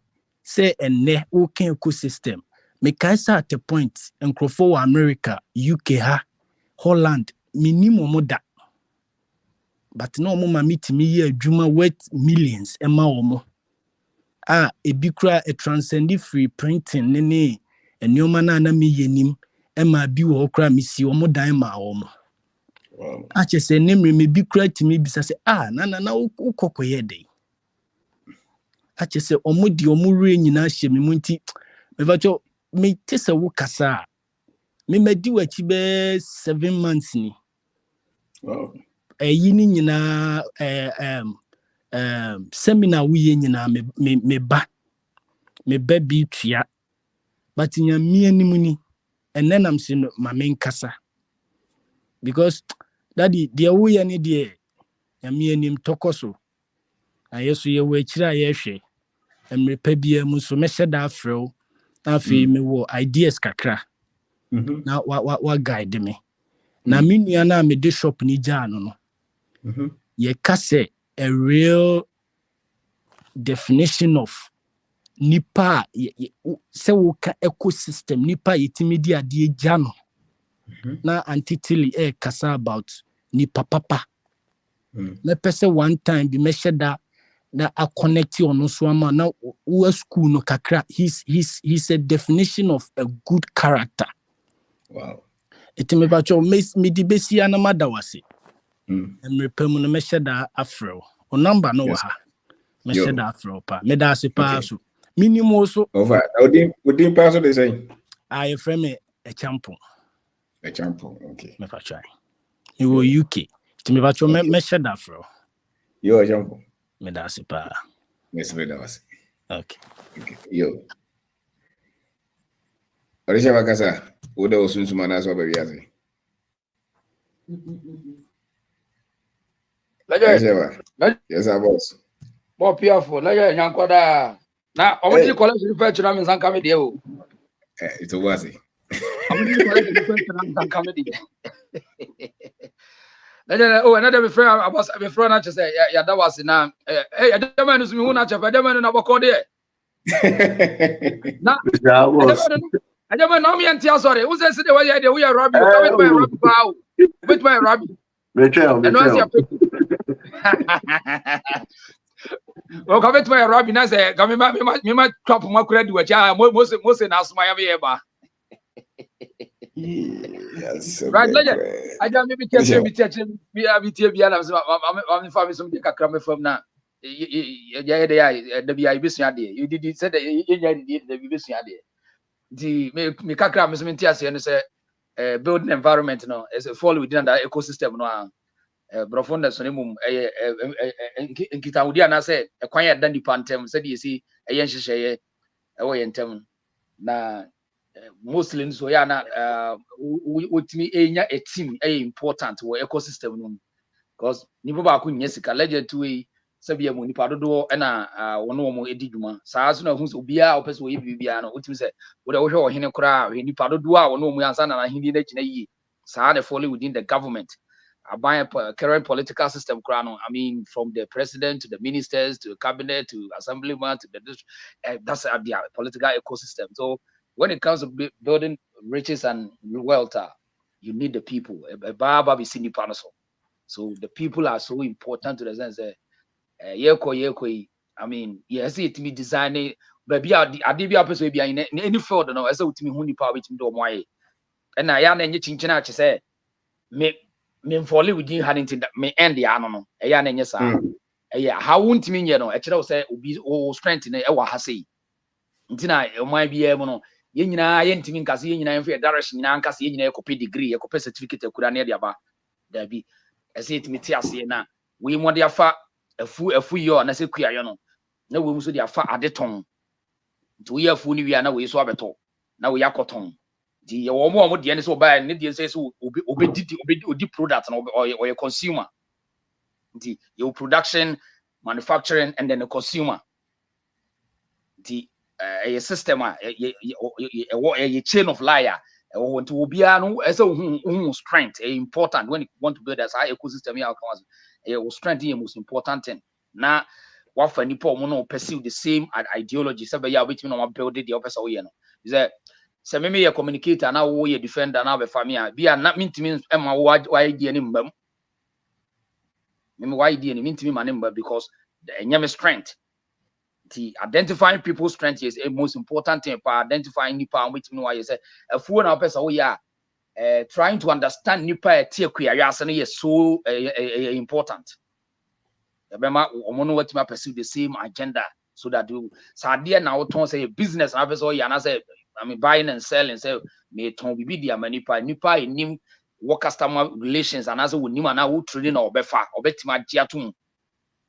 say enne wo kan ecosystem me kaisa at a point enkrofo wa America, UK ha, Holland minimum moda but no mo ma mitimi ye adwuma worth millions ema wo mo ebi kura a transcend free printing ne enioma na me yenim ema bi wo kura misi wo mo dan ma wo mo chese nemre me bi kura timi bisa se na ukokoye dey chese omudi omure nyina hye me munti me bacho me tese wo kasa me medi wachi be 7 months ni yini nyina seminar wuye nyina me ba bi tua but nyamia nimuni and then I'm saying my main kasa because daddy the wuye ni de nyamia nim tokoso ayeso ye we kira ye hwe emrepa bia mu so me hyeda afrew afi me wo ideas kakra na wa guide me na me nua na me de shop ni ja no ye kase a real definition of nipa se wo ka ecosystem nipa yetimi di ade ja no na antitili kasa about nipa papa me pese one time bi me hyeda na a connect on so ama na wo school no kakra he's a definition of a good character. Wow. Etime bacho me di besi ana madawase emrepam no me hyeda afro o number no wa ha me hyeda afro pa me da se pa so minimum so over odin pass they say I frame a champion okay me fa try you go UK etime bacho me hyeda afro you a champion me da se pa me da was okay yo Orisha bakasa oda osunsuma na so ba biase yes boss more fearful like nyankoda na omudi collection fe chuna me sanka me de o ito wasi omudi collection fe chuna me sanka me de another be friend about be friend na say ya da wasi na ya da man so me hu na chefa da man na boko de na I man no me antia sorry who say the way we are robbing you come with my robbing power with my robbing and once you well, come to my Robin. I say, come me my crop my credit, which I most na asuma ya be ba. Yes. Right, I don't maybe catch me be I'm family some kakra me from na. Ya the be bisua de. You did say that you the bisua de. The me kakra me some tia say no say building environment no as a fall within that ecosystem no. brofo so mum nkitawudi ana say ekwan ya da nipa ntem say dey si nhyehyeye ewo yentem na Muslims so ya na wotimi enya a team important wo ecosystem no because nipa ba ko nya sika legend we sabia mu nipa dodo na wono mo edi dwuma saa so na hu so bia opese wo bibia no wotimi say wo de wo hwe ohene kura nipa dodo a wono mo ansa na hini na gina yi saa de follow within the government about current political system I mean from the president to the ministers to the cabinet to assemblyman to the that's the political ecosystem. So when it comes to building riches and wealth, you need the people. So the people are so important to the sense that I mean, yes, it me designing, but be a DB person be in any field, no, as a to me who power which me do my and I am any chinchina say me folly within Huntington that me end the ano e ya na nye sa e ya how won't mean ye no e kire say obi o strength na e wa ha sei ntina e man bi e mo no ye nyina ye ntimi nkase ye nyina mfe direction nyina nkase ye nyina e copy degree ye copy certificate akura na e dia ba da bi e say timi ti ase na we mo dia fa afu yo na se kua yo no na we mu so dia fa adeton nti we afu ni wi na we so abeto na we yakoton the omo de so buy ne de say so obi product na or your consumer the your production manufacturing and then the consumer the a system a chain of liar want to be no as a strength important when you want to build as high ecosystem here comes strength is most important thing now what for nipa omo no pursue the same ideology say ya which no build the officer we no is that se me ye communicator na wo ye defender na be famia bia na mintimi ema wo idea ni mbam me wo idea ni mintimi ma ni mbam because the enyame strength the identifying people's strength is a most important thing for identifying nipa which no why say afuo na person wo ya trying to understand nipa tie kuya ase no is so important ebema omo no watima pursue the same agenda so that you sadie na wo ton say a business na person wo ya na say I mean, buying and selling. Say, me ton bibi dia manipa nim what customer relations and as we nim na wo trading or befa or betima giatum.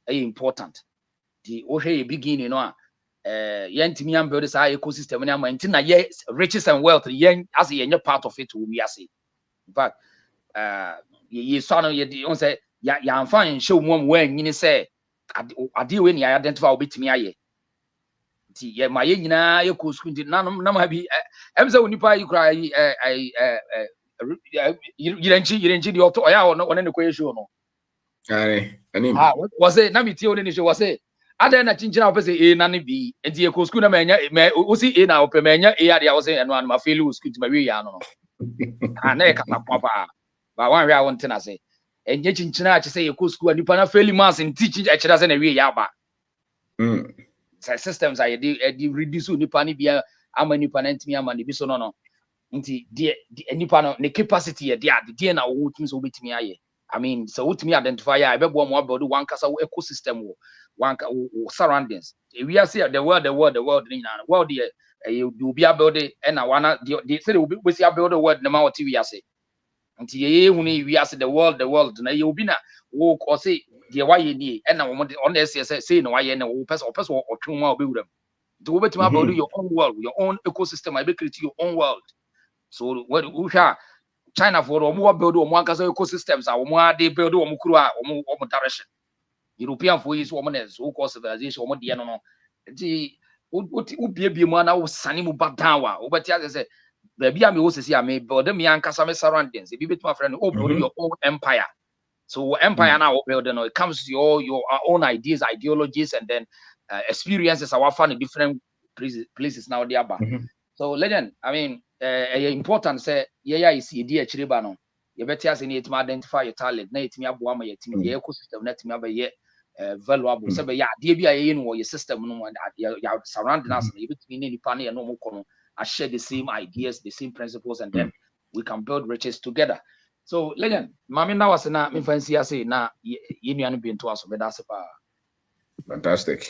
Important. The ohe beginning no yentimi am build this ecosystem na ma ntina ye riches and wealth yen as ye part of it we ase. In fact, ye so no ye on say ya amfan show mu wan nyini say ade we ni identify obetimi aye. Ye ma ye nyina ye ko school na ma bi em say onipa yi kra yirenchi di oto oya no one ne ko show no anim was it na mi tie one ne show was it ada na chinchina opese na ne bi enti ye ko school na ma nya o si na ope ma nya ade was it eno ma fail school ti ma wi ya no na e kata papa ba wan wi a won tena say enye chinchina a che say ye ko school anipa na fail mass nti chinchina a chira say na wi ya ba systems are the reduce nipa ni bia ama nipa na ntimi ama ne bi so no nti de nipa no ne capacity ye de na wo timi so betimi aye I mean so wotimi identify ya be bo mo build one kasa ecosystem wo one surroundings we are see the world ni na world dey you be build e na wana de say we see build the world na ma what we ase nti ye hu ni we ase the world na ye obi na wo ko say de wa ye ni e na wo de on say no wa ye na wo person o twun ma obi wuram nti wo betima build your own world your own ecosystem I be create your own world so what who China for omo build omo ankasa ecosystems a omo ade build omo kuru a omo direction European for is omo na so called civilization omo de no nti wo bie mu na wo sane mu badan wa wo beti ase say baby am wo sesi am build me ankasa me surroundings e bi betima friend o build your own empire so empire now build no it comes to your own ideas ideologies and then experiences our fun different places now there ba so legend I mean important say yeah is e achire ba no you better as any to identify your talent na etimi abo ama yetimi the ecosystem na etimi aba ye valuable say be ya de bia ye no your system no your surrounding us you betimi ni nipa na no mo kono I share the same ideas the same principles and then we can build riches together so legend mami na was na me fancy say na ye nuanu bi nto aso be da se pa fantastic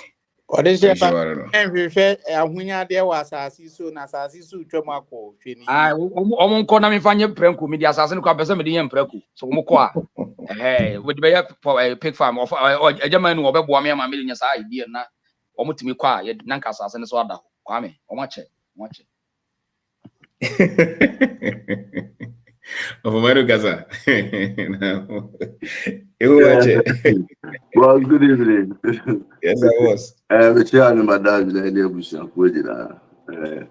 Ode je ba enhwehwe ahunya de wa asase so na asase so twam akọ hwe ni omo nko na me fanye pranku me di asase no kwa pese me di yen pranku so omo ko a Hey, would be a pig farm or a German or Boamia million idea na or to me quiet, Nancas and so other. Kwame, or watch it. Ofumaro Gaza. Well, good evening. Yes, I was. I'm chairman, Madame Lady Busham.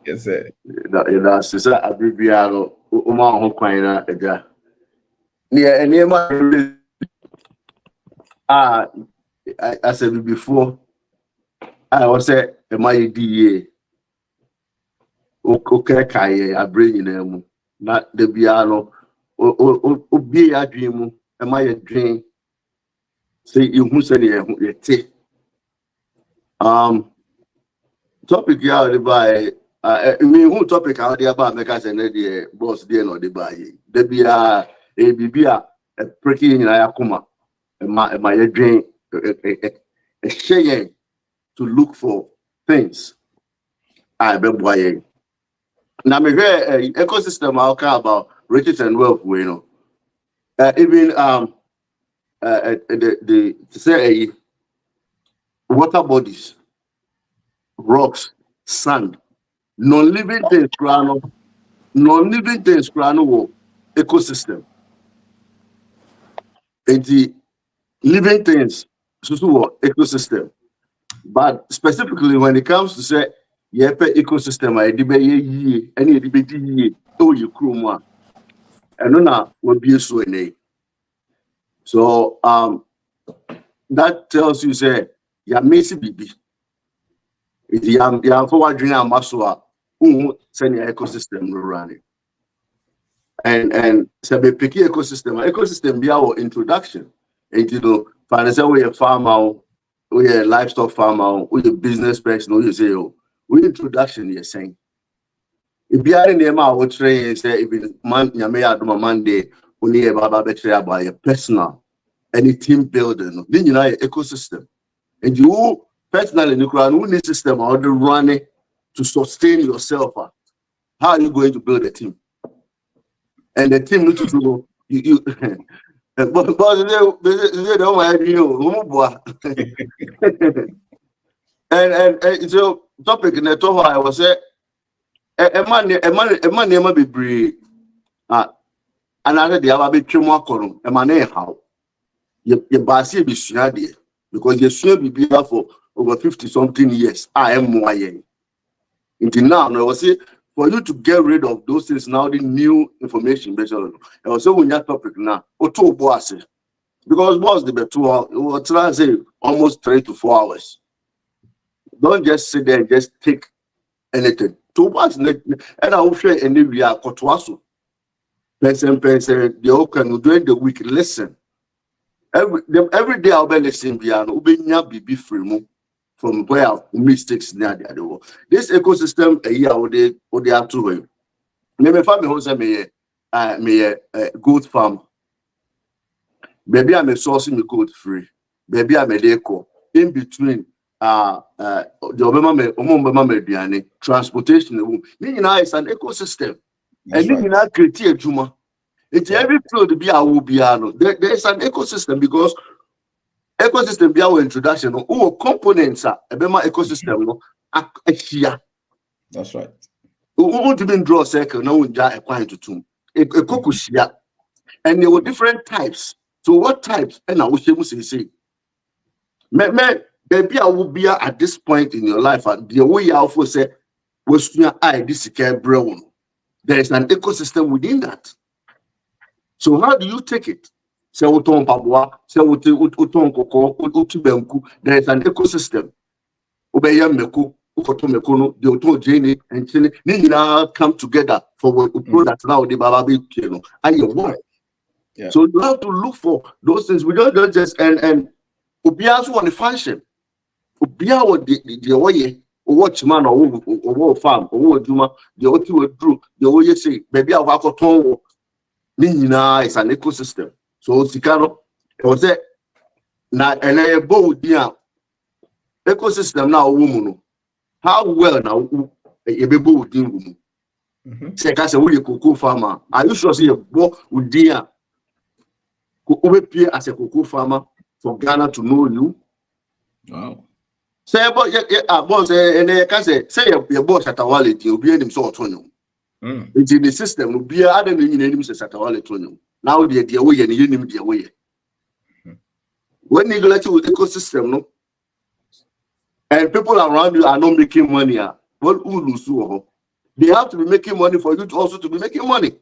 Yes, sir. That's a Bibiano, Uma Hoquina, a guy. Near my I said before, I was a my DA. Okay, I bring in them, not the piano, or be a dream, am I a dream? Say you who said it. Topic ya the buy. I mean, who topic out there about make us the boss there no the buy. There be a pretty in Ayakuma. My dream a shame to look for things. I be buying. Now me hear ecosystem I'll care about riches and wealth. You know, even the to say water bodies, rocks, sand, non-living things, non-living things, ecosystem. And the living things, ecosystem. But specifically when it comes to say, ecosystem, you crew and then will be so in. So that tells you say, messy baby. It's forward dream and muscle, send your ecosystem running. And so be picky ecosystem be our introduction. And you know, find we a farmer, we a livestock farmer, we a business person, you say, we introduction you're saying. If you are in the amount train, say if you may have Monday, only about by a personal any team building, then you know ecosystem. And you personally who need system or the running to sustain yourself. How are you going to build a team? And the team needs to do you but they don't mind you. And so topic in the top I was say a man be brave. Another day I be trim a man how you bassi be snaddy because you should be here for over 50 something years. I am more until now I was say for you to get rid of those things now, the new information based on I was saying that topic now. Or 2 bosses. Because boss the better 2 hours, we'll try to say almost 3 to 4 hours. Don't just sit there and just take anything. 2 bosses and I will share any we are Kotwasu. Person, the open during the week, listen. Every day I'll be listening piano, be free from where mistakes near the other. This ecosystem a year or they are 2 me family who say me goat farm. Baby I'm a sourcing me goat free. Baby I'm a deco. In between the Obama me transportation. It's an ecosystem. That's And right. create a juma. It's every field be our there is an ecosystem because ecosystem be our introduction. Components are a ecosystem no here. That's right. We want to draw a circle now we just acquire to two. A kokushia. And there were different types. So what types? And I will say, baby, I will be at this point in your life. The way you also say, was this brown. There is an ecosystem within that. So how do you take it? Say uton pabwa, say uton koko, utubenku. There is an ecosystem. Ubeyam meku, ukotomekono, the uton jene and chile. They now come together for what product now the bababi kino. And you want. Yeah. So you have to look for those things. We don't just and Ubiasu on the function. Ubia the way watch man or farm or Juma, the what you do, the way you say, maybe I walk on Nina is an ecosystem. So Sikano was it now and a bold ecosystem now woman. How well now a baby would do. Say, I say, we a cocoa farmer. Are you sure see a book with dear? Obepie as a cocoa farmer for Ghana to know you. Wow. Say about boss and I can say your boss at a wallet, you'll be in sort of it's in the system, will be other than enemies at a wallet. Now the idea way and you name the way. When you let you with ecosystem, no, and people around you are not making money, what will lose you? They have to be making money for you to also to be making money.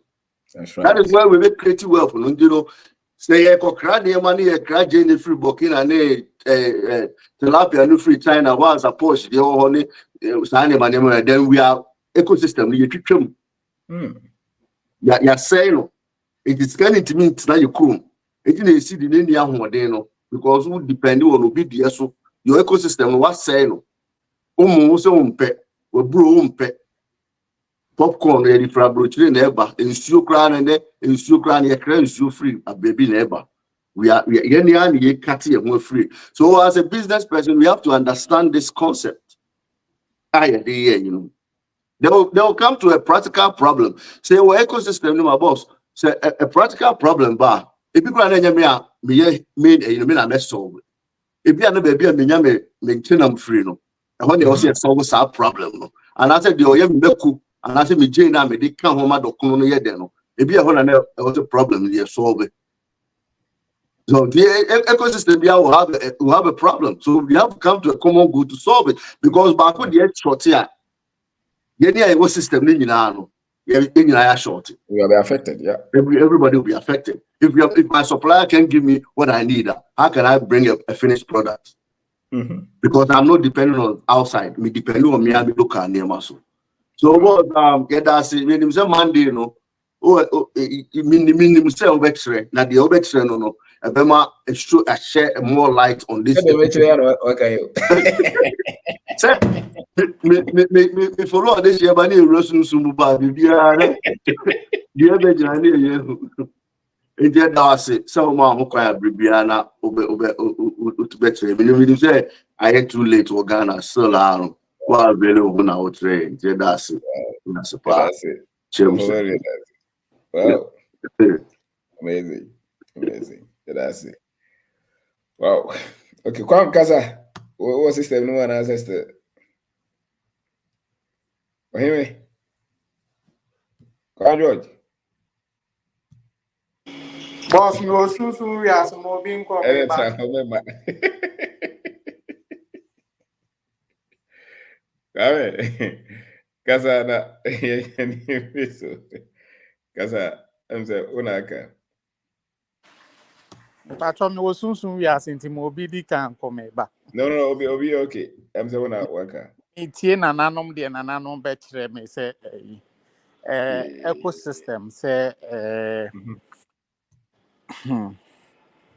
That's right. That is why we make creative wealth. You know, say a crowd money, a crowd Jane free Burkina and tilapia no free China was a push the whole honey signing money. Then we are ecosystem. You treat them. You're saying it is going to mean that you come. It is see the name because we depend on obedience. So your ecosystem was saying, we bro popcorn ready for brochire neighbor in stew crown and in stew crown your crown is free a baby neighbor. We are free. So as a business person, we have to understand this concept. You know. They will come to a practical problem. Say, well, ecosystem, no, my boss. Say a practical problem, bar. If you can't me mess solve. If you are not baby, me maintain them free, no. And when they also solve our problem, no. And I said, the oil meku, and I said, me Jane, I may come home at the corner yet, no. If you have a problem, you solve it. So the ecosystem will have a problem. So we have to come to a common goal to solve it because back when the short here. Any system short. We will be affected, yeah. Everybody will be affected. If my supplier can give me what I need, how can I bring a finished product? Because I'm not dependent on outside. Me depend on me, I be local near muscle. So what that's it. When say Monday, you know, minimum say obexre. Now the obexre no. I share more light on this. Me follow this year, but you Russian Sumuba, the other India Darcy, someone who can Bibiana to better. Say I had too late to Ghana, so long while below now train. That's it. That's a part. Wow. Amazing. That's it. Wow. Okay, Kwam Kasa. What system no one ancestor? Hear me? Kwam George. Boss, me was soon we are some more being called. Kasa na Kasa, I'm saying Unaka. But me was soon we are since Mobili can come back. No, Obi okay. I'm saying Unaka. It's in an anom de an anom betre me say ecosystem say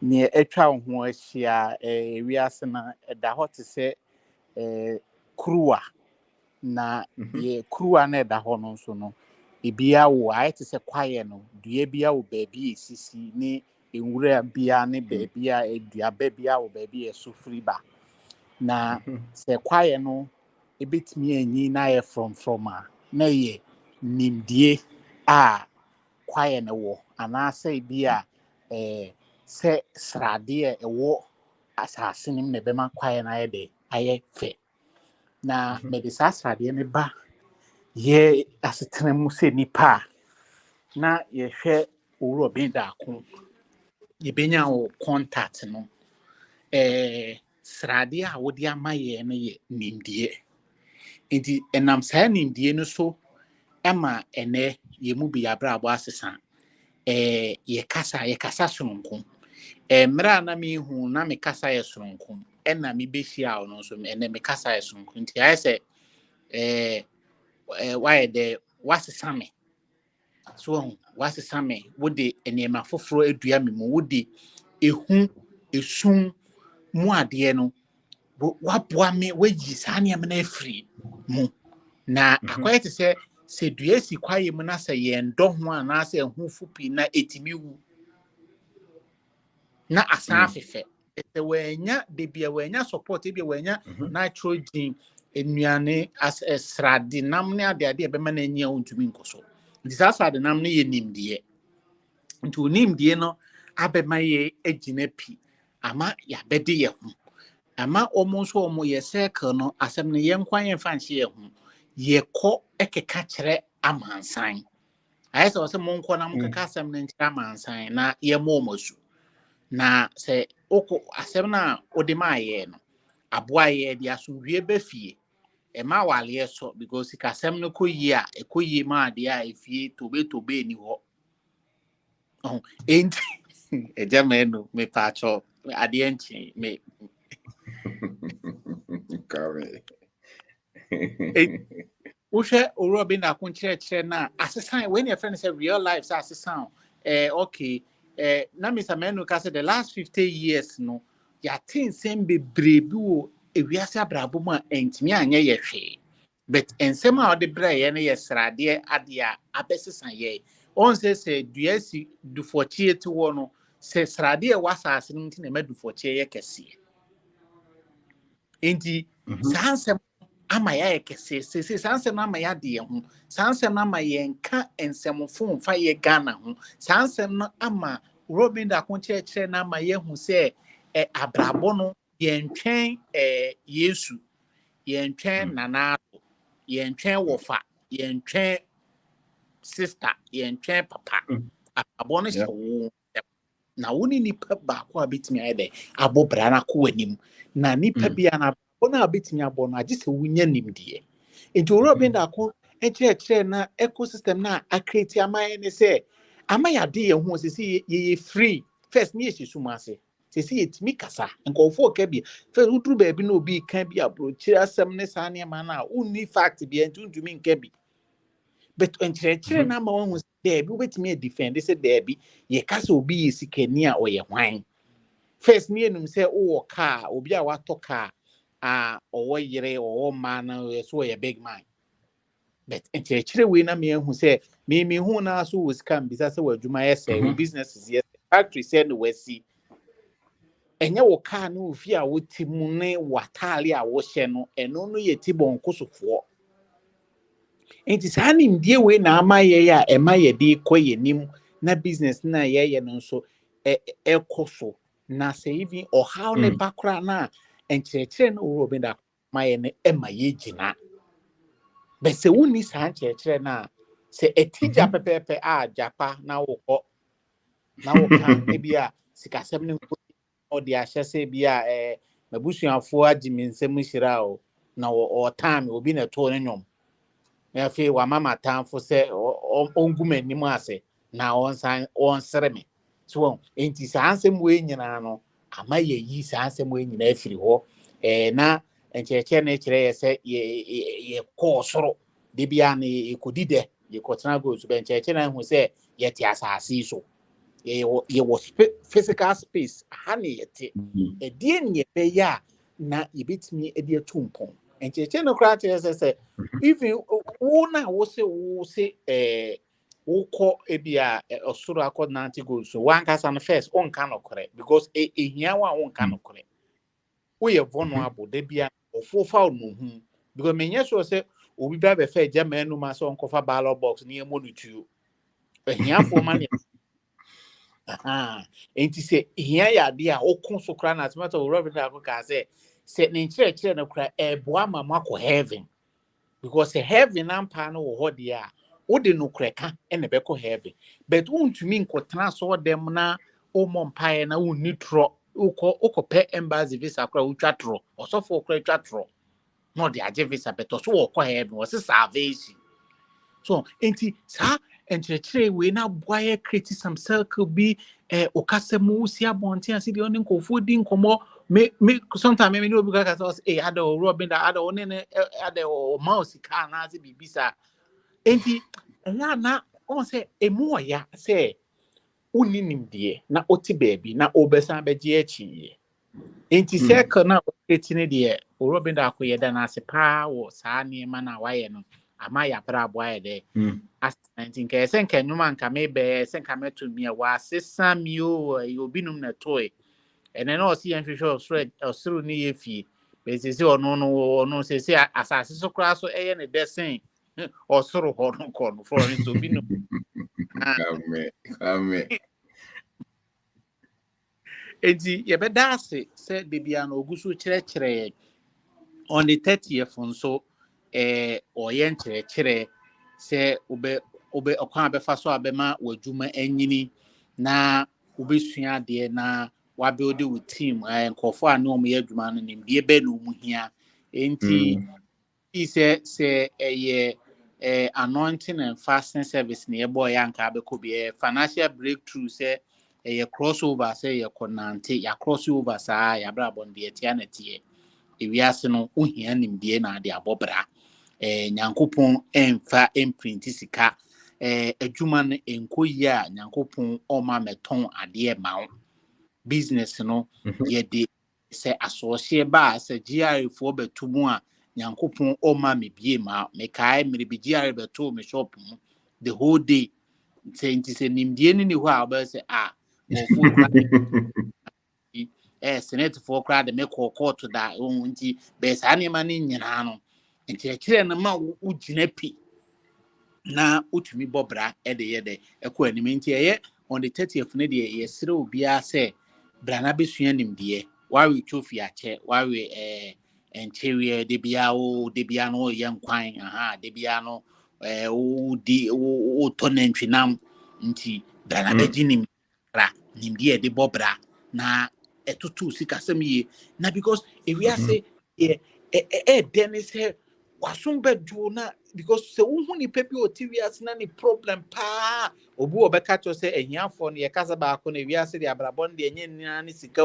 near etwa ho ahia we ase na da hot say kruwa na ye kruwa na da ho no so no ebia wo ai te say kwaye no dua bia wo baabi esisi ni enwura bia ne baabi a eduaba bia wo baabi esufri ba na say kwaye no ebetimi anyi na ye from a na ye nimdie a kwaye ne wo ana say bia se srade ewo asase nim ne bema kwaye na ye de aye fe na me de srade ne ba ye asetena mu se nipa na ye hwe owuro ben da ko ye benya wo contact no srade a wo de amaye ne ye nimdie enti enam sa nimdie no so ama ene ye mu bi abrabo asesa ye kasa sononko mra na mi hu na me kasa ye sononko na me behia o no so ene me kasa ye sononko nti aye se why the wasesa me so wasesa me wo de enema foforo adua me mu wo de ehu esun mu ade no waboa me waji saa ne me na afiri mu na akoye te se dua si kwaye mu na se ye ndo ho ana se ehu fupi na etimi wu na asan afefe se wanya de bia wanya support bia wanya nitrogen enuane as esrade nam ne ade be ma na nya ontumi nkoso nti sasa de nam ne ye nimdie nti onimdie no abema ye egyina pi ama ya bede ye ho ama almost omo ye circle no asem ne ye nkwan ye fanhye ye ho ye kɔ ekeka kyerɛ amansan ayɛ sɛ ɔsɛ monko na mokeka asem ne nkyerɛ amansan na ye mo omosu na sɛ oko asem na ode ma ye no aboa ye de asomdwie befie ema wale so because kasem no koyi a ekoyi ma de a efie tobe ni ho oh enti ejameno me pacho ade enchi me Kame. wohwɛ orobi na akonkyerɛkyerɛ na asesan when your friend say real life say asesan okay na Mr. Menu ka say the last 50 years no ya tin sem bebree bi wo ewiase abrabo mu a entimi anya ye hwe but ensem a ode bra ye no ye srade ade a abesesan ye on say duasi dufochie ti wo no say srade e wasase no nti na madufochie ye kese enti sansem ama ya ekese se sansem ama ya de ho sansem ama ye nka ensemfo mfa ye Ghana ho sansem no ama Robin da konkyerɛkyerɛ na ama ye hu se abrabo no ye ntwɛn Yesu ye ntwɛn nana ye ntwɛn wofa ye ntwɛn sister ye ntwɛn papa abrabo no hyɛ wo na woni nipa ba ko abetimi ayɛ abo bra na ko anim na nipa bia na ona abetimi abo no agye sɛ wunya nimdeɛ enti Robin da ko kyerɛkyerɛ na ecosystem na akreti amaye ne sɛ ama ya de ye ho sɛ ye free first ne ye hyesu ase sɛ yetimi kasa nkɔfo ka bi first uduru ba bi na obi ka bi abrochire asɛm ne saa ne ma na unni fact bi enti ntumi nka bi but nkyerɛkyerɛ na ma wɔn sɛ bi wobetimi defend sɛ daabi ye kasa obi ye sikani a ɔyɛ hwan first ne enum sɛ wo car obi a watɔ car a ɔwɔ yere ɔwɔ ma na so ɔyɛ big man but nkyerɛkyerɛ we na me hu sɛ me hu na so wo sika mbisa sɛ wadwuma yɛ sɛ wo business is yɛ factory sɛ no wasi enye wo car no ofi a woti mu ne watale a wo hyɛ no eno no yɛ ti bonko sofo enti saa nimdie we na ama yɛ a ema yɛ de kɔ yɛ nim na business na yɛ no nso ɛkɔ so na sɛ even ɔhaw ne bakra na nkyerɛkyerɛ no wo Robin da ma yɛ ne ema yɛ gyina but sɛ wonni saa nkyerɛkyerɛ na sɛ etija pepepe a japa na wokɔ na woka ebia sikasɛm ne ɔde ahyɛ sɛ bia mabusuafo agye me nsɛm hyira o na ɔtam obi na to ne nwom na afei wa mama tamfo sɛ ongu m'anim ase na ɔnsere me so enti saa nsɛm we nyina no ama yi saa nsɛm we nyina afiri hɔ na nkyerɛkyerɛ ne kyerɛ yɛ sɛ ye kɔ soro de bia ne ekodi de ye kɔtena go so nkyerɛkyerɛ na hu sɛ ye te asase so ye was physical space ha ne yete edie ne be ya na yebetimi edi atumpon encheche no kra kyerɛ sɛ even wo na wo se wo kɔ ebia osoro akɔ nanti go so one kasa no first on ka no kore because ehia wa on ka no kore wo ye vulnerable de bia ofofa no hu because menye so sɛ obi ba be fa gya manu ma so on kofa ballot box ne emo no tuo ehia fo ma ne enti sɛ hia ya de a okun so kra na tomato Robin da ko ka sɛ ne nkyerɛkyerɛ no kra eboa ma makɔ heaven because heaven ampa no wo hɔ de a wo de no kra ka na bɛkɔ heaven but wontumi nkɔtena so dem na o mompae na wonni tro ukɔ embassy visa kra wotwa tro ɔsɔfo kra twa tro no de agye visa but so wo kɔ heaven wo se salvation so enti sa nkyerɛkyerɛ we na boa yɛ create some circle bi okasɛmu si abɔnten ase de ɔne nkɔfo di nkɔmɔ me sometimes me no obi ka say ada Robin da ada one ne ada o mouse ka na ase bibisa enti ɛna na on say emu ɔya sɛ uni nimdeɛ na oti baabi na obesan bɛgye akyi enti circle na create ne de Robin da akɔyɛ da na ase pa wo saa nneɛma na wayɛ no ama ya bra boa yɛ dɛ asɛnti nka ɛsɛ nka nnwuma nka mebɛɛ ɛsɛ nka mɛto mi a wasesa mi o obinom na toy ɛnɛ na ɔsi yɛn hwehwɛ ɔsoro ne yɛ fie bɛsisi ɔno sisi asase so koraa so ɛyɛ ne dɛsɛn ɔsoro hɔ no kɔ no for no so obinom Amen. Enti yɛbɛda ase sɛ de bia no ogu so kyerɛkyerɛ on the 30th nso ɔyɛ nkyerɛkyerɛ sɛ wobɛ ɔkwan abɛfa so abɛma w'adwuma anyini na wobɛsua adeɛ na wabuild wo team nkɔfoɔ a ne ɔmo yɛ adwuma no nimdeɛ bɛ na ɔmo hia enti sɛ ɛyɛ anointing and fasting service na yɛbɔ yɛ anka abɛkɔ bi financial breakthrough sɛ ɛyɛ crossover sɛ yɛ kɔnante yɛ crossover saa yɛabrabɔ no deɛ ɛtia na ɛteɛ ewiase no ohia nimdeɛ na ade abɔbra nyankopɔn ɛmfa ɛmprinti sika adwuma no ɛnkɔ yie a nyankopɔn ɔma mɛtɔn adeɛ ma wo business no yɛde sɛ asɔɔhyeɛ ba a sɛ GRA foɔ bɛto mu a nyankopɔn ɔma me bie ma mekae mmere bi GRA bɛto me shop mu the whole day nti sɛ nimdeɛ no ni hɔ a wobɛyɛ sɛ wɔfoɔ kora senate foɔ kora de mekɔ kɔɔto da nti bɛɛ saa nneɛma no nyinaa no nkyerɛkyerɛ no ma wogyina pi na wotumi bɔ bra de yɛ dɛ ɛkɔ anim nti ɛyɛ on the 30th no deɛ yɛserɛ obiara sɛ bra na bɛsua nimdeɛ wawe twofi akyɛ wawe nkyɛweɛ de bia no wɔyɛ nkwan de bia no wotɔ nantwinam nti bra na bɛgye nimdeɛ de bɔ bra na ɛtoto sikasɛm yie na because ewiase ɛdɛ ne sɛ wasom bɛdwo na because sɛ wohu nipa bi ɔte wiase na ne problem paa obi ɔbɛka kyerɛ sɛ ahiafoɔ no yɛkasa baako na wiase de abrabɔ no deɛ ɛnyɛ nyinaa ne sika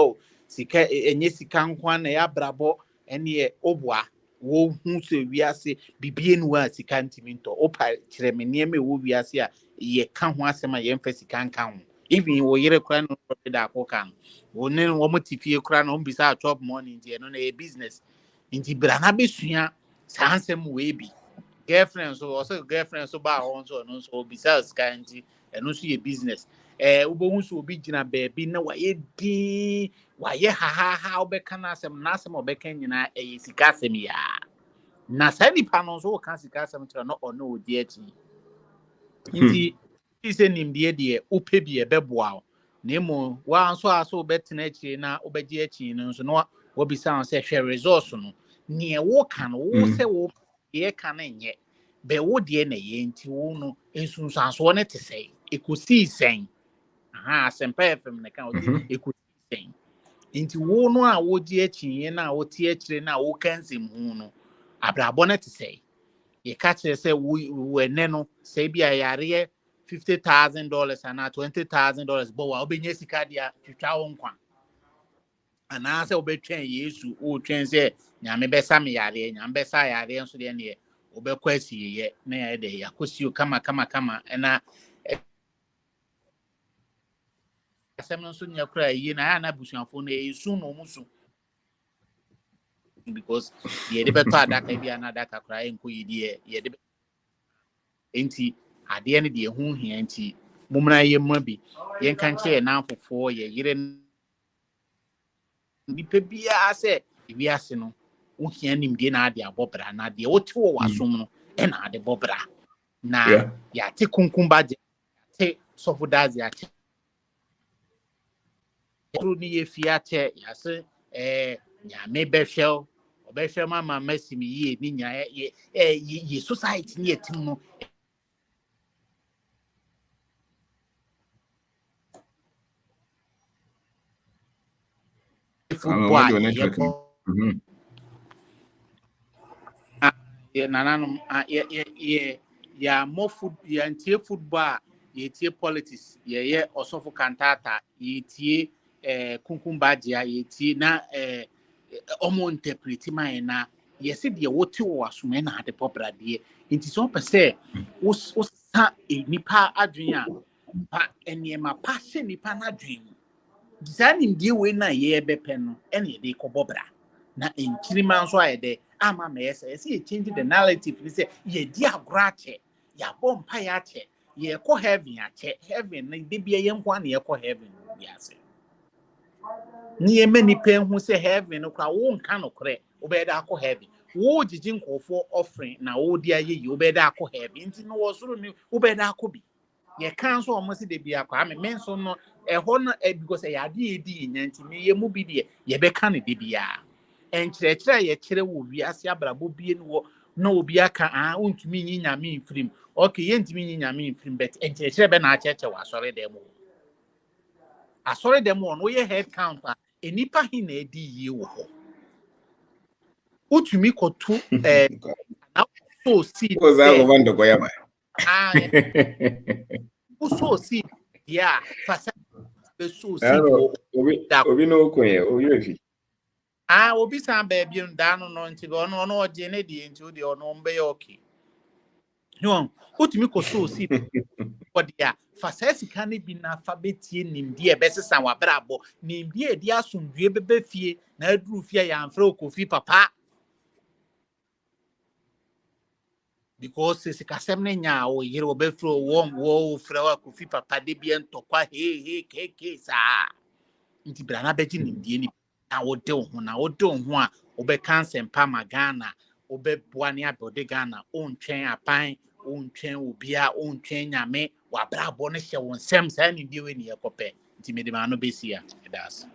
sika ɛnyɛ sika nkwa na ɛyɛ abrabɔ ɛneɛ ɔboa wɔhu sɛ wiase bibie no a sika ntimi ntɔ ɔpa kyerɛ me nneɛma ɛwɔ wiase a yɛka ho asɛm a yɛmfa sika nka ho even wo yere kora no da akɔka no wɔne wɔn te fie kora no bisa chop money nti ɛno na ɛyɛ business nti bra na bɛsua saa nsɛm wei bi girlfriend so ɔsɛ girlfriend so ba wɔn so ɛno nso obisa sika nti ɛno nso yɛ business wobɛhu so obi gyina baabi na wayɛ din wayɛ hahaha wobɛka no asɛm na asɛm a ɔbɛka nyinaa ɛyɛ sika asɛm yaa na saa nipa no nso wɔka sika asɛm kyerɛ no ɔno ɔdi akyi nti sɛ nimdeɛ deɛ wopɛ bi ɛbɛboa wo na emu wa nso aso wobɛtena akyire na wobɛgye akyi no nso na wabisa wo sɛ hwɛ resource no neɛ woka no wo sɛ wo yɛka no nyɛ bɛ wo deɛ na yɛ nti wo no nsunsuansoɔ no te sɛ ɛkɔsii sɛn asɛmpa fm ne ka ɛkɔsii sɛn nti wo no a wogye akyiɛ no a wote akyire no a woka nsɛm hu no abrabɔ no te sɛ yɛka kyerɛ sɛ w'ɛnɛ no sɛ bi a yareɛ $50,000 and $20,000 but wa obenya sika dia twitwa wo nkwa ana sɛ obetwen Yesu o twen sɛ nyame bɛsa me yare nyame bɛsa yare nso de ne obɛkɔ asiyɛ na yɛ de yakosio kama ɛna asɛm nso nya kura yi na ana busuafo na Yesu no musu because yɛ de bɛtɔ adaka bi ana adaka kura enko yi de yɛ de enti adeɛ no deɛ ho hia nti mumra yɛ mu bi yɛn kan kyɛ na afofo yɛ yere nipa bia sɛ wiase no wo hia nimdeɛ na ade abɔbra na deɛ wote wo wasom no ɛna ade bɔbra na yɛate kunkumba gye yɛate sɔfodaze yɛate ro ni yɛ fie akyɛ yɛase nyame bɛhwɛw ɔbɛhwɛ mama masimi yie ni nya yɛ society ni yɛtim no football yeah more food yeah anti football yeah politics yeah osofo kantata yeah kunkumbajia yeah na omo interpret man na yes de wote wo asome na ade popra de nti so pese wo sa nipa adwen a pa eniema pa hye nipa na adwen designing die we na ye bepe no ene de kobobra na enkirima nso ayede ama me yesa change the narrative ni say ye di agrache ya bompa ya che ye ko heaven ya che heaven na de bia ye nkwa na ye ko heaven bi ase ni ye mani pe hu say heaven no kwa wo nka no kre obeda akọ heaven wo jiji nkofo offering na wo di aye yi obeda akọ heaven nti no wo soro ni obeda akọ bi ye can so almost de bia kwa me menso no ho no because e yade edi nyanti me ye mu bi de ye be ka ne de bia enkyerɛkyerɛ ye kyerɛ wo wiase abrabo bie no na obi aka ontumi nyinya me mfrim okay ye ntumi nyinya me mfrim but enkyerɛkyerɛ be na akyerɛkyerɛ wa asɔre dem asɔre dem no ye head count enipa hi na edi yie wo ho utumi kotu na so seed What's that over the Goyama? So seed yeah fasa be so seed wo obi no kwenye obi obi san baby nda no nti ono oje ne die nti odi ono mbe okay no utumi ko so seed for dia fasa sika ne bi na fa betie nimdie besesa wa brabo nimdie di asomdue bebe fie na aduru fie ya amfra okofi papa because sikasem ne nya o yire obefro wo fra okofi papa de bi entokwa he sa nti brana beji nimdie ni na wode ho na wode ho a obe cancer mpa magana obe boa ne abode Ghana ontwen apan ontwen obia ontwen nyame wa brabo ne hye won sem sa ni die we ni ekope nti me de ma no besia das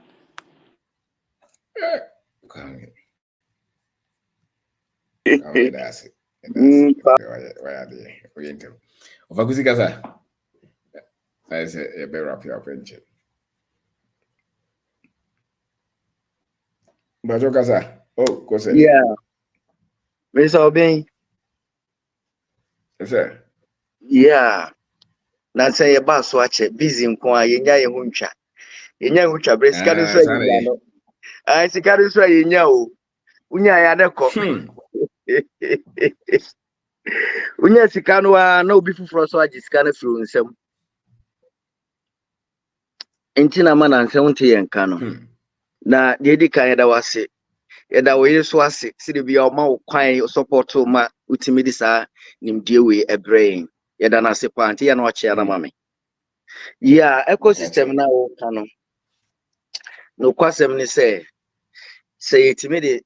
that's why they oriented of akuzikaza I say a better wrap your friendship Bajo Kasa. Oh, go say. Yeah. Mr. Obin. Yes, sir. Yeah. Na say your boss watch it busy nko a yenya ye huncha. Yenya huncha bre sika no so yenya no. Ah sika no so yenya o. Unya ya de ko. Unya sika no na obi fufuro so agi sika no firi nsam. Enti na ma na nsam te yenka no. Na de di kan da wase. Yeda we so ase sidi bia o ma wo kwan support ma utimi di sa nimdie we ebrain yeda na se panti ya na o chia na mame yeah ecosystem na wo kano no kwasem ni say yetimi di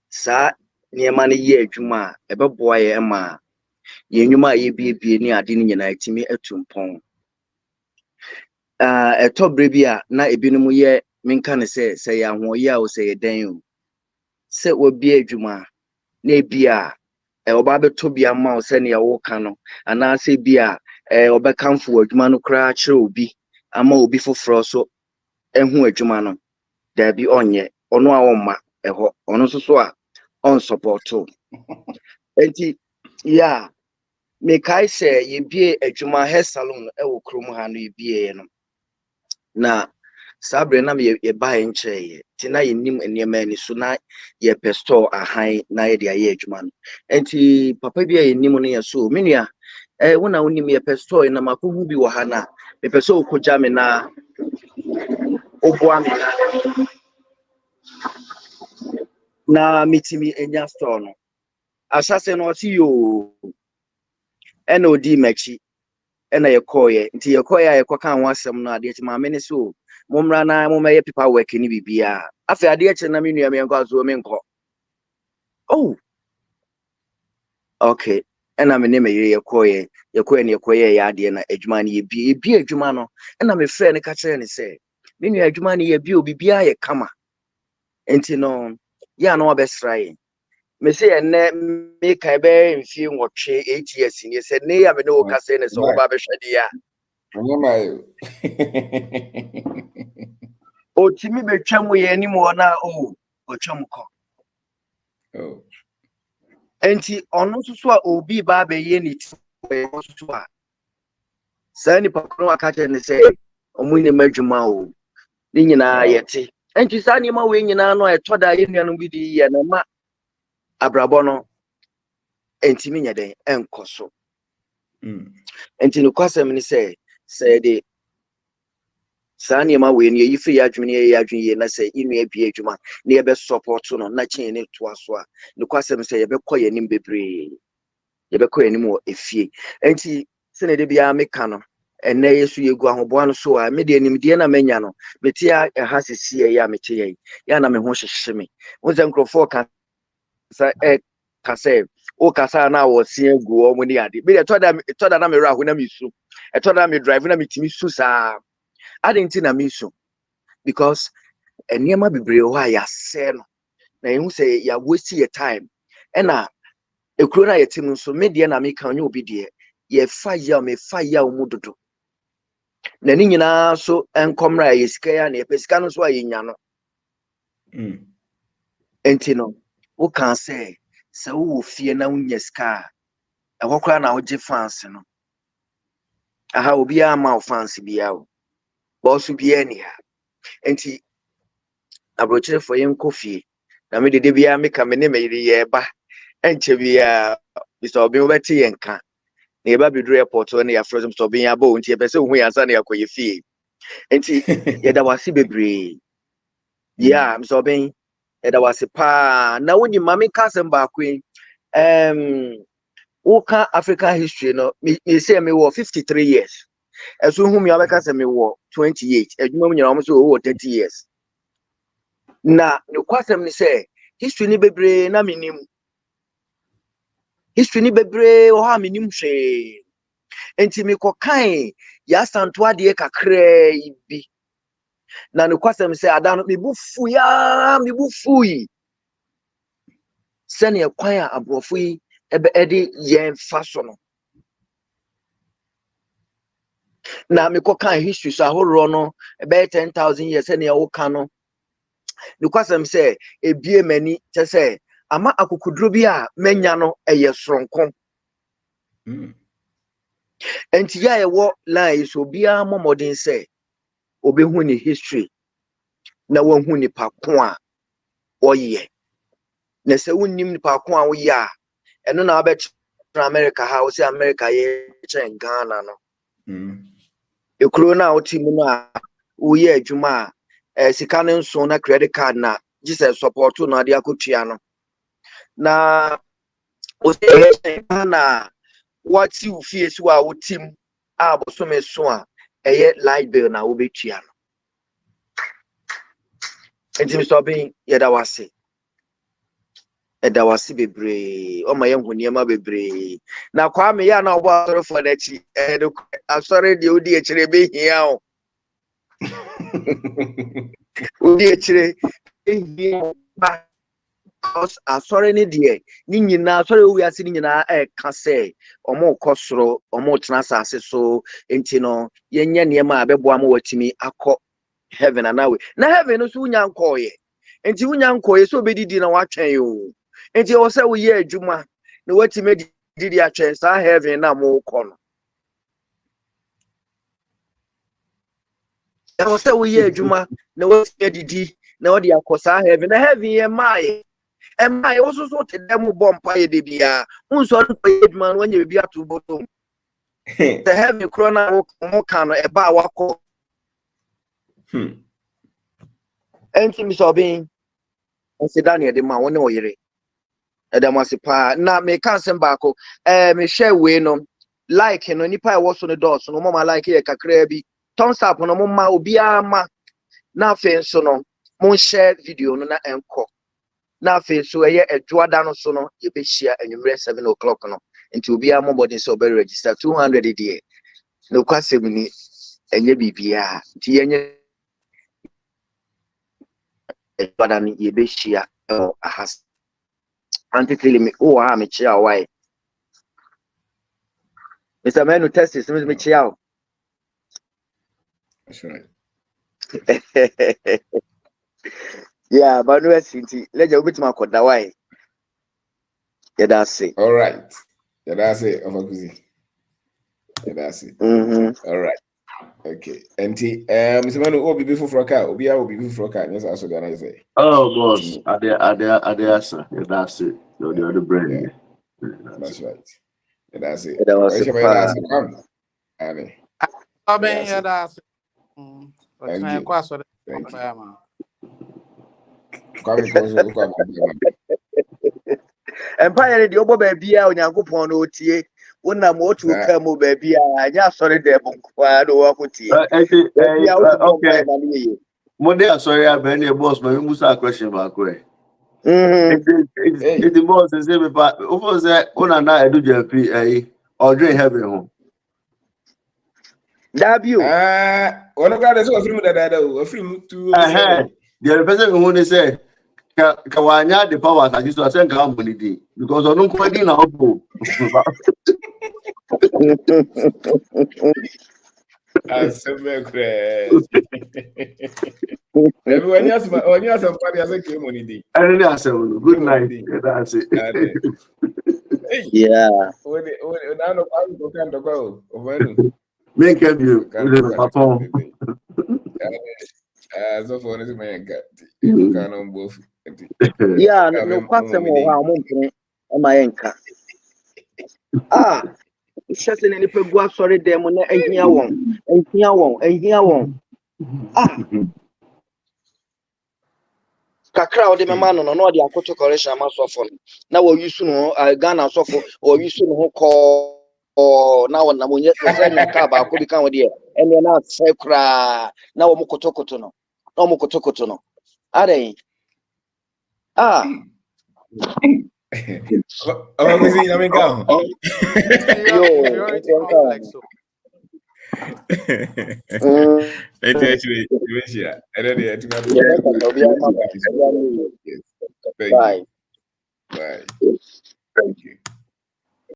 sa niema ne ye adwuma ebeboa ye ma ye nnwuma ye biebie ni ade ni nyina etimi atumpon etobre bia na ebinum ye menka ne say ya hoye a o say ye dan o se obi adwuma na ebia oba beto bia ma o se ne wo ka no ana se bia obekamfo adwuma no kra kire obi ama obi foforo so ehu adwuma no da bi onye ono a womma eho ono so a on supporto enti ya me kai se ye bie adwuma hair salon wo krom ha no ye bie no na sabre na me ye ba enche ti na ye nim enema ni so na ye pesto ahan na ye dia ye adwuma no enti papa bia ye nim no ye so menua wona wonim ye pesto na makohu bi wo ha na me pesto okoja me na oboa me na mitimi enya store no asase no oti yo ena odi machi ena ye koye nti ye koye ye koka ho asem no ade ti ma me ne so momra na momeye paper work ni bibia afi ade eche na menua me nko azo me nko oh okay ena me ne me ye koye ne ye koye ya ade na adwuma ne ye bi adwuma no ena me frɛ ne ka kire ne sɛ menua adwuma ne ye bi obibia ye kama enti no ya no obesra ye me say ene me kai be mfie nwotwe 8 years ni say ne ya me no ka say ne so oba be hwede ya o timi betwam ye ni mo na o otwam ko oh enti ono so a obi ba be ye ni so a say ni pakro aka che ne say omu ni madwuma o ni nyina yete enti sa ni ma we nyina no etoda ye nuanu bi di ye na ma abrabo no enti mi nyeden enkoso enti no kwasem ni say de sani ma we ni yifi adwene ye adwene ye na say inu abie adwuma na ye be support no na chen ne to aso a no kwasem say ye be koye nim bebre ye be koye nim wo efie enti se ne de bia meka no ene yesu yegu ahoboa no so a me de nim de na manya no meti a ha sesie ya meti ye ya na me ho hyehye me wo ze nkrofo ka sa ka say o kasa na wo sie egu o mo ni ade be de toda na me ra ho na me su I told them me driving na me timi su sa. I didn't na me so because enema bebree ho a ya se no. Na you say ya waste your time. And ekuro na yetim nso me de na me kan obi de ye fire me fire umududu. Na ni nyina so enkomra ye sika ya na ye pesika no so ayenya no. Enti no wo kan say wo fie na unya sika e hokora na wo je fans no. Aha obi ama fans bia wo. Boss bia ni ha. Enti abrochire for yen kofie. Na me de bia me ka me ne me ye ba. Enche bia Mr. Obi obeti yenka. Na eba bidru airport na ya frozen Mr. Obi ya bo nti e pese hu yansa na yakoye fie. Enti yeda wase bebre. Yeah, Mr. Obi yeda wase pa na woni mame kasem ba kwen. Woka African history no me say me wo 53 years. Eso hu me abeka say me wo 28. Adwuma mu nyina wo so wo 30 years. Na ne kwasem ni say history ni bebre na minim. History ni bebre o ha minim hwe. Enti me kokan ya santo ade kakra bi. Na ne kwasem say ada no me bufu ya me bufu. Sene kwan a abrofo yi ebe ede yen fa so no. Na me kokan history so ahoro no ebe 10,000 years sene wo kan no. Ne kwasem say ebie mani te say ama akukuduro bi a menya no eye soronko. Enti ya ewo line so bia momodin say obehu ni history na wonhu ni pakon a oye. Na se wonnim ni pakon a oye a eno na abet America ha o say America ye chen Ghana no. Ekuro na otimu na oye adwuma sika ne nso na credit card na Jesus support na ade akotua no. Na o say Ghana what you feel so a wotim a bosome so a eye light bill na obetua no. Enti Mr. Obi yeda wase. Eda wase bebre o ma ye nhoniema bebre na kwa me ya na obo asore for na chi asore de odi ekire be hia o. Odi ekire hia ba cause asore ni de ni nyina asore wi ase ni nyina ka say omo kosoro omo tena asase so enti no yenye niema abebo am watimi akọ heaven anawe na heaven no so unya nkoye enti unya nkoye so obedidi na watwen yo enti o say wo ye adwuma na watime didi atwen sa heaven na mo kọ no o say wo ye adwuma na watime didi na odi akosa heaven na heaven ye mai e mai o so te dem bompa ye de bia unso no ye adwuma no nya bia to bottom the heaven krona mo kan no e ba wakọ enti Mr. Obi onse Daniel de ma woni oyire edamasipa na me kan sem baako me share we no like no nipa e wo so no dos no mo like ye kakra bi thumbs up no mo ma obi ama na afen so no mo share video no na enko na afen so eye edwoada no so no ye be share anwumre 7 o'clock no nti obi ama body so be register 200 die no kwasem ni enye bibia nti yenye edwoada ni ye be share ahas anti me oh me chia why Mr. Manu test is me chia. That's right. Yeah, but no sinti let you bit my koda why. Yeah, that's it. All right. Yeah, that's it. Ofakuzi. Yeah, that's it. All right. Okay. Enti Mr. Manu obi before froka, obi a obi before froka, yes I so gonna say. Oh boss, Adeasa. Yeah, that's it. The other brand. Yeah. That's right. Yeah, that's it. That was That's it. Come. Annie. Aben ya that's Thank you. Kwaso Thank you. Kwame Konso Kwame. Empire the obo baby a onyankopon no otie wona mo otu ka mo baby a anya sori de bonkwa do wakotie okay Monday sorry I been the boss but we must ask question back way the boss say me pa o for say una na edu JP or drink heaven home Dabio. One of guys was from that a film 207. The other person who they say Kawanya the power that is to send company because I don't quite know. Everyone else, somebody has a came on it. Good night. That's it. Yeah. Make you papa. So for this man, you can on both. Yeah, no question more how mum my enka. Just in any pegua sorry them on and here one. Kakra o de me man no no de akoto correction am so for. Na wo use no Ghana so for or use no call na wona mo say nya ka ba ko bi kan wo de ene na say kra na wo mo kotokoto no. Na mo kotokoto no. Are I'm going to say, go. Bye. Bye. Thank you.